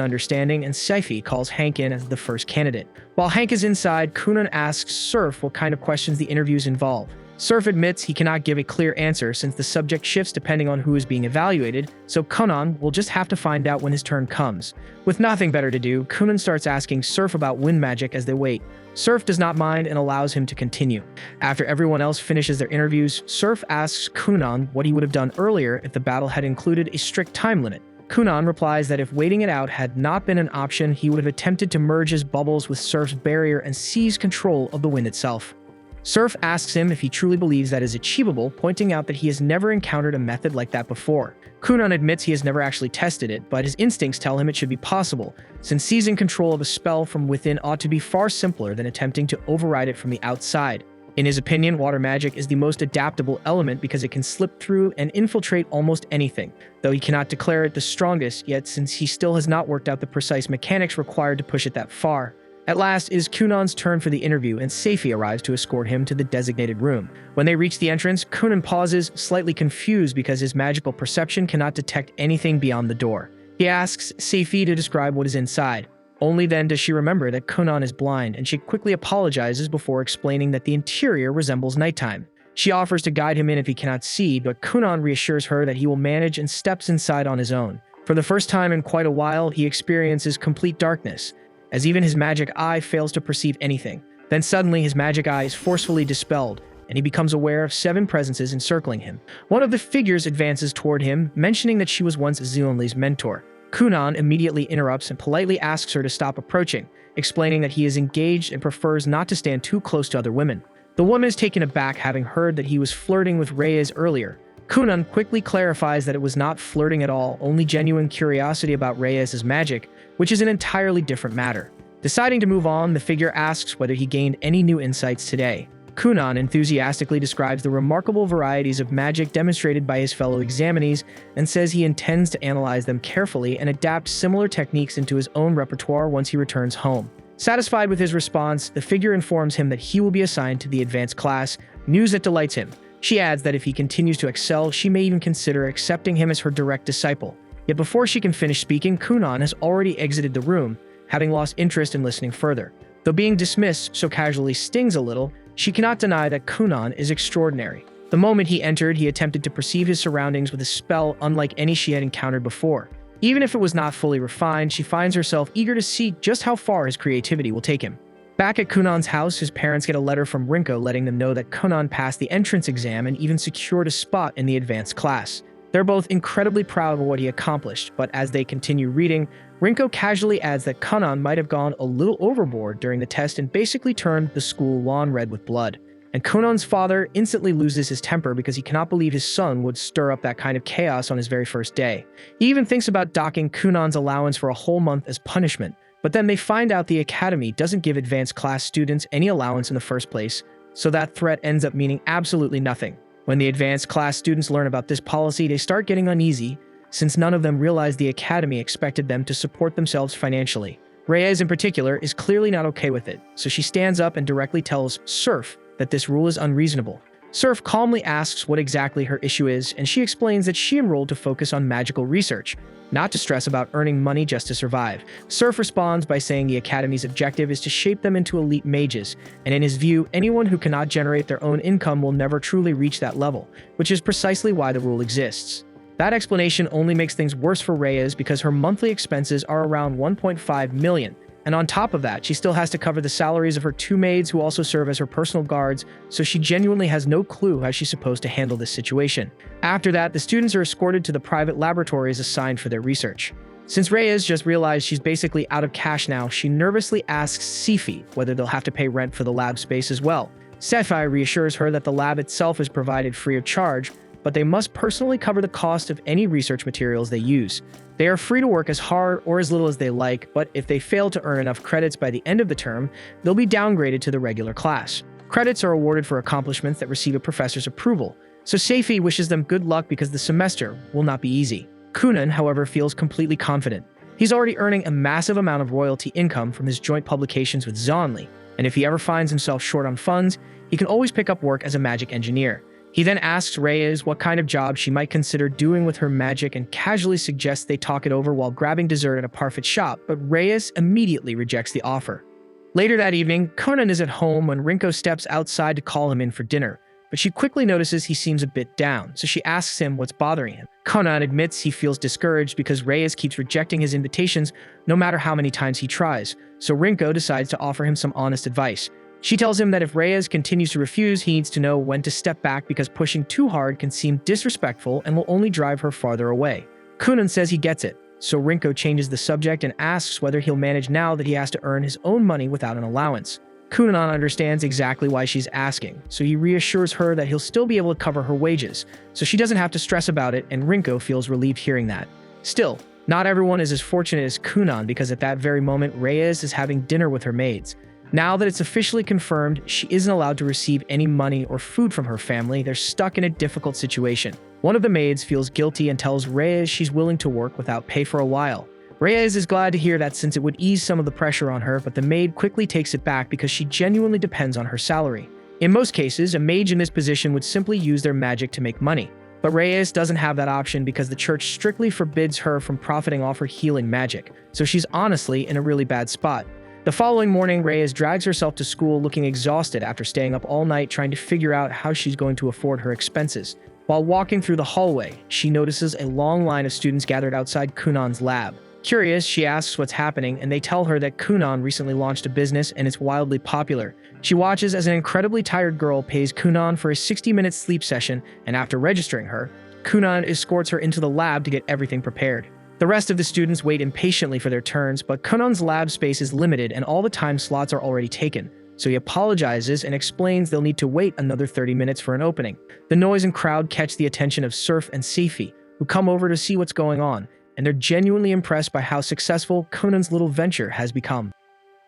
understanding, and Seifi calls Hank in as the first candidate. While Hank is inside, Kunan asks Surf what kind of questions the interviews involve. Surf admits he cannot give a clear answer since the subject shifts depending on who is being evaluated, so Kunan will just have to find out when his turn comes. With nothing better to do, Kunan starts asking Surf about wind magic as they wait. Surf does not mind and allows him to continue. After everyone else finishes their interviews, Surf asks Kunan what he would have done earlier if the battle had included a strict time limit. Kunan replies that if waiting it out had not been an option, he would have attempted to merge his bubbles with Surf's barrier and seize control of the wind itself. Surf asks him if he truly believes that is achievable, pointing out that he has never encountered a method like that before. Kunan admits he has never actually tested it, but his instincts tell him it should be possible, since seizing control of a spell from within ought to be far simpler than attempting to override it from the outside. In his opinion, water magic is the most adaptable element because it can slip through and infiltrate almost anything, though he cannot declare it the strongest yet since he still has not worked out the precise mechanics required to push it that far. At last, it is Kunan's turn for the interview, and Seifi arrives to escort him to the designated room. When they reach the entrance, Kunan pauses, slightly confused because his magical perception cannot detect anything beyond the door. He asks Seifi to describe what is inside. Only then does she remember that Kunan is blind, and she quickly apologizes before explaining that the interior resembles nighttime. She offers to guide him in if he cannot see, but Kunan reassures her that he will manage and steps inside on his own. For the first time in quite a while, he experiences complete darkness, as even his magic eye fails to perceive anything. Then suddenly his magic eye is forcefully dispelled, and he becomes aware of 7 presences encircling him. One of the figures advances toward him, mentioning that she was once Zhongli's mentor. Kunan immediately interrupts and politely asks her to stop approaching, explaining that he is engaged and prefers not to stand too close to other women. The woman is taken aback having heard that he was flirting with Reyes earlier. Kunan quickly clarifies that it was not flirting at all, only genuine curiosity about Reyes' magic, which is an entirely different matter. Deciding to move on, the figure asks whether he gained any new insights today. Kunan enthusiastically describes the remarkable varieties of magic demonstrated by his fellow examinees and says he intends to analyze them carefully and adapt similar techniques into his own repertoire once he returns home. Satisfied with his response, the figure informs him that he will be assigned to the advanced class, news that delights him. She adds that if he continues to excel, she may even consider accepting him as her direct disciple. Yet before she can finish speaking, Kunan has already exited the room, having lost interest in listening further. Though being dismissed so casually stings a little, she cannot deny that Kunan is extraordinary. The moment he entered, he attempted to perceive his surroundings with a spell unlike any she had encountered before. Even if it was not fully refined, she finds herself eager to see just how far his creativity will take him. Back at Kunan's house, his parents get a letter from Rinko letting them know that Kunan passed the entrance exam and even secured a spot in the advanced class. They're both incredibly proud of what he accomplished, but as they continue reading, Rinko casually adds that Kunan might have gone a little overboard during the test and basically turned the school lawn red with blood. And Kunan's father instantly loses his temper because he cannot believe his son would stir up that kind of chaos on his very first day. He even thinks about docking Kunan's allowance for a whole month as punishment, but then they find out the academy doesn't give advanced class students any allowance in the first place, so that threat ends up meaning absolutely nothing. When the advanced class students learn about this policy, they start getting uneasy, since none of them realize the academy expected them to support themselves financially. Reyes in particular is clearly not okay with it, so she stands up and directly tells Surf that this rule is unreasonable. Surf calmly asks what exactly her issue is, and she explains that she enrolled to focus on magical research, not to stress about earning money just to survive. Surf responds by saying the academy's objective is to shape them into elite mages, and in his view, anyone who cannot generate their own income will never truly reach that level, which is precisely why the rule exists. That explanation only makes things worse for Reyes because her monthly expenses are around 1.5 million, and on top of that, she still has to cover the salaries of her 2 maids who also serve as her personal guards, so she genuinely has no clue how she's supposed to handle this situation. After that, the students are escorted to the private laboratories assigned for their research. Since Reyes just realized she's basically out of cash now, she nervously asks Seifi whether they'll have to pay rent for the lab space as well. Seifi reassures her that the lab itself is provided free of charge, but they must personally cover the cost of any research materials they use. They are free to work as hard or as little as they like, but if they fail to earn enough credits by the end of the term, they'll be downgraded to the regular class. Credits are awarded for accomplishments that receive a professor's approval, so Seifi wishes them good luck because the semester will not be easy. Kunan, however, feels completely confident. He's already earning a massive amount of royalty income from his joint publications with Zhonli, and if he ever finds himself short on funds, he can always pick up work as a magic engineer. He then asks Reyes what kind of job she might consider doing with her magic and casually suggests they talk it over while grabbing dessert at a parfait shop, but Reyes immediately rejects the offer. Later that evening, Conan is at home when Rinko steps outside to call him in for dinner, but she quickly notices he seems a bit down, so she asks him what's bothering him. Conan admits he feels discouraged because Reyes keeps rejecting his invitations no matter how many times he tries, so Rinko decides to offer him some honest advice. She tells him that if Reyes continues to refuse, he needs to know when to step back because pushing too hard can seem disrespectful and will only drive her farther away. Conan says he gets it, so Rinko changes the subject and asks whether he'll manage now that he has to earn his own money without an allowance. Conan understands exactly why she's asking, so he reassures her that he'll still be able to cover her wages, so she doesn't have to stress about it, and Rinko feels relieved hearing that. Still, not everyone is as fortunate as Conan because at that very moment, Reyes is having dinner with her maids. Now that it's officially confirmed she isn't allowed to receive any money or food from her family, they're stuck in a difficult situation. One of the maids feels guilty and tells Reyes she's willing to work without pay for a while. Reyes is glad to hear that since it would ease some of the pressure on her, but the maid quickly takes it back because she genuinely depends on her salary. In most cases, a mage in this position would simply use their magic to make money. But Reyes doesn't have that option because the church strictly forbids her from profiting off her healing magic, so she's honestly in a really bad spot. The following morning, Reyes drags herself to school looking exhausted after staying up all night trying to figure out how she's going to afford her expenses. While walking through the hallway, she notices a long line of students gathered outside Kunan's lab. Curious, she asks what's happening, and they tell her that Kunan recently launched a business and it's wildly popular. She watches as an incredibly tired girl pays Kunan for a 60-minute sleep session, and after registering her, Kunan escorts her into the lab to get everything prepared. The rest of the students wait impatiently for their turns, but Kunan's lab space is limited and all the time slots are already taken, so he apologizes and explains they'll need to wait another 30 minutes for an opening. The noise and crowd catch the attention of Surf and Seifi, who come over to see what's going on, and they're genuinely impressed by how successful Kunan's little venture has become.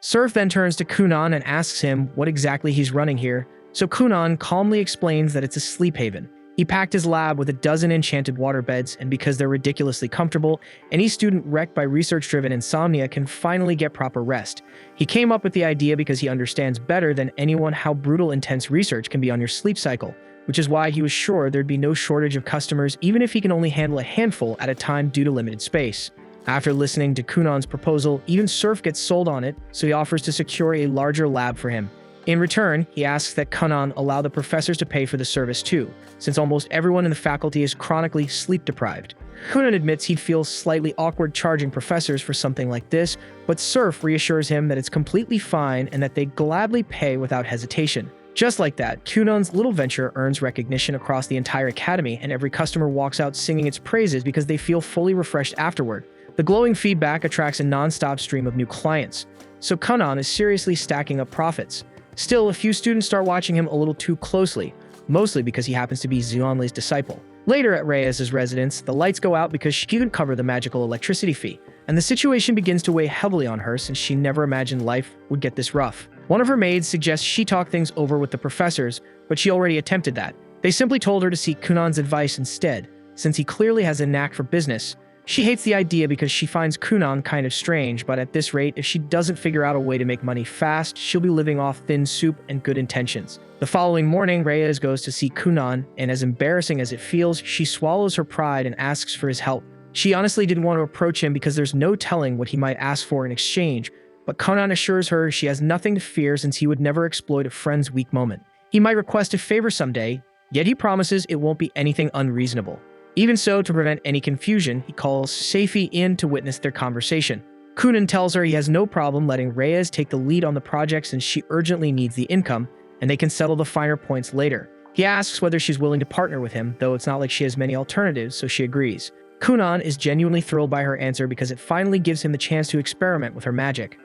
Surf then turns to Kunan and asks him what exactly he's running here, so Kunan calmly explains that it's a sleep haven. He packed his lab with a dozen enchanted water beds, and because they're ridiculously comfortable, any student wrecked by research-driven insomnia can finally get proper rest. He came up with the idea because he understands better than anyone how brutal intense research can be on your sleep cycle, which is why he was sure there'd be no shortage of customers even if he can only handle a handful at a time due to limited space. After listening to Kunan's proposal, even Surf gets sold on it, so he offers to secure a larger lab for him. In return, he asks that Kunan allow the professors to pay for the service too, since almost everyone in the faculty is chronically sleep-deprived. Kunan admits he'd feel slightly awkward charging professors for something like this, but Surf reassures him that it's completely fine and that they gladly pay without hesitation. Just like that, Kunan's little venture earns recognition across the entire academy, and every customer walks out singing its praises because they feel fully refreshed afterward. The glowing feedback attracts a non-stop stream of new clients, so Kunan is seriously stacking up profits. Still, a few students start watching him a little too closely, mostly because he happens to be Xuanli's disciple. Later at Reyes' residence, the lights go out because she couldn't cover the magical electricity fee, and the situation begins to weigh heavily on her since she never imagined life would get this rough. One of her maids suggests she talk things over with the professors, but she already attempted that. They simply told her to seek Kunan's advice instead, since he clearly has a knack for business. She hates the idea because she finds Kunan kind of strange, but at this rate, if she doesn't figure out a way to make money fast, she'll be living off thin soup and good intentions. The following morning, Reyes goes to see Kunan, and as embarrassing as it feels, she swallows her pride and asks for his help. She honestly didn't want to approach him because there's no telling what he might ask for in exchange, but Kunan assures her she has nothing to fear since he would never exploit a friend's weak moment. He might request a favor someday, yet he promises it won't be anything unreasonable. Even so, to prevent any confusion, he calls Seifi in to witness their conversation. Kunan tells her he has no problem letting Reyes take the lead on the project since she urgently needs the income, and they can settle the finer points later. He asks whether she's willing to partner with him, though it's not like she has many alternatives, so she agrees. Kunan is genuinely thrilled by her answer because it finally gives him the chance to experiment with her magic.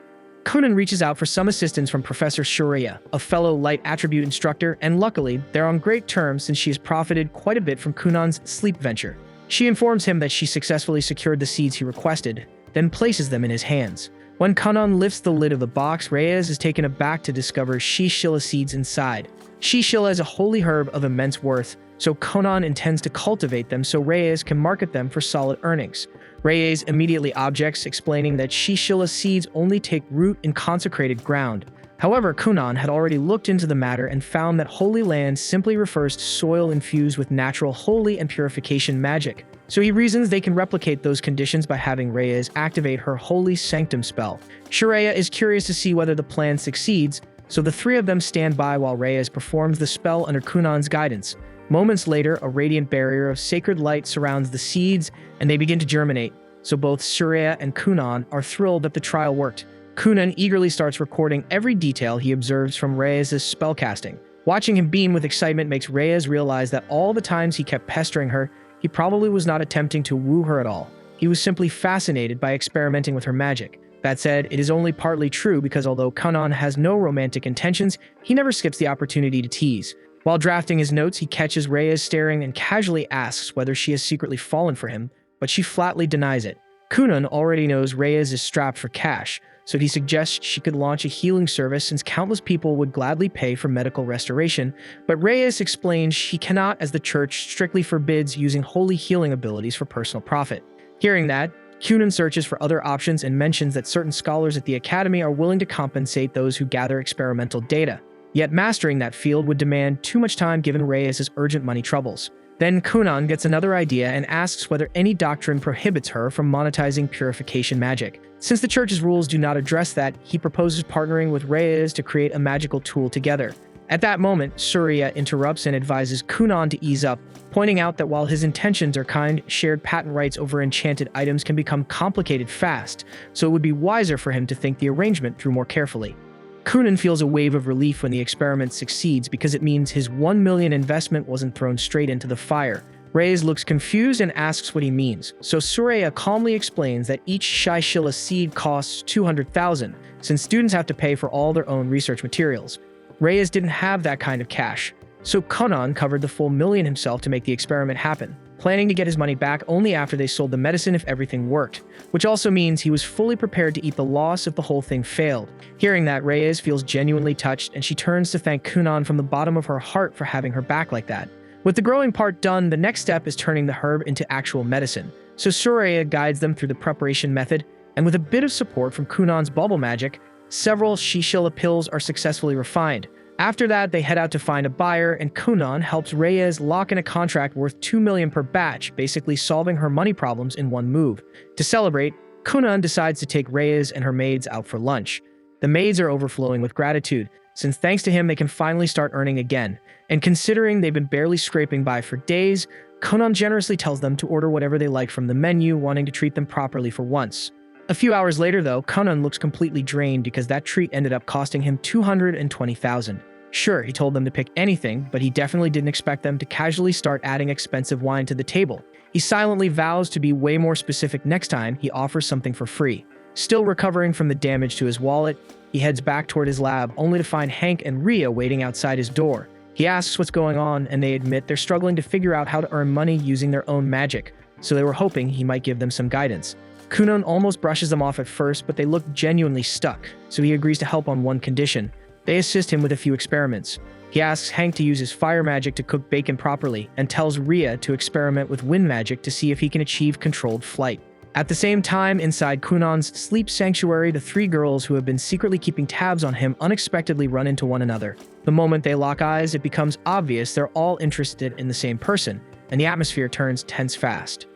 Kunan reaches out for some assistance from Professor Shuriya, a fellow light attribute instructor, and luckily, they're on great terms since she has profited quite a bit from Kunan's sleep venture. She informs him that she successfully secured the seeds he requested, then places them in his hands. When Kunan lifts the lid of the box, Reyes is taken aback to discover Shishilla seeds inside. Shishilla is a holy herb of immense worth, so Kunan intends to cultivate them so Reyes can market them for solid earnings. Reyes immediately objects, explaining that Shishilla seeds only take root in consecrated ground, However, Kunan had already looked into the matter and found that Holy Land simply refers to soil infused with natural holy and purification magic. So he reasons they can replicate those conditions by having Reyes activate her Holy Sanctum spell. Shreya is curious to see whether the plan succeeds, so the three of them stand by while Reyes performs the spell under Kunan's guidance. Moments later, a radiant barrier of sacred light surrounds the seeds, and they begin to germinate. So both Shreya and Kunan are thrilled that the trial worked. Kunan eagerly starts recording every detail he observes from Reyes' spellcasting. Watching him beam with excitement makes Reyes realize that all the times he kept pestering her, he probably was not attempting to woo her at all. He was simply fascinated by experimenting with her magic. That said, it is only partly true because although Kunan has no romantic intentions, he never skips the opportunity to tease. While drafting his notes, he catches Reyes staring and casually asks whether she has secretly fallen for him, but she flatly denies it. Kunan already knows Reyes is strapped for cash, so he suggests she could launch a healing service since countless people would gladly pay for medical restoration, but Reyes explains she cannot as the church strictly forbids using holy healing abilities for personal profit. Hearing that, Kunan searches for other options and mentions that certain scholars at the academy are willing to compensate those who gather experimental data. Yet mastering that field would demand too much time given Reyes' urgent money troubles. Then Kunan gets another idea and asks whether any doctrine prohibits her from monetizing purification magic. Since the church's rules do not address that, he proposes partnering with Reyes to create a magical tool together. At that moment, Surya interrupts and advises Kunan to ease up, pointing out that while his intentions are kind, shared patent rights over enchanted items can become complicated fast, so it would be wiser for him to think the arrangement through more carefully. Kunan feels a wave of relief when the experiment succeeds because it means his 1 million investment wasn't thrown straight into the fire. Reyes looks confused and asks what he means, so Surya calmly explains that each Shishila seed costs 200,000, since students have to pay for all their own research materials. Reyes didn't have that kind of cash, so Kunan covered the full million himself to make the experiment happen, planning to get his money back only after they sold the medicine if everything worked, which also means he was fully prepared to eat the loss if the whole thing failed. Hearing that, Reyes feels genuinely touched, and she turns to thank Kunan from the bottom of her heart for having her back like that. With the growing part done, the next step is turning the herb into actual medicine, so Surya guides them through the preparation method, and with a bit of support from Kunan's bubble magic, several Shishila pills are successfully refined. After that, they head out to find a buyer, and Kunan helps Reyes lock in a contract worth 2 million per batch, basically solving her money problems in one move. To celebrate, Kunan decides to take Reyes and her maids out for lunch. The maids are overflowing with gratitude, since thanks to him they can finally start earning again. And considering they've been barely scraping by for days, Kunan generously tells them to order whatever they like from the menu, wanting to treat them properly for once. A few hours later, though, Kunan looks completely drained because that treat ended up costing him 220,000. Sure, he told them to pick anything, but he definitely didn't expect them to casually start adding expensive wine to the table. He silently vows to be way more specific next time he offers something for free. Still recovering from the damage to his wallet, he heads back toward his lab, only to find Hank and Rhea waiting outside his door. He asks what's going on, and they admit they're struggling to figure out how to earn money using their own magic, so they were hoping he might give them some guidance. Kunan almost brushes them off at first, but they look genuinely stuck, so he agrees to help on one condition. They assist him with a few experiments. He asks Hank to use his fire magic to cook bacon properly, and tells Rhea to experiment with wind magic to see if he can achieve controlled flight. At the same time, inside Kunan's sleep sanctuary, the three girls who have been secretly keeping tabs on him unexpectedly run into one another. The moment they lock eyes, it becomes obvious they're all interested in the same person, and the atmosphere turns tense fast.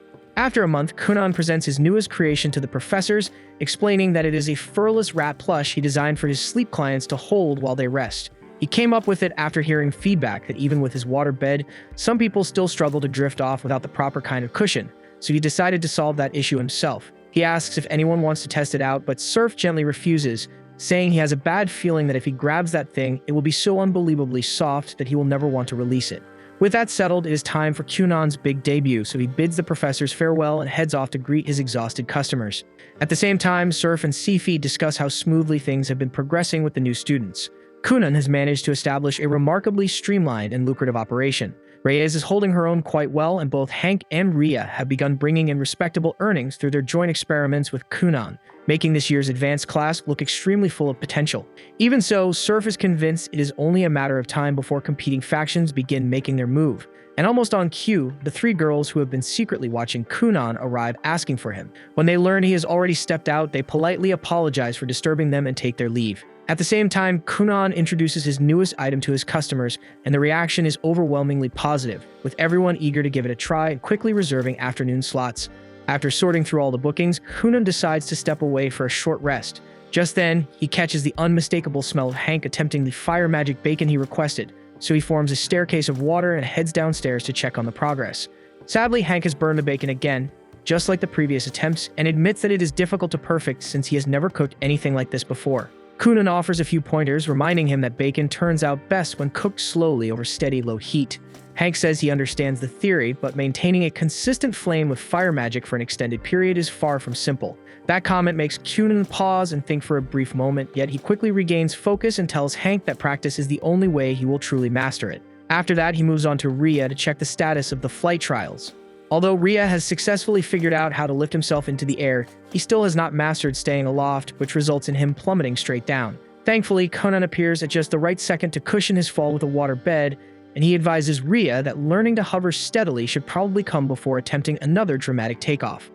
After a month, Kunan presents his newest creation to the professors, explaining that it is a furless rat plush he designed for his sleep clients to hold while they rest. He came up with it after hearing feedback that even with his water bed, some people still struggle to drift off without the proper kind of cushion, so he decided to solve that issue himself. He asks if anyone wants to test it out, but Surf gently refuses, saying he has a bad feeling that if he grabs that thing, it will be so unbelievably soft that he will never want to release it. With that settled, it is time for Kunan's big debut, so he bids the professors farewell and heads off to greet his exhausted customers. At the same time, Surf and Sifi discuss how smoothly things have been progressing with the new students. Kunan has managed to establish a remarkably streamlined and lucrative operation. Reyes is holding her own quite well, and both Hank and Rhea have begun bringing in respectable earnings through their joint experiments with Kunan, making this year's advanced class look extremely full of potential. Even so, Surf is convinced it is only a matter of time before competing factions begin making their move. And almost on cue, the three girls who have been secretly watching Kunan arrive asking for him. When they learn he has already stepped out, they politely apologize for disturbing them and take their leave. At the same time, Kunan introduces his newest item to his customers, and the reaction is overwhelmingly positive, with everyone eager to give it a try and quickly reserving afternoon slots. After sorting through all the bookings, Kunan decides to step away for a short rest. Just then, he catches the unmistakable smell of Hank attempting the fire magic bacon he requested, so he forms a staircase of water and heads downstairs to check on the progress. Sadly, Hank has burned the bacon again, just like the previous attempts, and admits that it is difficult to perfect since he has never cooked anything like this before. Kunan offers a few pointers, reminding him that bacon turns out best when cooked slowly over steady low heat. Hank says he understands the theory, but maintaining a consistent flame with fire magic for an extended period is far from simple. That comment makes Kunan pause and think for a brief moment, yet he quickly regains focus and tells Hank that practice is the only way he will truly master it. After that, he moves on to Rhea to check the status of the flight trials. Although Rhea has successfully figured out how to lift himself into the air, he still has not mastered staying aloft, which results in him plummeting straight down. Thankfully, Conan appears at just the right second to cushion his fall with a water bed, and he advises Rhea that learning to hover steadily should probably come before attempting another dramatic takeoff.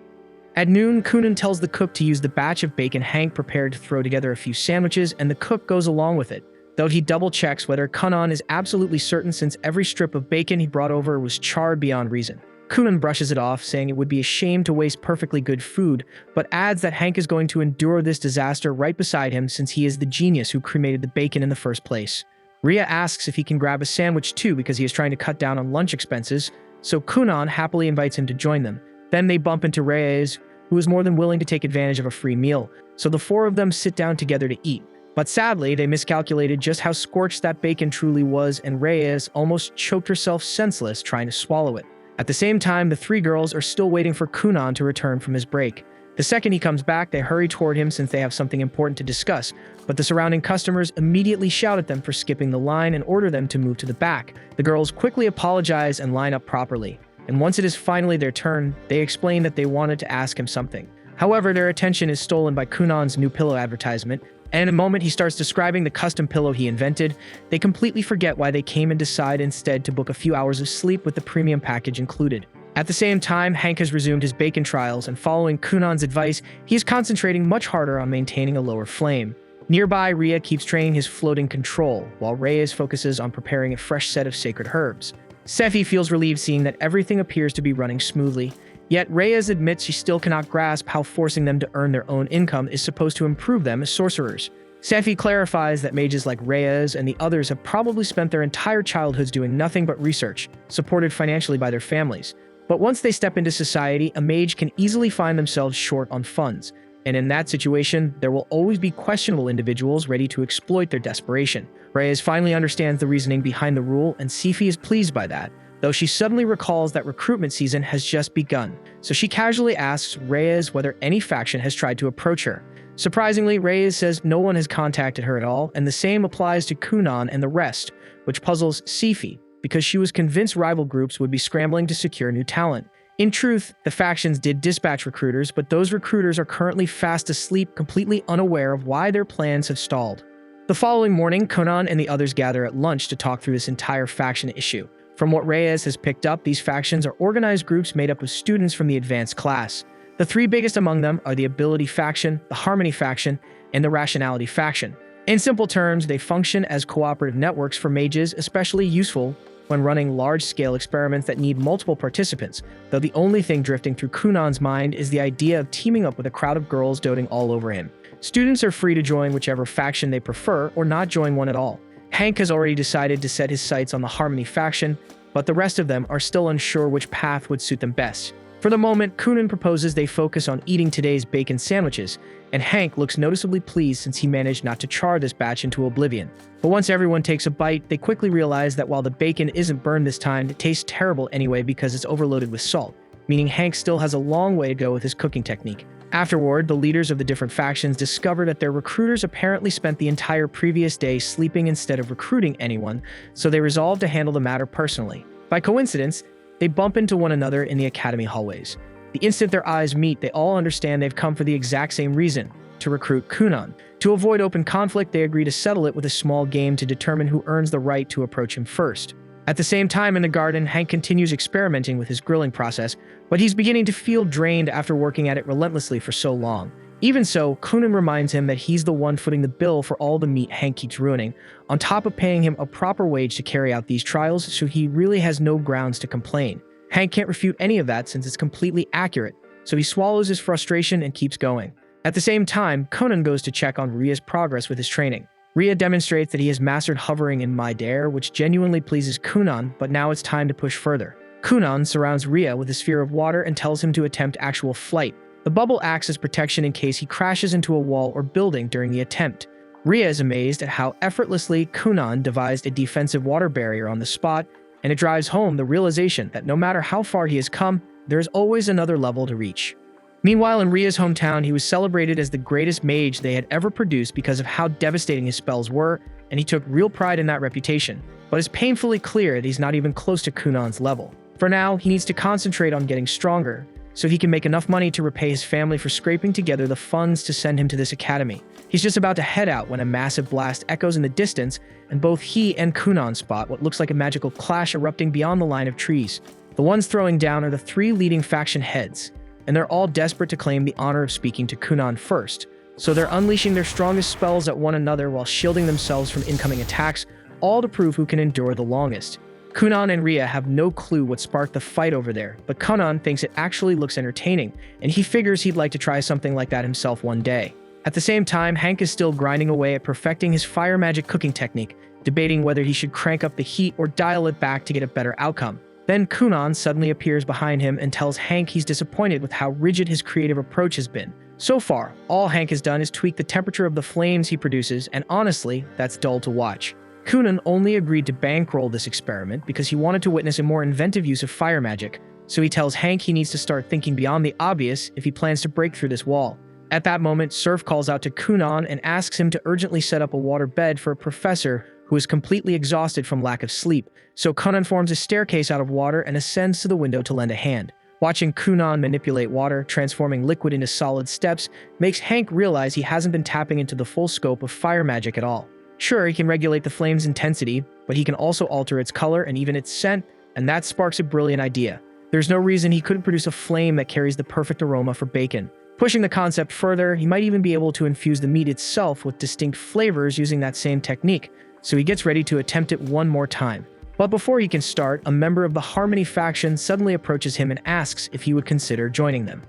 At noon, Kunan tells the cook to use the batch of bacon Hank prepared to throw together a few sandwiches, and the cook goes along with it, though he double-checks whether Kunan is absolutely certain since every strip of bacon he brought over was charred beyond reason. Kunan brushes it off, saying it would be a shame to waste perfectly good food, but adds that Hank is going to endure this disaster right beside him since he is the genius who cremated the bacon in the first place. Rhea asks if he can grab a sandwich too because he is trying to cut down on lunch expenses, so Kunan happily invites him to join them. Then they bump into Reyes, who is more than willing to take advantage of a free meal, so the four of them sit down together to eat. But sadly, they miscalculated just how scorched that bacon truly was, and Reyes almost choked herself senseless trying to swallow it. At the same time, the three girls are still waiting for Kunan to return from his break. The second he comes back, they hurry toward him since they have something important to discuss, but the surrounding customers immediately shout at them for skipping the line and order them to move to the back. The girls quickly apologize and line up properly, and once it is finally their turn, they explain that they wanted to ask him something. However, their attention is stolen by Kunan's new pillow advertisement, and in a moment he starts describing the custom pillow he invented. They completely forget why they came and decide instead to book a few hours of sleep with the premium package included. At the same time, Hank has resumed his bacon trials, and following Kunan's advice, he is concentrating much harder on maintaining a lower flame. Nearby, Rhea keeps training his floating control, while Reyes focuses on preparing a fresh set of sacred herbs. Sephi feels relieved seeing that everything appears to be running smoothly, yet Reyes admits she still cannot grasp how forcing them to earn their own income is supposed to improve them as sorcerers. Sephi clarifies that mages like Reyes and the others have probably spent their entire childhoods doing nothing but research, supported financially by their families. But once they step into society, a mage can easily find themselves short on funds, and in that situation, there will always be questionable individuals ready to exploit their desperation. Reyes finally understands the reasoning behind the rule, and Sephi is pleased by that, though she suddenly recalls that recruitment season has just begun, so she casually asks Reyes whether any faction has tried to approach her. Surprisingly, Reyes says no one has contacted her at all, and the same applies to Kunan and the rest, which puzzles Sephi, because she was convinced rival groups would be scrambling to secure new talent. In truth, the factions did dispatch recruiters, but those recruiters are currently fast asleep, completely unaware of why their plans have stalled. The following morning, Kunan and the others gather at lunch to talk through this entire faction issue. From what Reyes has picked up, these factions are organized groups made up of students from the advanced class. The three biggest among them are the Ability faction, the Harmony faction, and the Rationality faction. In simple terms, they function as cooperative networks for mages, especially useful when running large-scale experiments that need multiple participants, though the only thing drifting through Kunan's mind is the idea of teaming up with a crowd of girls doting all over him. Students are free to join whichever faction they prefer or not join one at all. Hank has already decided to set his sights on the Harmony faction, but the rest of them are still unsure which path would suit them best. For the moment, Kunan proposes they focus on eating today's bacon sandwiches, and Hank looks noticeably pleased since he managed not to char this batch into oblivion. But once everyone takes a bite, they quickly realize that while the bacon isn't burned this time, it tastes terrible anyway because it's overloaded with salt, meaning Hank still has a long way to go with his cooking technique. Afterward, the leaders of the different factions discover that their recruiters apparently spent the entire previous day sleeping instead of recruiting anyone, so they resolve to handle the matter personally. By coincidence, they bump into one another in the academy hallways. The instant their eyes meet, they all understand they've come for the exact same reason, to recruit Kunan. To avoid open conflict, they agree to settle it with a small game to determine who earns the right to approach him first. At the same time in the garden, Hank continues experimenting with his grilling process, but he's beginning to feel drained after working at it relentlessly for so long. Even so, Kunan reminds him that he's the one footing the bill for all the meat Hank keeps ruining, on top of paying him a proper wage to carry out these trials, so he really has no grounds to complain. Hank can't refute any of that since it's completely accurate, so he swallows his frustration and keeps going. At the same time, Conan goes to check on Ria's progress with his training. Ria demonstrates that he has mastered hovering in midair, which genuinely pleases Kunan, but now it's time to push further. Kunan surrounds Ria with a sphere of water and tells him to attempt actual flight. The bubble acts as protection in case he crashes into a wall or building during the attempt. Ria is amazed at how effortlessly Kunan devised a defensive water barrier on the spot, and it drives home the realization that no matter how far he has come, there is always another level to reach. Meanwhile, in Ria's hometown, he was celebrated as the greatest mage they had ever produced because of how devastating his spells were, and he took real pride in that reputation. But it's painfully clear that he's not even close to Kunan's level. For now, he needs to concentrate on getting stronger, so he can make enough money to repay his family for scraping together the funds to send him to this academy. He's just about to head out when a massive blast echoes in the distance, and both he and Kunan spot what looks like a magical clash erupting beyond the line of trees. The ones throwing down are the three leading faction heads, and they're all desperate to claim the honor of speaking to Kunan first. So they're unleashing their strongest spells at one another while shielding themselves from incoming attacks, all to prove who can endure the longest. Kunan and Ria have no clue what sparked the fight over there, but Kunan thinks it actually looks entertaining, and he figures he'd like to try something like that himself one day. At the same time, Hank is still grinding away at perfecting his fire magic cooking technique, debating whether he should crank up the heat or dial it back to get a better outcome. Then Kunan suddenly appears behind him and tells Hank he's disappointed with how rigid his creative approach has been. So far, all Hank has done is tweak the temperature of the flames he produces, and honestly, that's dull to watch. Kunan only agreed to bankroll this experiment because he wanted to witness a more inventive use of fire magic, so he tells Hank he needs to start thinking beyond the obvious if he plans to break through this wall. At that moment, Surf calls out to Kunan and asks him to urgently set up a water bed for a professor who is completely exhausted from lack of sleep, so Kunan forms a staircase out of water and ascends to the window to lend a hand. Watching Kunan manipulate water, transforming liquid into solid steps, makes Hank realize he hasn't been tapping into the full scope of fire magic at all. Sure, he can regulate the flame's intensity, but he can also alter its color and even its scent, and that sparks a brilliant idea. There's no reason he couldn't produce a flame that carries the perfect aroma for bacon. Pushing the concept further, he might even be able to infuse the meat itself with distinct flavors using that same technique, so he gets ready to attempt it one more time. But before he can start, a member of the Harmony faction suddenly approaches him and asks if he would consider joining them.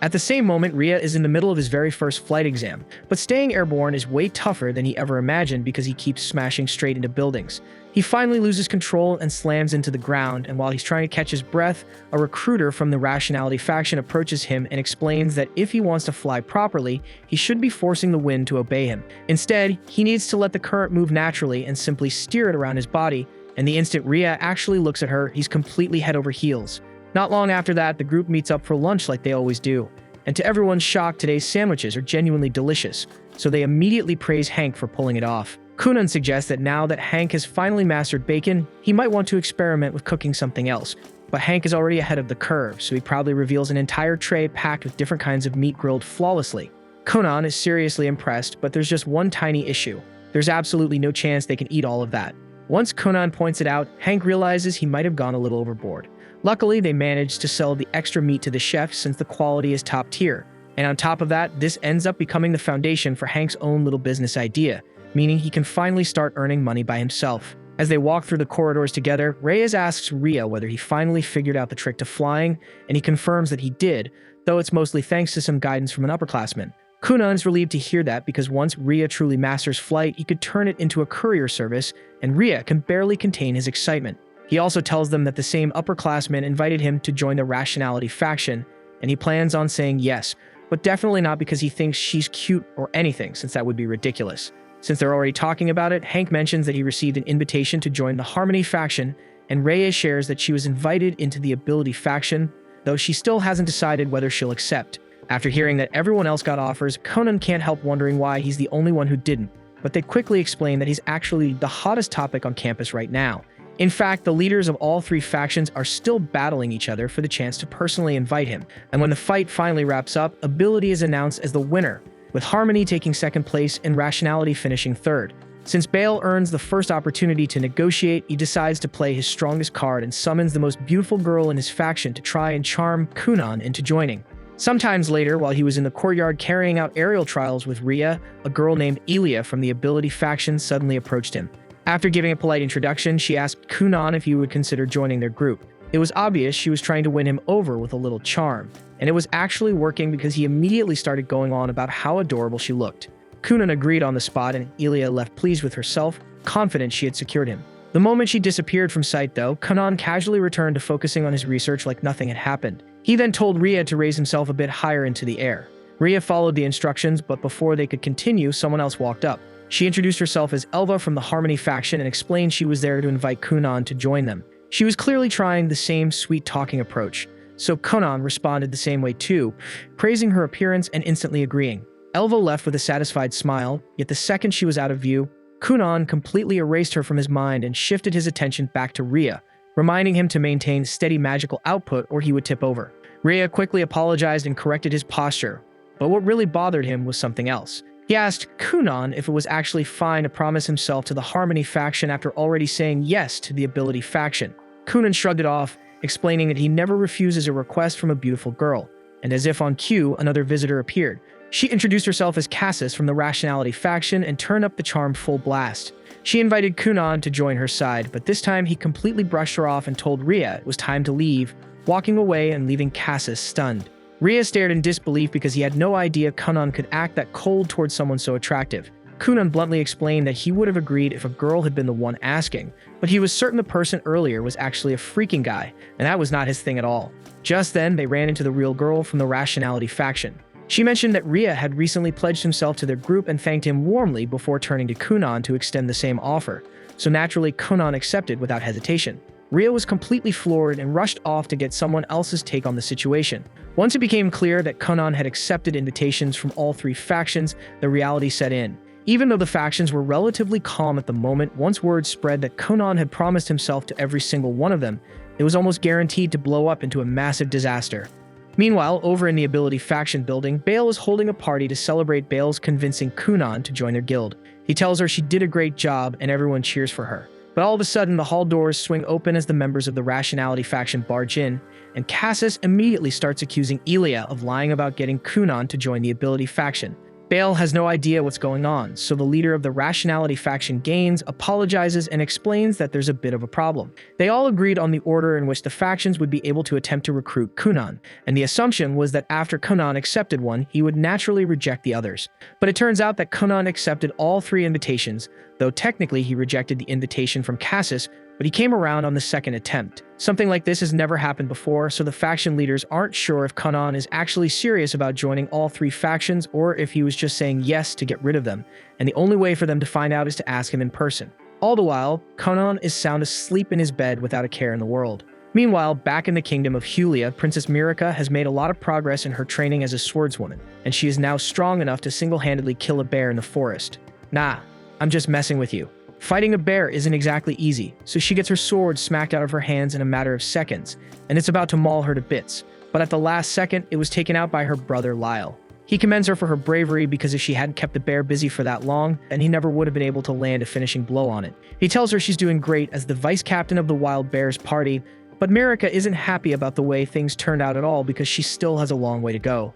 At the same moment, Ria is in the middle of his very first flight exam, but staying airborne is way tougher than he ever imagined because he keeps smashing straight into buildings. He finally loses control and slams into the ground, and while he's trying to catch his breath, a recruiter from the Rationality faction approaches him and explains that if he wants to fly properly, he should be forcing the wind to obey him. Instead, he needs to let the current move naturally and simply steer it around his body, and the instant Ria actually looks at her, he's completely head over heels. Not long after that, the group meets up for lunch like they always do. And to everyone's shock, today's sandwiches are genuinely delicious, so they immediately praise Hank for pulling it off. Kunan suggests that now that Hank has finally mastered bacon, he might want to experiment with cooking something else. But Hank is already ahead of the curve, so he proudly reveals an entire tray packed with different kinds of meat grilled flawlessly. Kunan is seriously impressed, but there's just one tiny issue. There's absolutely no chance they can eat all of that. Once Kunan points it out, Hank realizes he might have gone a little overboard. Luckily, they managed to sell the extra meat to the chef since the quality is top tier. And on top of that, this ends up becoming the foundation for Hank's own little business idea, meaning he can finally start earning money by himself. As they walk through the corridors together, Reyes asks Ria whether he finally figured out the trick to flying, and he confirms that he did, though it's mostly thanks to some guidance from an upperclassman. Kunan is relieved to hear that because once Ria truly masters flight, he could turn it into a courier service, and Ria can barely contain his excitement. He also tells them that the same upperclassman invited him to join the Rationality faction, and he plans on saying yes, but definitely not because he thinks she's cute or anything, since that would be ridiculous. Since they're already talking about it, Hank mentions that he received an invitation to join the Harmony faction, and Reyes shares that she was invited into the Ability faction, though she still hasn't decided whether she'll accept. After hearing that everyone else got offers, Conan can't help wondering why he's the only one who didn't, but they quickly explain that he's actually the hottest topic on campus right now. In fact, the leaders of all three factions are still battling each other for the chance to personally invite him, and when the fight finally wraps up, Ability is announced as the winner, with Harmony taking second place and Rationality finishing third. Since Bale earns the first opportunity to negotiate, he decides to play his strongest card and summons the most beautiful girl in his faction to try and charm Kunan into joining. Sometimes later, while he was in the courtyard carrying out aerial trials with Ria, a girl named Elia from the ability faction suddenly approached him. After giving a polite introduction, she asked Kunan if he would consider joining their group. It was obvious she was trying to win him over with a little charm, and it was actually working because he immediately started going on about how adorable she looked. Kunan agreed on the spot, and Elia left pleased with herself, confident she had secured him. The moment she disappeared from sight, though, Kunan casually returned to focusing on his research like nothing had happened. He then told Ria to raise himself a bit higher into the air. Ria followed the instructions, but before they could continue, someone else walked up. She introduced herself as Elva from the Harmony faction and explained she was there to invite Kunan to join them. She was clearly trying the same sweet-talking approach, so Kunan responded the same way too, praising her appearance and instantly agreeing. Elva left with a satisfied smile, yet the second she was out of view, Kunan completely erased her from his mind and shifted his attention back to Ria, reminding him to maintain steady magical output or he would tip over. Ria quickly apologized and corrected his posture, but what really bothered him was something else. He asked Kunan if it was actually fine to promise himself to the Harmony faction after already saying yes to the ability faction. Kunan shrugged it off, explaining that he never refuses a request from a beautiful girl, and as if on cue, another visitor appeared. She introduced herself as Cassis from the Rationality faction and turned up the charm full blast. She invited Kunan to join her side, but this time he completely brushed her off and told Ria it was time to leave, walking away and leaving Cassis stunned. Ria stared in disbelief because he had no idea Kunan could act that cold towards someone so attractive. Kunan bluntly explained that he would have agreed if a girl had been the one asking, but he was certain the person earlier was actually a freaking guy, and that was not his thing at all. Just then, they ran into the real girl from the Rationality faction. She mentioned that Ria had recently pledged himself to their group and thanked him warmly before turning to Kunan to extend the same offer, so naturally Kunan accepted without hesitation. Ria was completely floored and rushed off to get someone else's take on the situation. Once it became clear that Kunan had accepted invitations from all three factions, the reality set in. Even though the factions were relatively calm at the moment, once word spread that Kunan had promised himself to every single one of them, it was almost guaranteed to blow up into a massive disaster. Meanwhile, over in the Ability faction building, Bale is holding a party to celebrate Bale's convincing Kunan to join their guild. He tells her she did a great job and everyone cheers for her. But all of a sudden, the hall doors swing open as the members of the Rationality faction barge in, and Cassis immediately starts accusing Elia of lying about getting Kunan to join the Ability faction. Bale has no idea what's going on, so the leader of the Rationality faction gains, apologizes, and explains that there's a bit of a problem. They all agreed on the order in which the factions would be able to attempt to recruit Kunan, and the assumption was that after Kunan accepted one, he would naturally reject the others. But it turns out that Kunan accepted all three invitations, though technically he rejected the invitation from Cassis, but he came around on the second attempt. Something like this has never happened before, so the faction leaders aren't sure if Kunan is actually serious about joining all three factions or if he was just saying yes to get rid of them, and the only way for them to find out is to ask him in person. All the while, Kunan is sound asleep in his bed without a care in the world. Meanwhile, back in the kingdom of Hulia, Princess Mirica has made a lot of progress in her training as a swordswoman, and she is now strong enough to single-handedly kill a bear in the forest. Nah, I'm just messing with you. Fighting a bear isn't exactly easy, so she gets her sword smacked out of her hands in a matter of seconds, and it's about to maul her to bits. But at the last second, it was taken out by her brother Lyle. He commends her for her bravery because if she hadn't kept the bear busy for that long, then he never would have been able to land a finishing blow on it. He tells her she's doing great as the vice captain of the Wild Bears party, but Mirica isn't happy about the way things turned out at all because she still has a long way to go.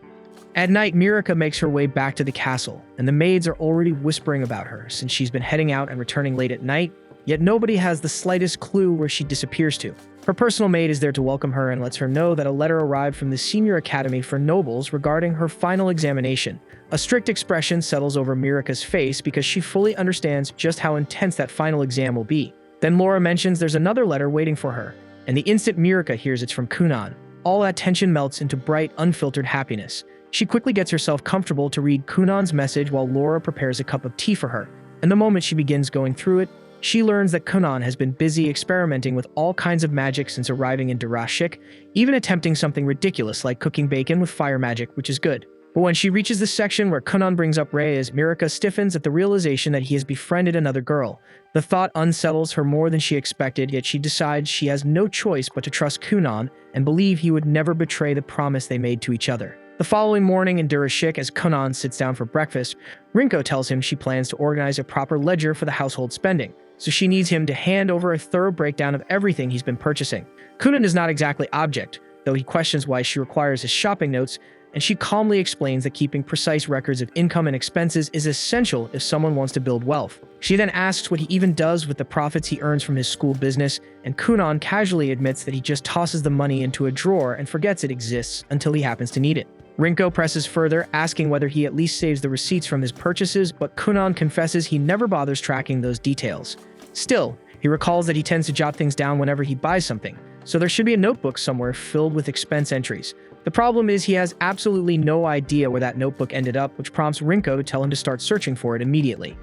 At night, Mirica makes her way back to the castle, and the maids are already whispering about her since she's been heading out and returning late at night, yet nobody has the slightest clue where she disappears to. Her personal maid is there to welcome her and lets her know that a letter arrived from the Senior Academy for Nobles regarding her final examination. A strict expression settles over Mirica's face because she fully understands just how intense that final exam will be. Then Laura mentions there's another letter waiting for her, and the instant Mirica hears it's from Kunan, all that tension melts into bright, unfiltered happiness. She quickly gets herself comfortable to read Kunan's message while Laura prepares a cup of tea for her, and the moment she begins going through it, she learns that Kunan has been busy experimenting with all kinds of magic since arriving in Durashik, even attempting something ridiculous like cooking bacon with fire magic, which is good. But when she reaches the section where Kunan brings up Reyes, Mirica stiffens at the realization that he has befriended another girl. The thought unsettles her more than she expected, yet she decides she has no choice but to trust Kunan and believe he would never betray the promise they made to each other. The following morning in Durashik, as Kunan sits down for breakfast, Rinko tells him she plans to organize a proper ledger for the household spending, so she needs him to hand over a thorough breakdown of everything he's been purchasing. Kunan is not exactly object, though he questions why she requires his shopping notes, and she calmly explains that keeping precise records of income and expenses is essential if someone wants to build wealth. She then asks what he even does with the profits he earns from his school business, and Kunan casually admits that he just tosses the money into a drawer and forgets it exists until he happens to need it. Rinko presses further, asking whether he at least saves the receipts from his purchases, but Kunan confesses he never bothers tracking those details. Still, he recalls that he tends to jot things down whenever he buys something, so there should be a notebook somewhere filled with expense entries. The problem is he has absolutely no idea where that notebook ended up, which prompts Rinko to tell him to start searching for it immediately.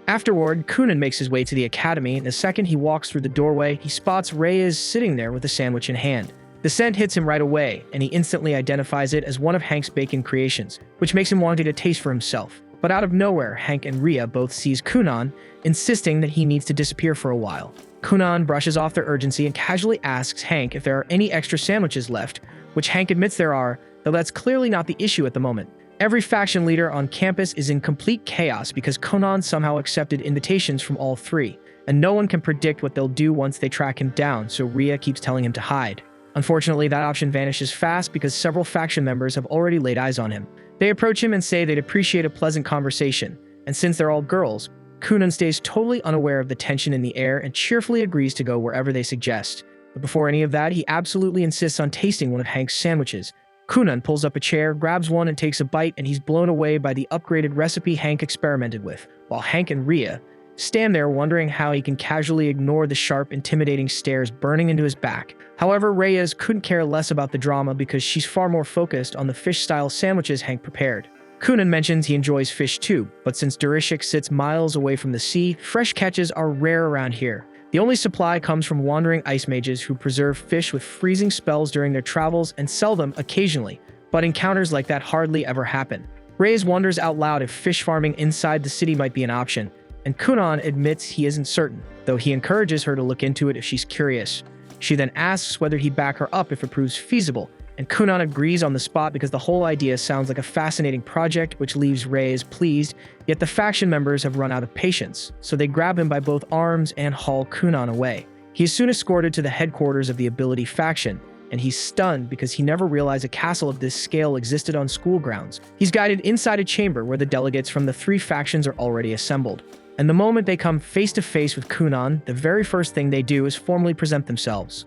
Afterward, Kunan makes his way to the academy, and the second he walks through the doorway, he spots Reyes sitting there with a sandwich in hand. The scent hits him right away, and he instantly identifies it as one of Hank's bacon creations, which makes him want a taste for himself. But out of nowhere, Hank and Rhea both seize Kunan, insisting that he needs to disappear for a while. Kunan brushes off their urgency and casually asks Hank if there are any extra sandwiches left, which Hank admits there are, though that's clearly not the issue at the moment. Every faction leader on campus is in complete chaos because Kunan somehow accepted invitations from all three, and no one can predict what they'll do once they track him down, so Rhea keeps telling him to hide. Unfortunately, that option vanishes fast because several faction members have already laid eyes on him. They approach him and say they'd appreciate a pleasant conversation, and since they're all girls, Kunan stays totally unaware of the tension in the air and cheerfully agrees to go wherever they suggest. But before any of that, he absolutely insists on tasting one of Hank's sandwiches. Kunan pulls up a chair, grabs one, and takes a bite, and he's blown away by the upgraded recipe Hank experimented with, while Hank and Rhea stand there wondering how he can casually ignore the sharp, intimidating stares burning into his back. However, Reyes couldn't care less about the drama because she's far more focused on the fish-style sandwiches Hank prepared. Kunan mentions he enjoys fish too, but since Durishik sits miles away from the sea, fresh catches are rare around here. The only supply comes from wandering ice mages who preserve fish with freezing spells during their travels and sell them occasionally, but encounters like that hardly ever happen. Reyes wonders out loud if fish farming inside the city might be an option, and Kunan admits he isn't certain, though he encourages her to look into it if she's curious. She then asks whether he'd back her up if it proves feasible, and Kunan agrees on the spot because the whole idea sounds like a fascinating project, which leaves Reyes pleased, yet the faction members have run out of patience, so they grab him by both arms and haul Kunan away. He is soon escorted to the headquarters of the Ability faction, and he's stunned because he never realized a castle of this scale existed on school grounds. He's guided inside a chamber where the delegates from the three factions are already assembled. And the moment they come face to face with Kunan, the very first thing they do is formally present themselves.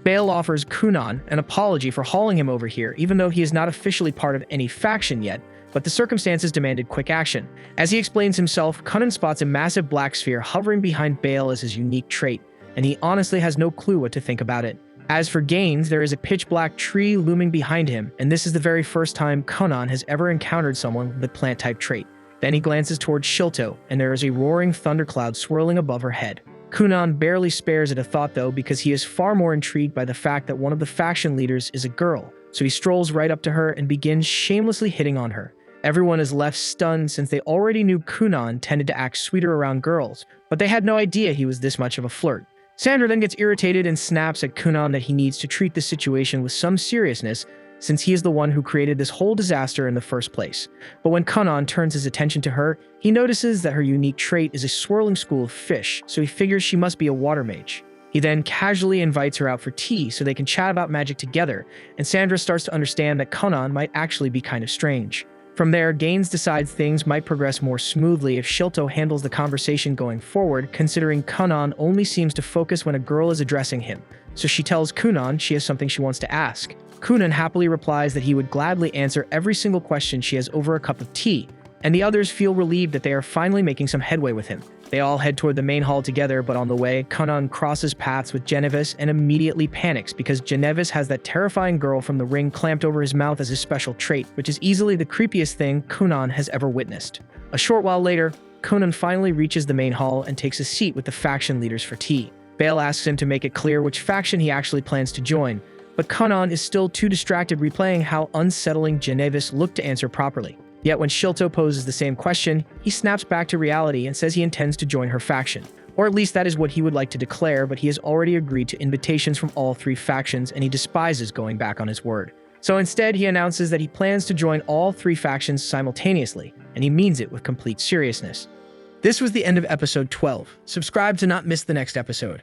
Bale offers Kunan an apology for hauling him over here, even though he is not officially part of any faction yet, but the circumstances demanded quick action. As he explains himself, Kunan spots a massive black sphere hovering behind Bale as his unique trait, and he honestly has no clue what to think about it. As for Gaines, there is a pitch-black tree looming behind him, and this is the very first time Kunan has ever encountered someone with a plant-type trait. Then he glances towards Shilto, and there is a roaring thundercloud swirling above her head. Kunan barely spares it a thought though, because he is far more intrigued by the fact that one of the faction leaders is a girl, so he strolls right up to her and begins shamelessly hitting on her. Everyone is left stunned since they already knew Kunan tended to act sweeter around girls, but they had no idea he was this much of a flirt. Sandra then gets irritated and snaps at Kunan that he needs to treat the situation with some seriousness, since he is the one who created this whole disaster in the first place. But when Kunan turns his attention to her, he notices that her unique trait is a swirling school of fish, so he figures she must be a water mage. He then casually invites her out for tea so they can chat about magic together, and Sandra starts to understand that Kunan might actually be kind of strange. From there, Gaines decides things might progress more smoothly if Shilto handles the conversation going forward, considering Kunan only seems to focus when a girl is addressing him, so she tells Kunan she has something she wants to ask. Kunan happily replies that he would gladly answer every single question she has over a cup of tea, and the others feel relieved that they are finally making some headway with him. They all head toward the main hall together, but on the way, Kunan crosses paths with Genevieve and immediately panics because Genevieve has that terrifying girl from the ring clamped over his mouth as his special trait, which is easily the creepiest thing Kunan has ever witnessed. A short while later, Kunan finally reaches the main hall and takes a seat with the faction leaders for tea. Bale asks him to make it clear which faction he actually plans to join, but Kunan is still too distracted replaying how unsettling Genevieve looked to answer properly. Yet when Shilto poses the same question, he snaps back to reality and says he intends to join her faction. Or at least that is what he would like to declare, but he has already agreed to invitations from all three factions and he despises going back on his word. So instead, he announces that he plans to join all three factions simultaneously, and he means it with complete seriousness. This was the end of episode 12. Subscribe to not miss the next episode.